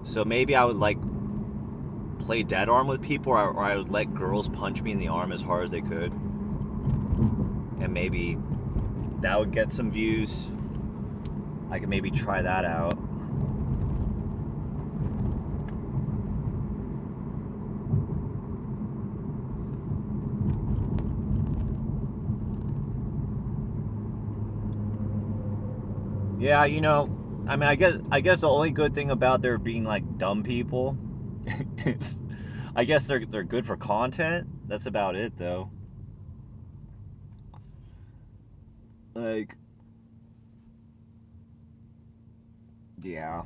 So maybe I would like play dead arm with people, or I would let girls punch me in the arm as hard as they could. And maybe that would get some views. I could maybe try that out. Yeah, you know, I mean, I guess the only good thing about there being like dumb people is, I guess they're good for content. That's about it, though. Like, yeah.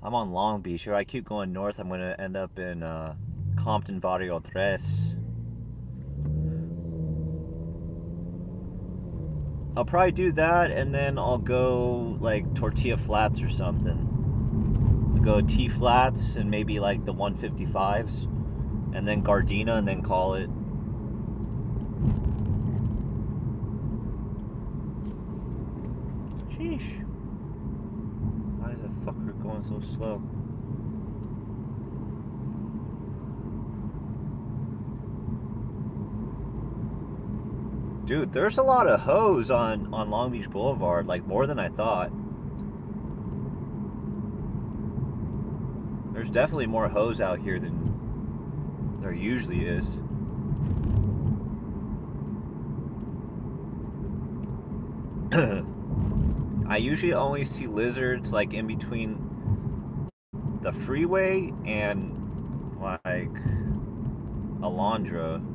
I'm on Long Beach. If I keep going north, I'm gonna end up in Compton, Barrio Tres. I'll probably do that, and then I'll go like Tortilla Flats or something. I'll go T Flats and maybe like the 155s, and then Gardena, and then call it. Sheesh. Why is the fucker going so slow? Dude, there's a lot of hoes on Long Beach Boulevard, like more than I thought. There's definitely more hoes out here than there usually is. I usually only see lizards like in between the freeway and like Alondra.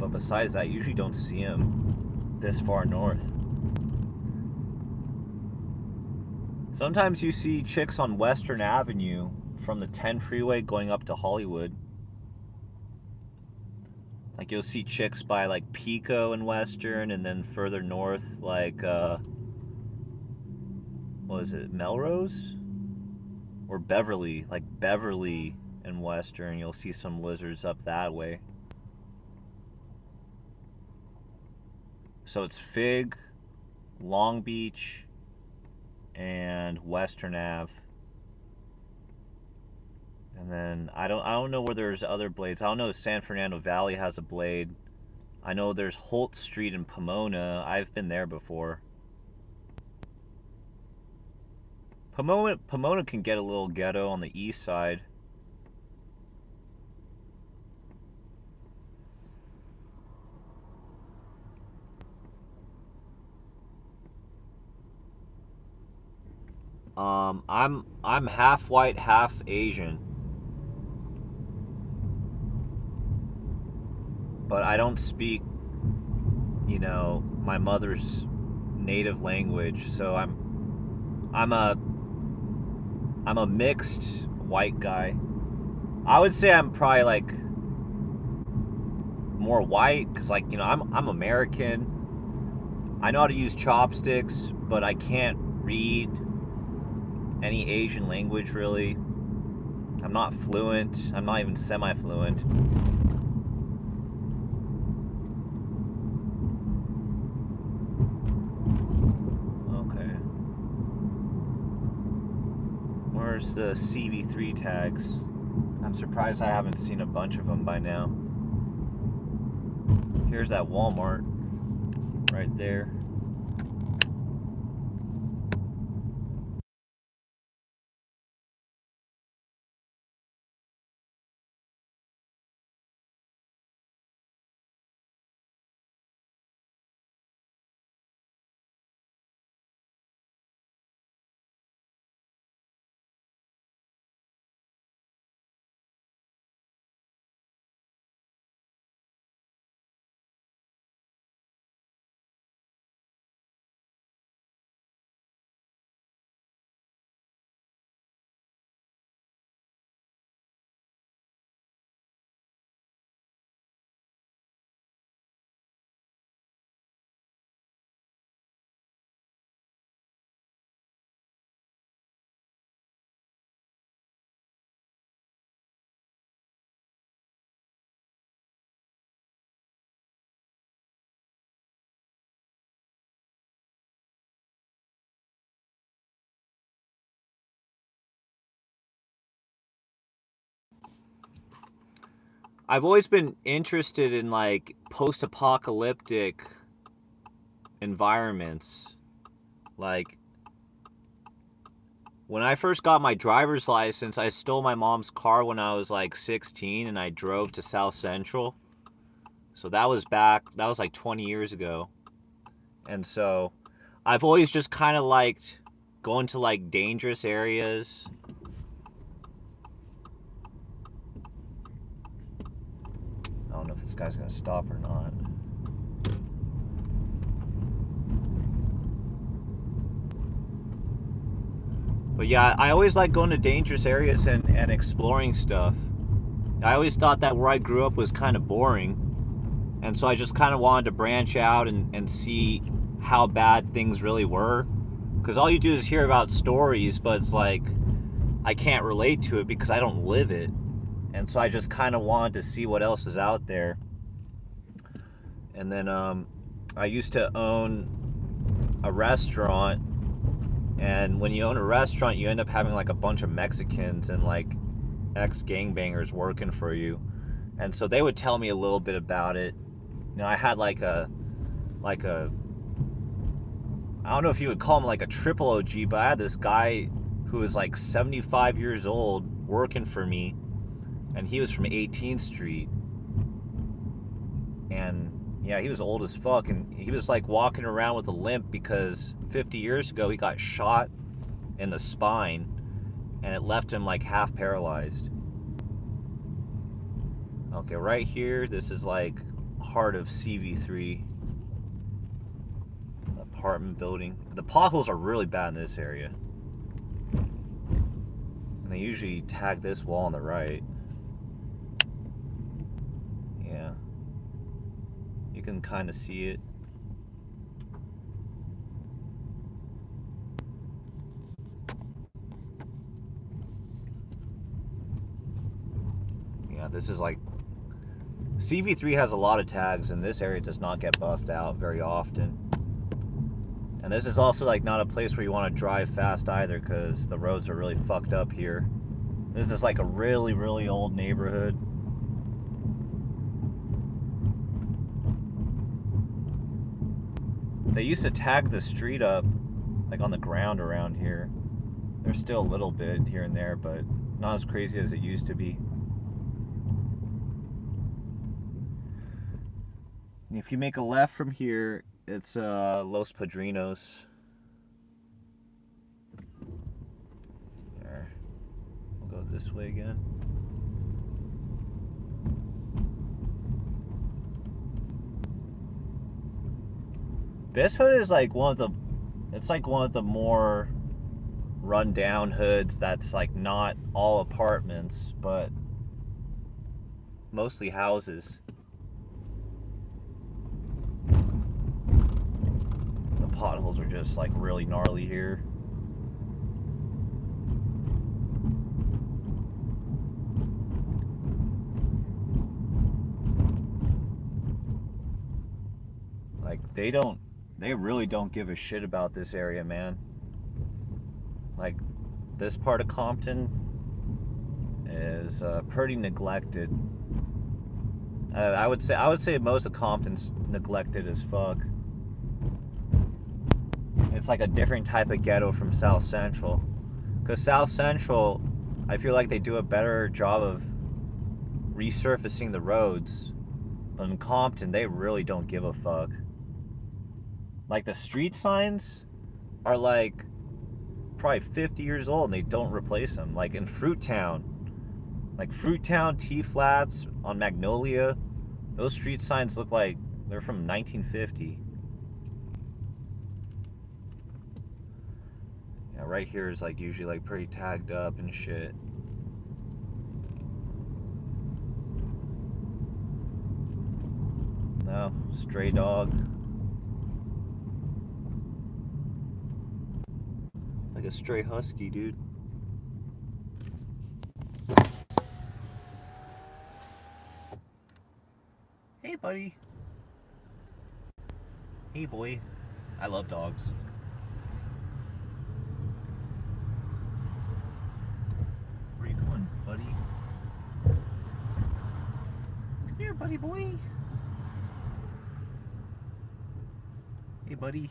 But besides that, you usually don't see them this far north. Sometimes you see chicks on Western Avenue from the 10 freeway going up to Hollywood. Like you'll see chicks by like Pico and Western, and then further north like what is it, Melrose? Or Beverly, like Beverly and Western, you'll see some lizards up that way. So it's Fig, Long Beach, and Western Ave. And then I don't know where there's other blades. I don't know if San Fernando Valley has a blade. I know there's Holt Street in Pomona. I've been there before. Pomona can get a little ghetto on the east side. I'm half white, half Asian. But I don't speak, you know, my mother's native language, so I'm a mixed white guy. I would say I'm probably like more white because, like, you know, I'm American. I know how to use chopsticks, but I can't read any Asian language really. I'm not fluent. I'm not even semi-fluent. Okay. Where's the CV3 tags? I'm surprised I haven't seen a bunch of them by now. Here's that Walmart right there. I've always been interested in like post-apocalyptic environments. Like when I first got my driver's license, I stole my mom's car when I was like 16 and I drove to South Central. So that was like 20 years ago. And so I've always just kind of liked going to like dangerous areas. I don't know if this guy's gonna stop or not. But yeah, I always like going to dangerous areas and exploring stuff. I always thought that where I grew up was kind of boring. And so I just kind of wanted to branch out and see how bad things really were. Because all you do is hear about stories, but it's like, I can't relate to it because I don't live it. And so I just kind of wanted to see what else is out there. And then I used to own a restaurant. And when you own a restaurant, you end up having like a bunch of Mexicans and like ex-gangbangers working for you. And so they would tell me a little bit about it. You know, I had like a I don't know if you would call him like a triple OG, but I had this guy who was like 75 years old working for me, and he was from 18th Street. And yeah, he was old as fuck, and he was like walking around with a limp because 50 years ago he got shot in the spine and it left him like half paralyzed. Okay, right here, this is like heart of CV3 apartment building. The potholes are really bad in this area. And they usually tag this wall on the right. Yeah. You can kind of see it. Yeah, this is like... CV3 has a lot of tags, and this area does not get buffed out very often. And this is also like not a place where you want to drive fast either, because the roads are really fucked up here. This is like a really, really old neighborhood. They used to tag the street up like on the ground around here. There's still a little bit here and there, but not as crazy as it used to be. If you make a left from here, it's Los Padrinos. There. We'll go this way again. This hood is like one of the, it's like one of the more run-down hoods that's like not all apartments, but mostly houses. Potholes are just like really gnarly here. Like they really don't give a shit about this area, man. Like this part of Compton is pretty neglected. I would say most of Compton's neglected as fuck. It's like a different type of ghetto from South Central. Because South Central, I feel like they do a better job of resurfacing the roads. But in Compton, they really don't give a fuck. Like the street signs are like probably 50 years old and they don't replace them. Like in Fruittown. Like Fruittown, T-Flats, on Magnolia. Those street signs look like they're from 1950. Right here is like usually like pretty tagged up and shit. No, stray dog. Like a stray husky, dude. Hey, buddy. Hey, boy. I love dogs. Buddy. Come here, buddy boy. Hey, buddy.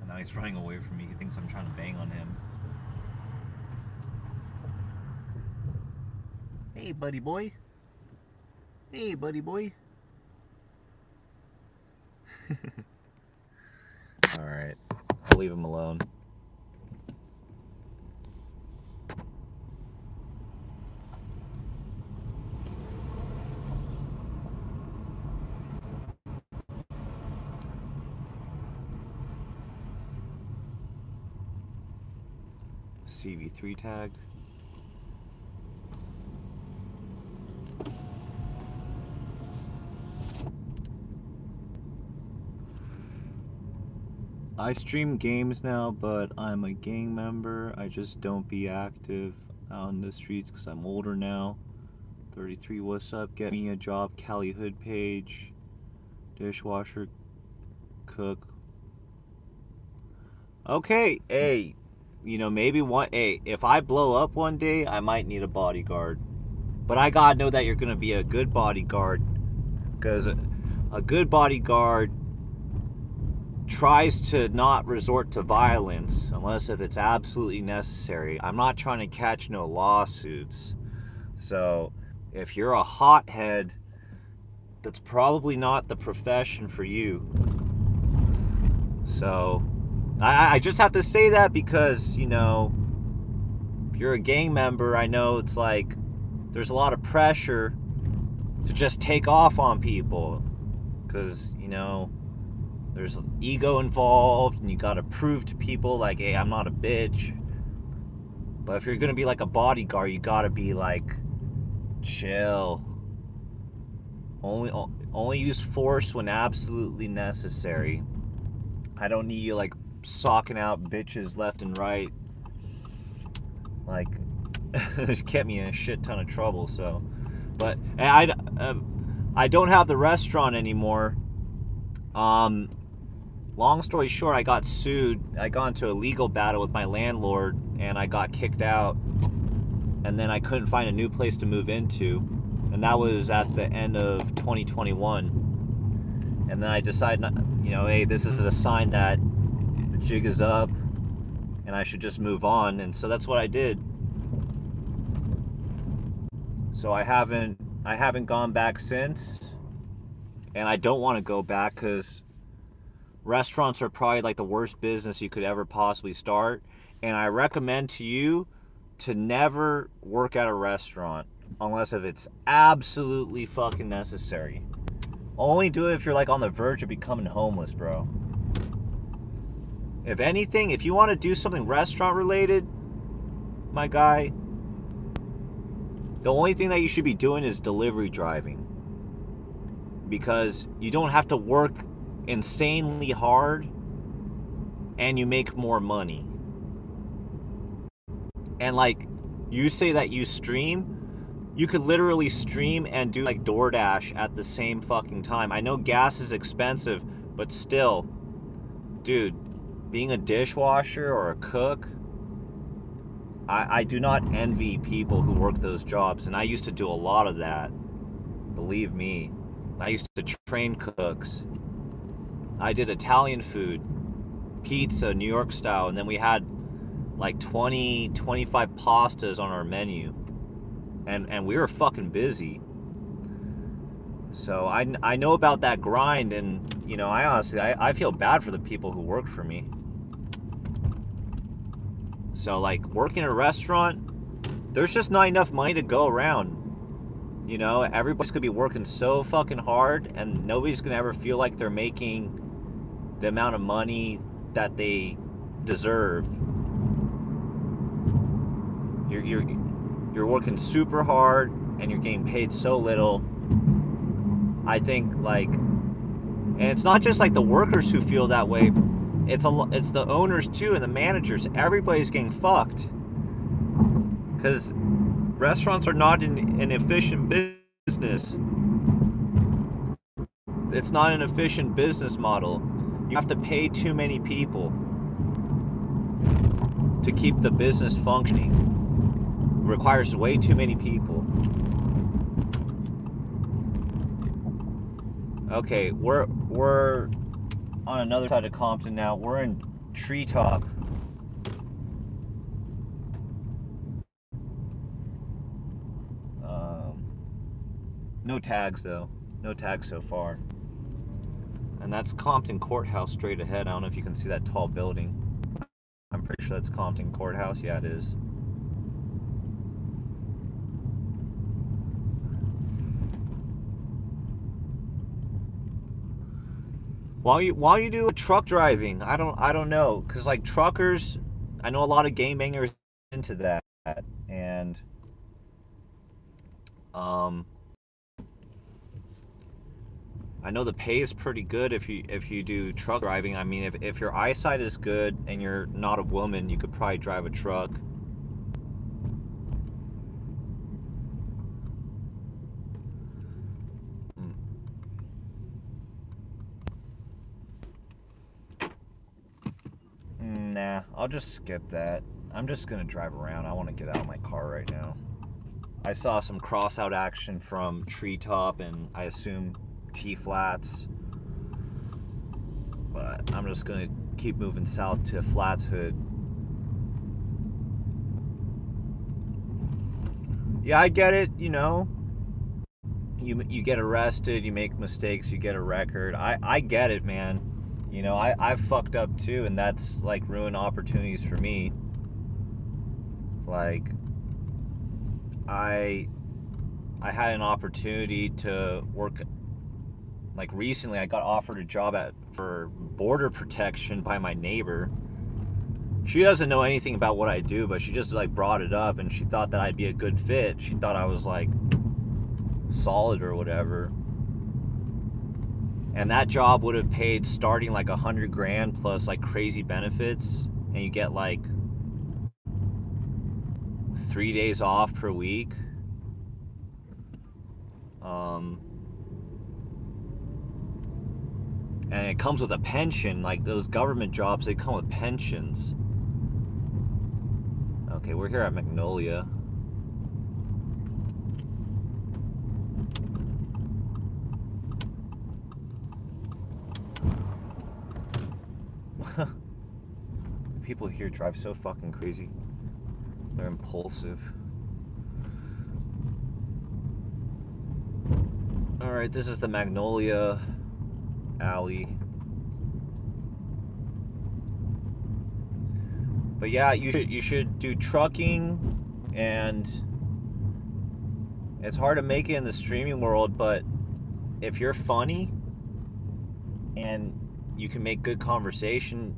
And now he's running away from me. He thinks I'm trying to bang on him. Hey, buddy boy. Hey, buddy boy. Alright. I'll leave him alone. CV3 tag. I stream games now, but I'm a gang member. I just don't be active out in the streets because I'm older now. 33, what's up? Get me a job, Cali Hood page. Dishwasher, cook. Okay, hey. You know, maybe if I blow up one day, I might need a bodyguard. But I gotta know that you're gonna be a good bodyguard. Because a good bodyguard tries to not resort to violence unless if it's absolutely necessary. I'm not trying to catch no lawsuits. So, if you're a hothead, that's probably not the profession for you. So... I just have to say that because, you know, if you're a gang member, I know it's like there's a lot of pressure to just take off on people, because, you know, there's ego involved, and you gotta prove to people, like, hey, I'm not a bitch. But if you're gonna be like a bodyguard, you gotta be like, chill. Only use force when absolutely necessary. I don't need you like socking out bitches left and right. Like, it kept me in a shit ton of trouble. So, but I don't have the restaurant anymore. Long story short, I got sued. I got into a legal battle with my landlord, and I got kicked out. And then I couldn't find a new place to move into, and that was at the end of 2021. And then I decided, you know, hey, this is a sign that the jig is up, and I should just move on. And so that's what I did. So I haven't gone back since, and I don't want to go back because restaurants are probably like the worst business you could ever possibly start. And I recommend to you to never work at a restaurant unless if it's absolutely fucking necessary. Only do it if you're like on the verge of becoming homeless, bro. If anything, if you want to do something restaurant related, my guy, the only thing that you should be doing is delivery driving, because you don't have to work insanely hard and you make more money. And like, you say that you stream, you could literally stream and do like DoorDash at the same fucking time. I know gas is expensive, but still, dude, being a dishwasher or a cook, I do not envy people who work those jobs. And I used to do a lot of that. Believe me. I used to train cooks. I did Italian food, pizza, New York style, and then we had like 20, 25 pastas on our menu. And we were fucking busy. So I know about that grind, and, you know, I honestly, I feel bad for the people who work for me. So, like, working in a restaurant, there's just not enough money to go around. You know, everybody's gonna be working so fucking hard, and nobody's gonna ever feel like they're making the amount of money that they deserve. You're working super hard, and you're getting paid so little. I think, like, and it's not just like the workers who feel that way. It's the owners too, and the managers. Everybody's getting fucked, because restaurants are not an efficient business. It's not an efficient business model. You have to pay too many people to keep the business functioning. It requires way too many people. Okay, we're on another side of Compton now. We're in Treetop. No tags though. No tags so far. And that's Compton Courthouse straight ahead. I don't know if you can see that tall building. I'm pretty sure that's Compton Courthouse. Yeah, it is. While you do truck driving, I don't know, cause like truckers, I know a lot of gangbangers into that, and I know the pay is pretty good if you do truck driving. I mean, if your eyesight is good and you're not a woman, you could probably drive a truck. Nah, I'll just skip that. I'm just gonna drive around. I want to get out of my car right now. I saw some cross-out action from Treetop and I assume T-Flats. But I'm just gonna keep moving south to Flats Hood. Yeah, I get it, you know. You get arrested, you make mistakes, you get a record. I get it, man. You know, I've fucked up too, and that's like ruined opportunities for me. Like, I had an opportunity to work. Like recently, I got offered a job for border protection by my neighbor. She doesn't know anything about what I do, but she just like brought it up, and she thought that I'd be a good fit. She thought I was like solid or whatever. And that job would have paid starting like $100,000 plus like crazy benefits, and you get like 3 days off per week. And it comes with a pension. Like those government jobs, they come with pensions. Okay, we're here at Magnolia. People here drive so fucking crazy. They're impulsive. Alright, this is the Magnolia alley. But yeah, you should do trucking, and it's hard to make it in the streaming world, but if you're funny and you can make good conversation,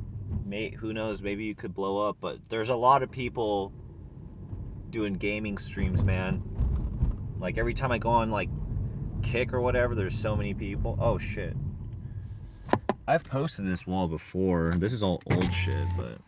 who knows, maybe you could blow up. But there's a lot of people doing gaming streams, man. Like every time I go on like Kick or whatever, there's so many people. Oh shit. I've posted this wall before. This is all old shit, but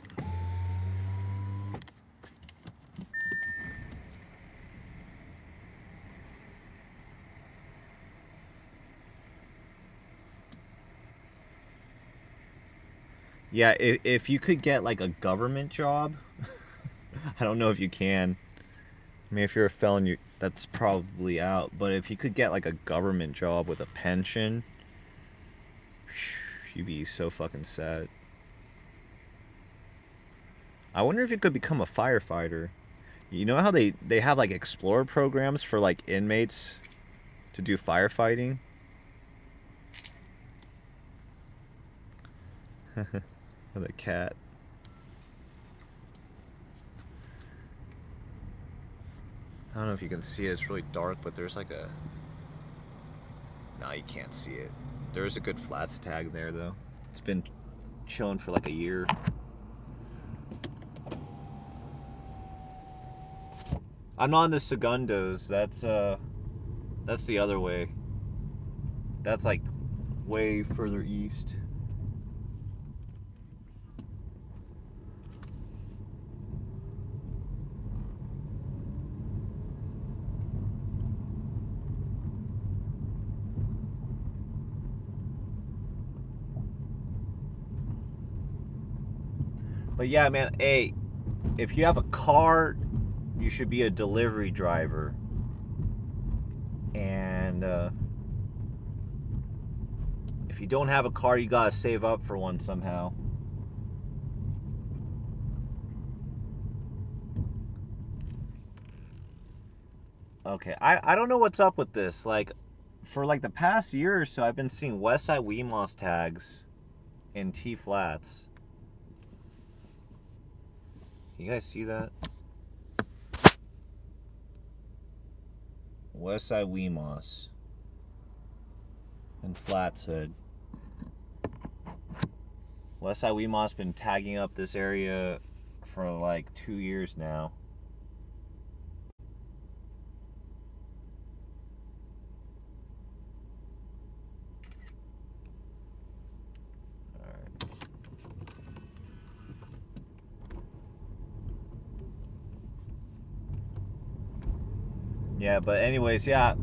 yeah, if you could get like a government job, I don't know if you can. I mean, if you're a felon, that's probably out. But if you could get like a government job with a pension, you'd be so fucking sad. I wonder if you could become a firefighter. You know how they have like explorer programs for like inmates to do firefighting? The cat. I don't know if you can see it, it's really dark, but there's like a... No, you can't see it. There's a good flats tag there though. It's been chilling for like a year. I'm not in the Segundos. That's the other way. That's like way further east. But yeah, man, hey, if you have a car, you should be a delivery driver. And if you don't have a car, you gotta save up for one somehow. Okay, I don't know what's up with this. Like, for like the past year or so, I've been seeing Westside Weemos tags in T flats. Can you guys see that? Westside Weemos and Flats Hood. Westside Weemos been tagging up this area for like 2 years now. Yeah, but anyways, yeah,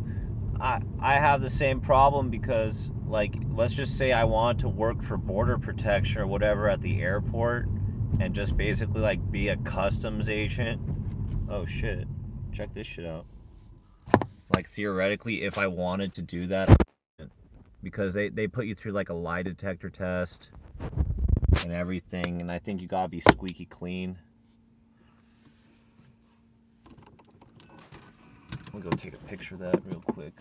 I have the same problem because, like, let's just say I want to work for border protection or whatever at the airport and just basically like be a customs agent. Oh shit, check this shit out. Like theoretically, if I wanted to do that, because they put you through like a lie detector test and everything, and I think you gotta be squeaky clean. I'll go take a picture of that real quick.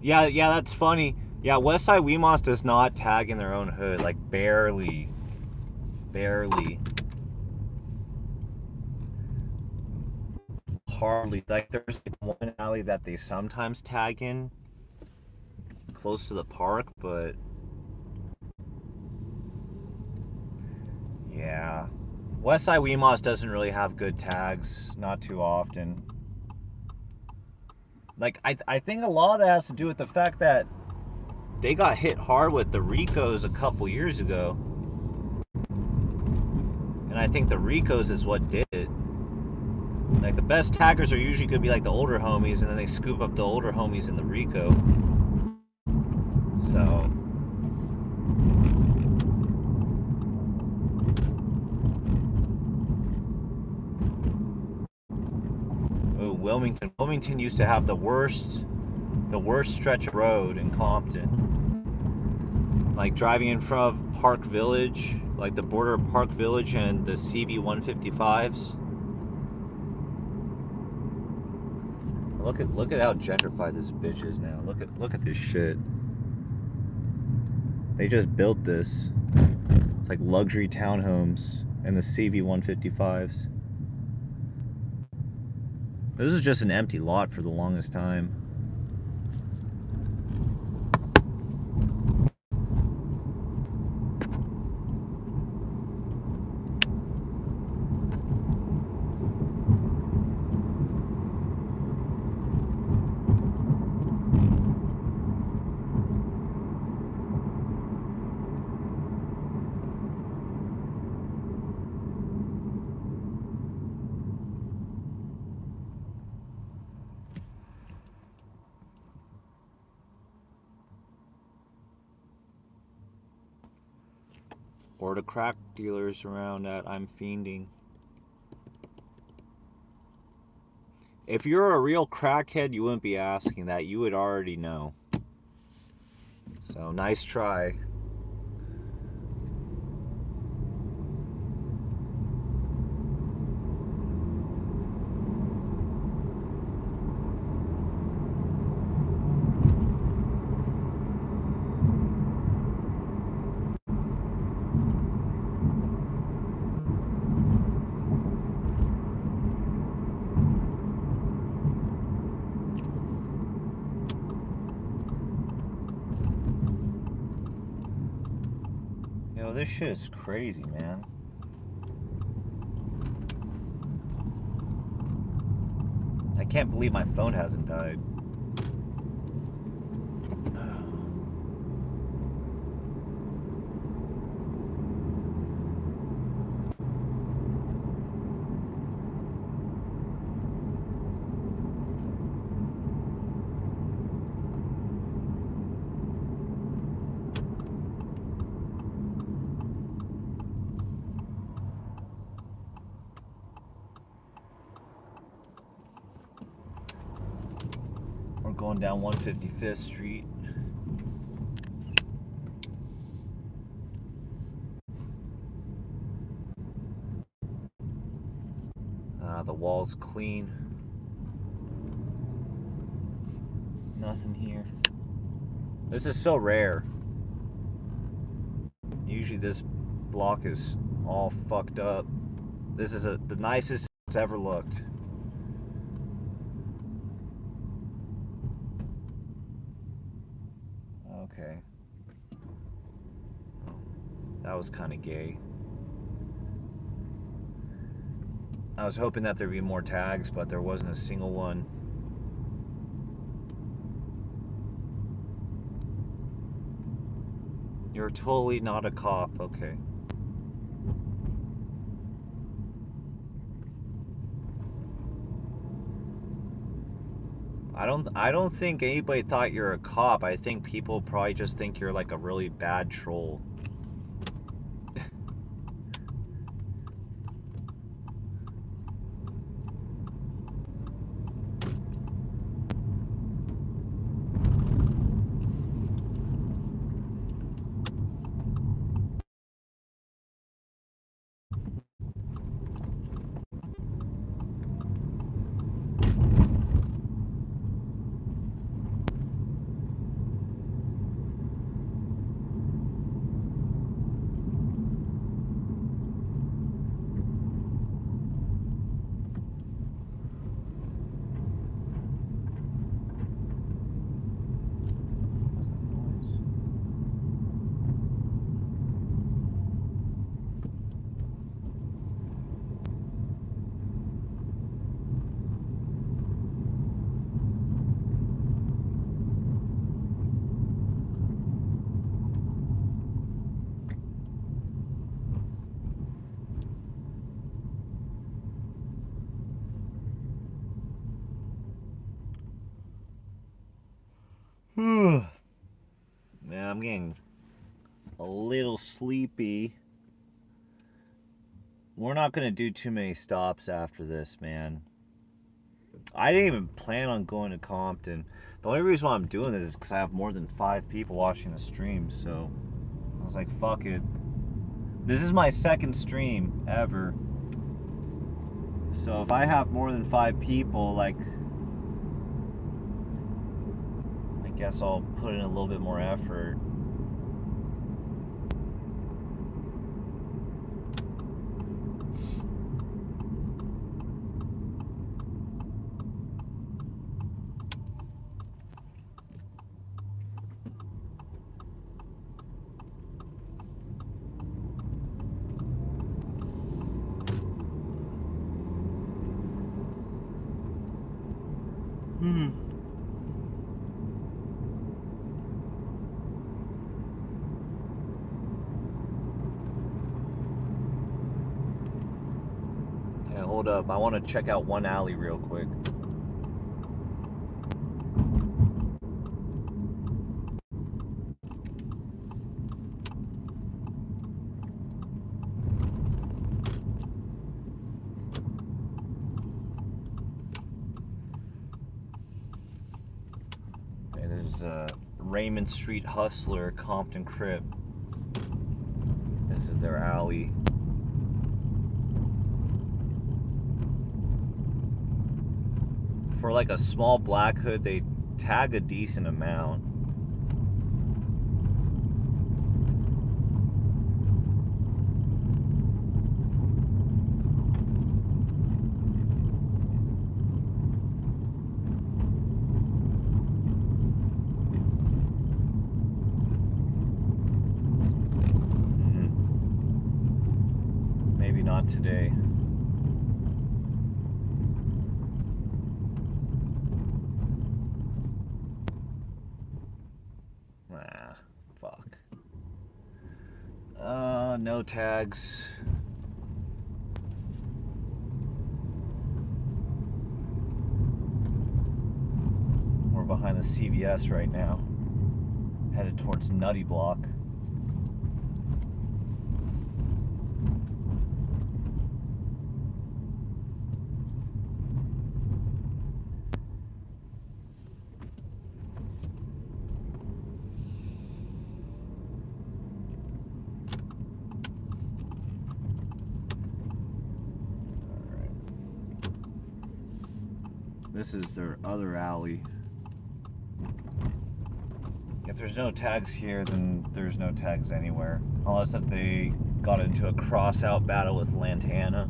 Yeah, that's funny. Yeah, Westside Weemos does not tag in their own hood, like barely. Hardly. Like there's like one alley that they sometimes tag in close to the park, but yeah. Westside Weemos doesn't really have good tags, not too often. Like I think a lot of that has to do with the fact that they got hit hard with the Ricos a couple years ago. And I think the Ricos is what did it. Like the best taggers are usually gonna be like the older homies, and then they scoop up the older homies in the Rico. So ooh, Wilmington. Wilmington used to have the worst stretch of road in Compton. Like driving in front of Park Village, like the border of Park Village and the CV 155s. Look at how gentrified this bitch is now. Look at this shit. They just built this. It's like luxury townhomes and the CV 155s. This is just an empty lot for the longest time. Or the crack dealers around that I'm fiending. If you're a real crackhead, you wouldn't be asking that. You would already know. So, nice try. Yo, this shit is crazy, man. I can't believe my phone hasn't died. We're going down 155th Street. The wall's clean. Nothing here. This is so rare. Usually this block is all fucked up. This is the nicest it's ever looked. Okay. That was kind of gay. I was hoping that there'd be more tags, but there wasn't a single one. You're totally not a cop, okay. I don't think anybody thought you're a cop. I think people probably just think you're like a really bad troll. Man, I'm getting a little sleepy. We're not gonna do too many stops after this, man. I didn't even plan on going to Compton. The only reason why I'm doing this is because I have more than 5 people watching the stream, so I was like, fuck it. This is my second stream ever. So if I have more than 5 people, like, I guess I'll put in a little bit more effort. Hey, hold up. I want to check out one alley real quick. Okay, there's Raymond Street Hustler, Compton Crip. This is their alley. For like a small black hood, they tag a decent amount. Maybe not today. Fuck. No tags. We're behind the CVS right now. Headed towards Nutty Block. This is their other alley. If there's no tags here, then there's no tags anywhere. Unless if they got into a cross-out battle with Lantana.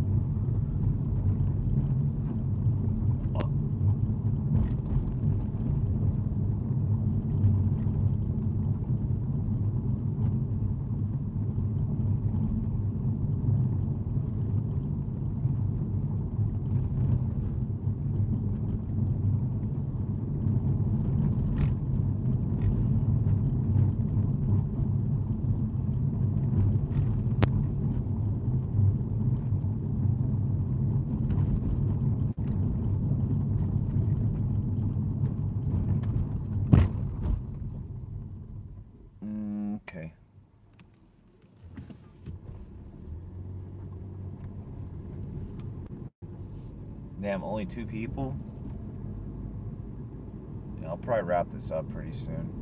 Okay. Damn, only 2 people? Yeah, I'll probably wrap this up pretty soon.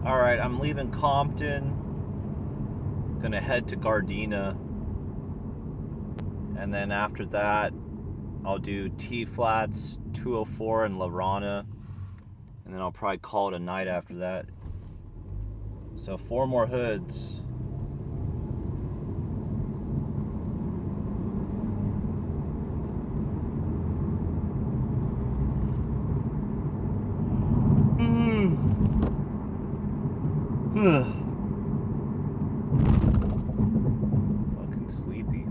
All right, I'm leaving Compton. Gonna head to Gardena, and then after that, I'll do T-Flats, 204, and La Rana, and then I'll probably call it a night after that. So 4 more hoods. Fucking sleepy.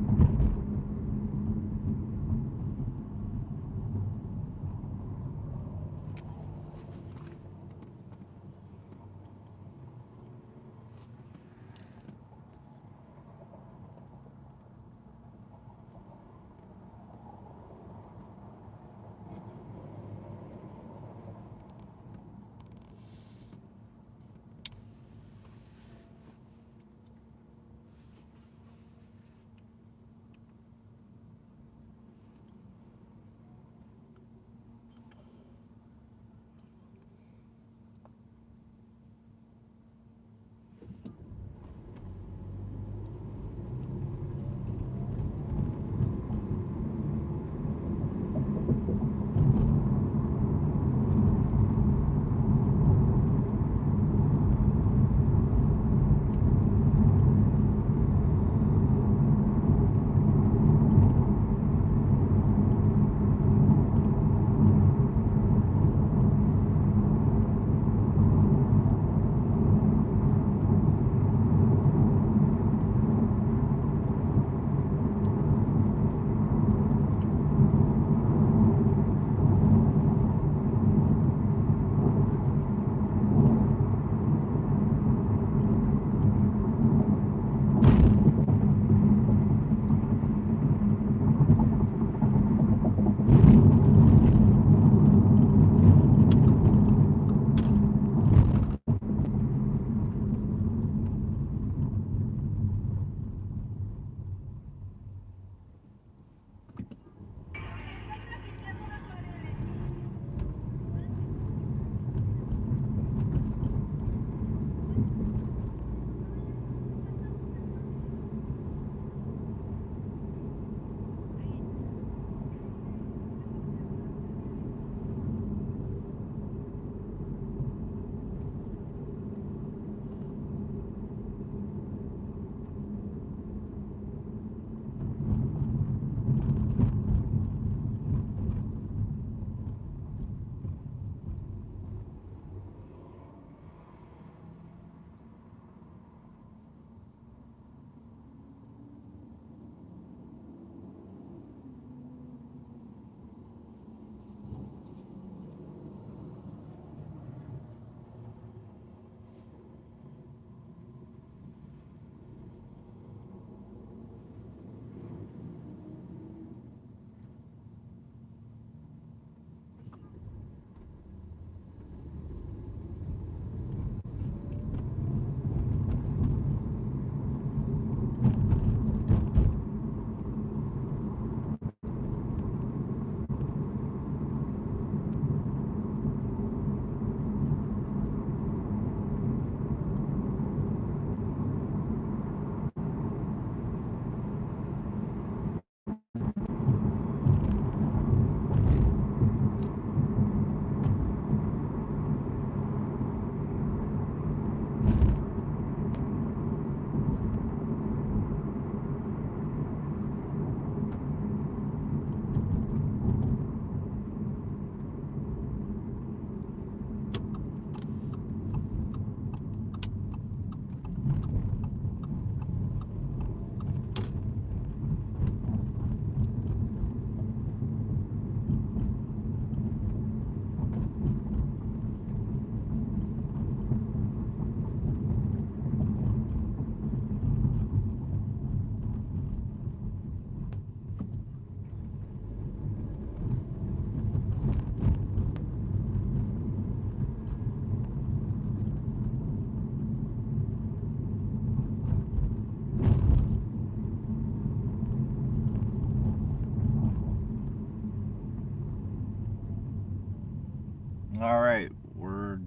All right, we're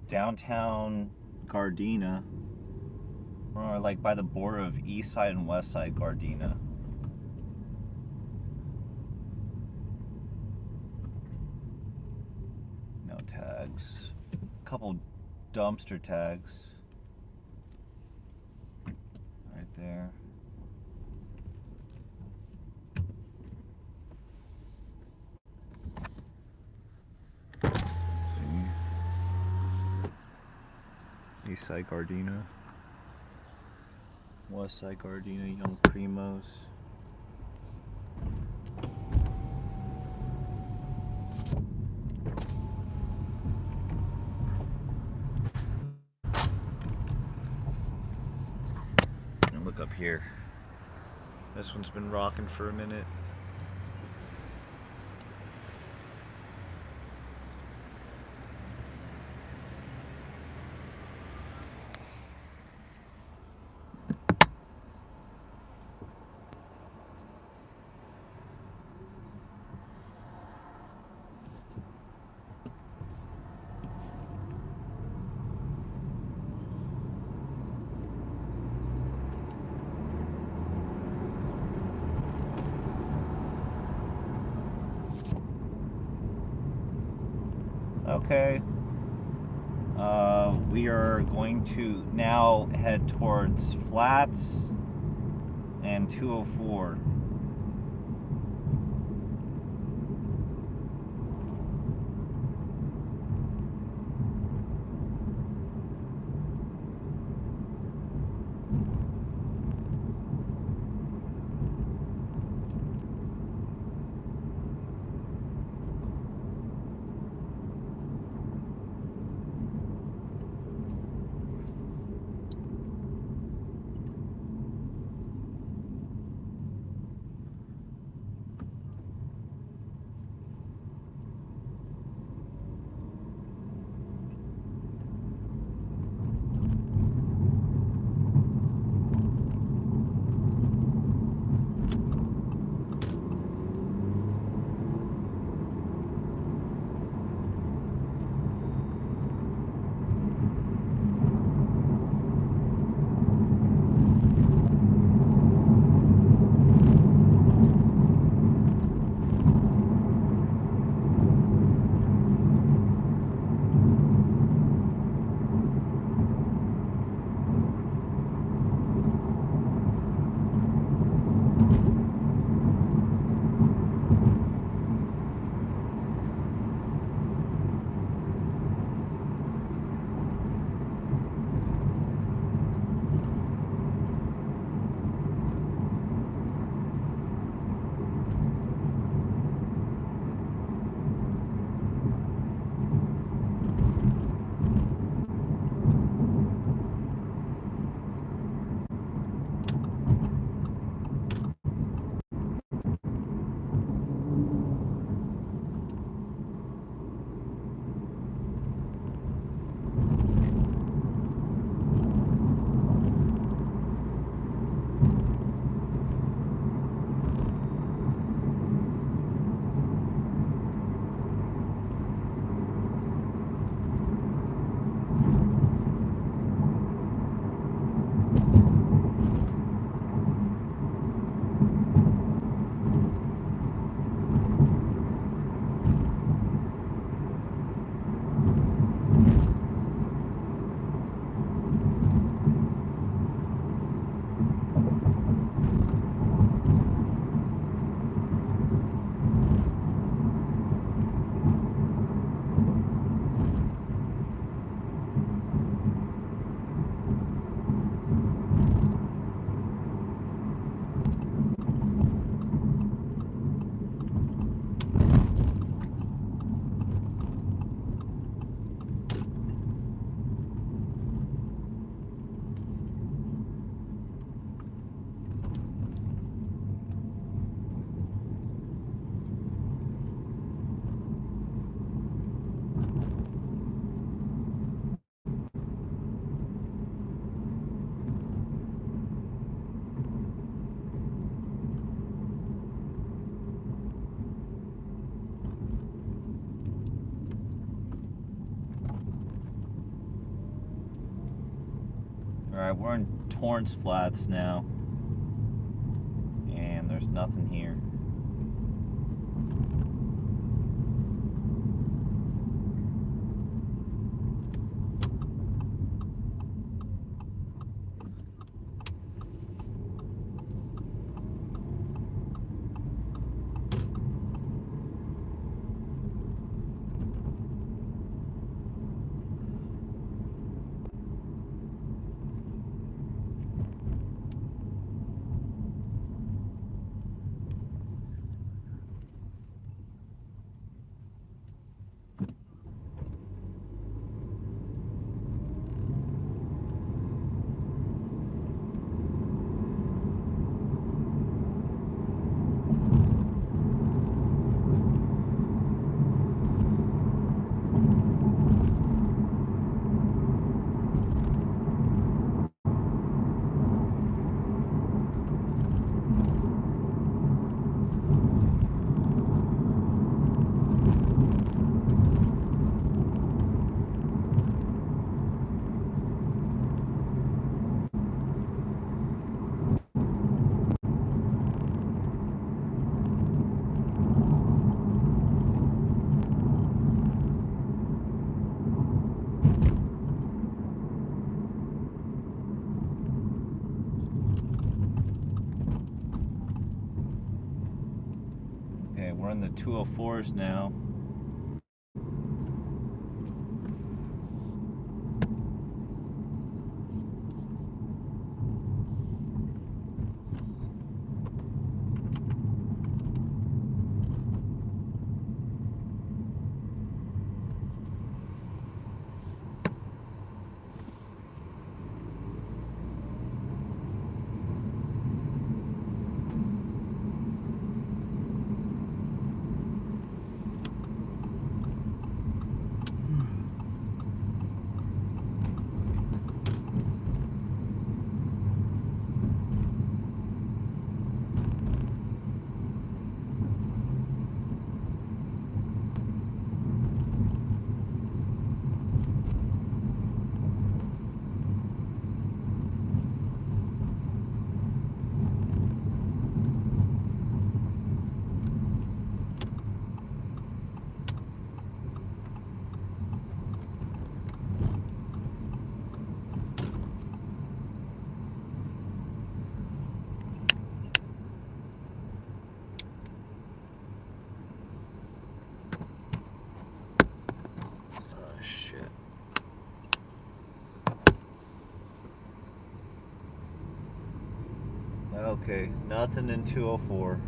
downtown Gardena. Or like by the border of Eastside and Westside, Gardena. No tags. A couple dumpster tags. Right there. Eastside Gardena, Westside Gardena, Young Primos. And look up here. This one's been rocking for a minute. Okay. We are going to now head towards Flats and 204. Alright, we're in Torrance Flats now. And there's nothing here. Okay, we're in the 204s now. Shit. Okay, nothing in 204.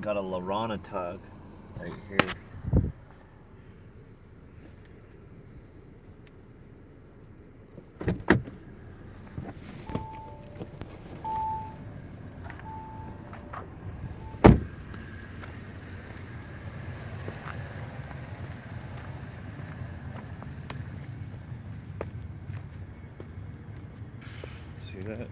Got a Lorana tug right here. See that?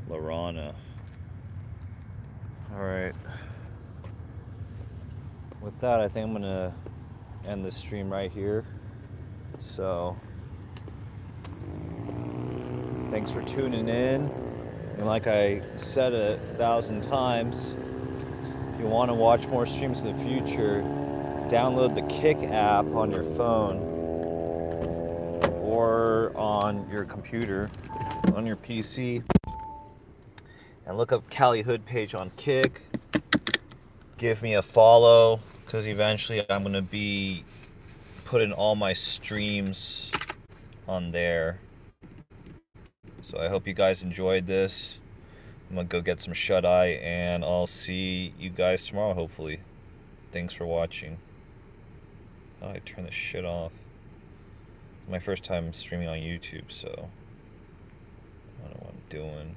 Lorana. Alright. With that, I think I'm gonna end the stream right here. So, thanks for tuning in. And like I said 1,000 times, if you want to watch more streams in the future, download the Kick app on your phone or on your computer, on your PC, and look up Cali Hood page on Kick. Give me a follow, because eventually I'm going to be putting all my streams on there. So I hope you guys enjoyed this. I'm going to go get some shut-eye, and I'll see you guys tomorrow, hopefully. Thanks for watching. How do I turn this shit off? It's my first time streaming on YouTube, so I don't know what I'm doing.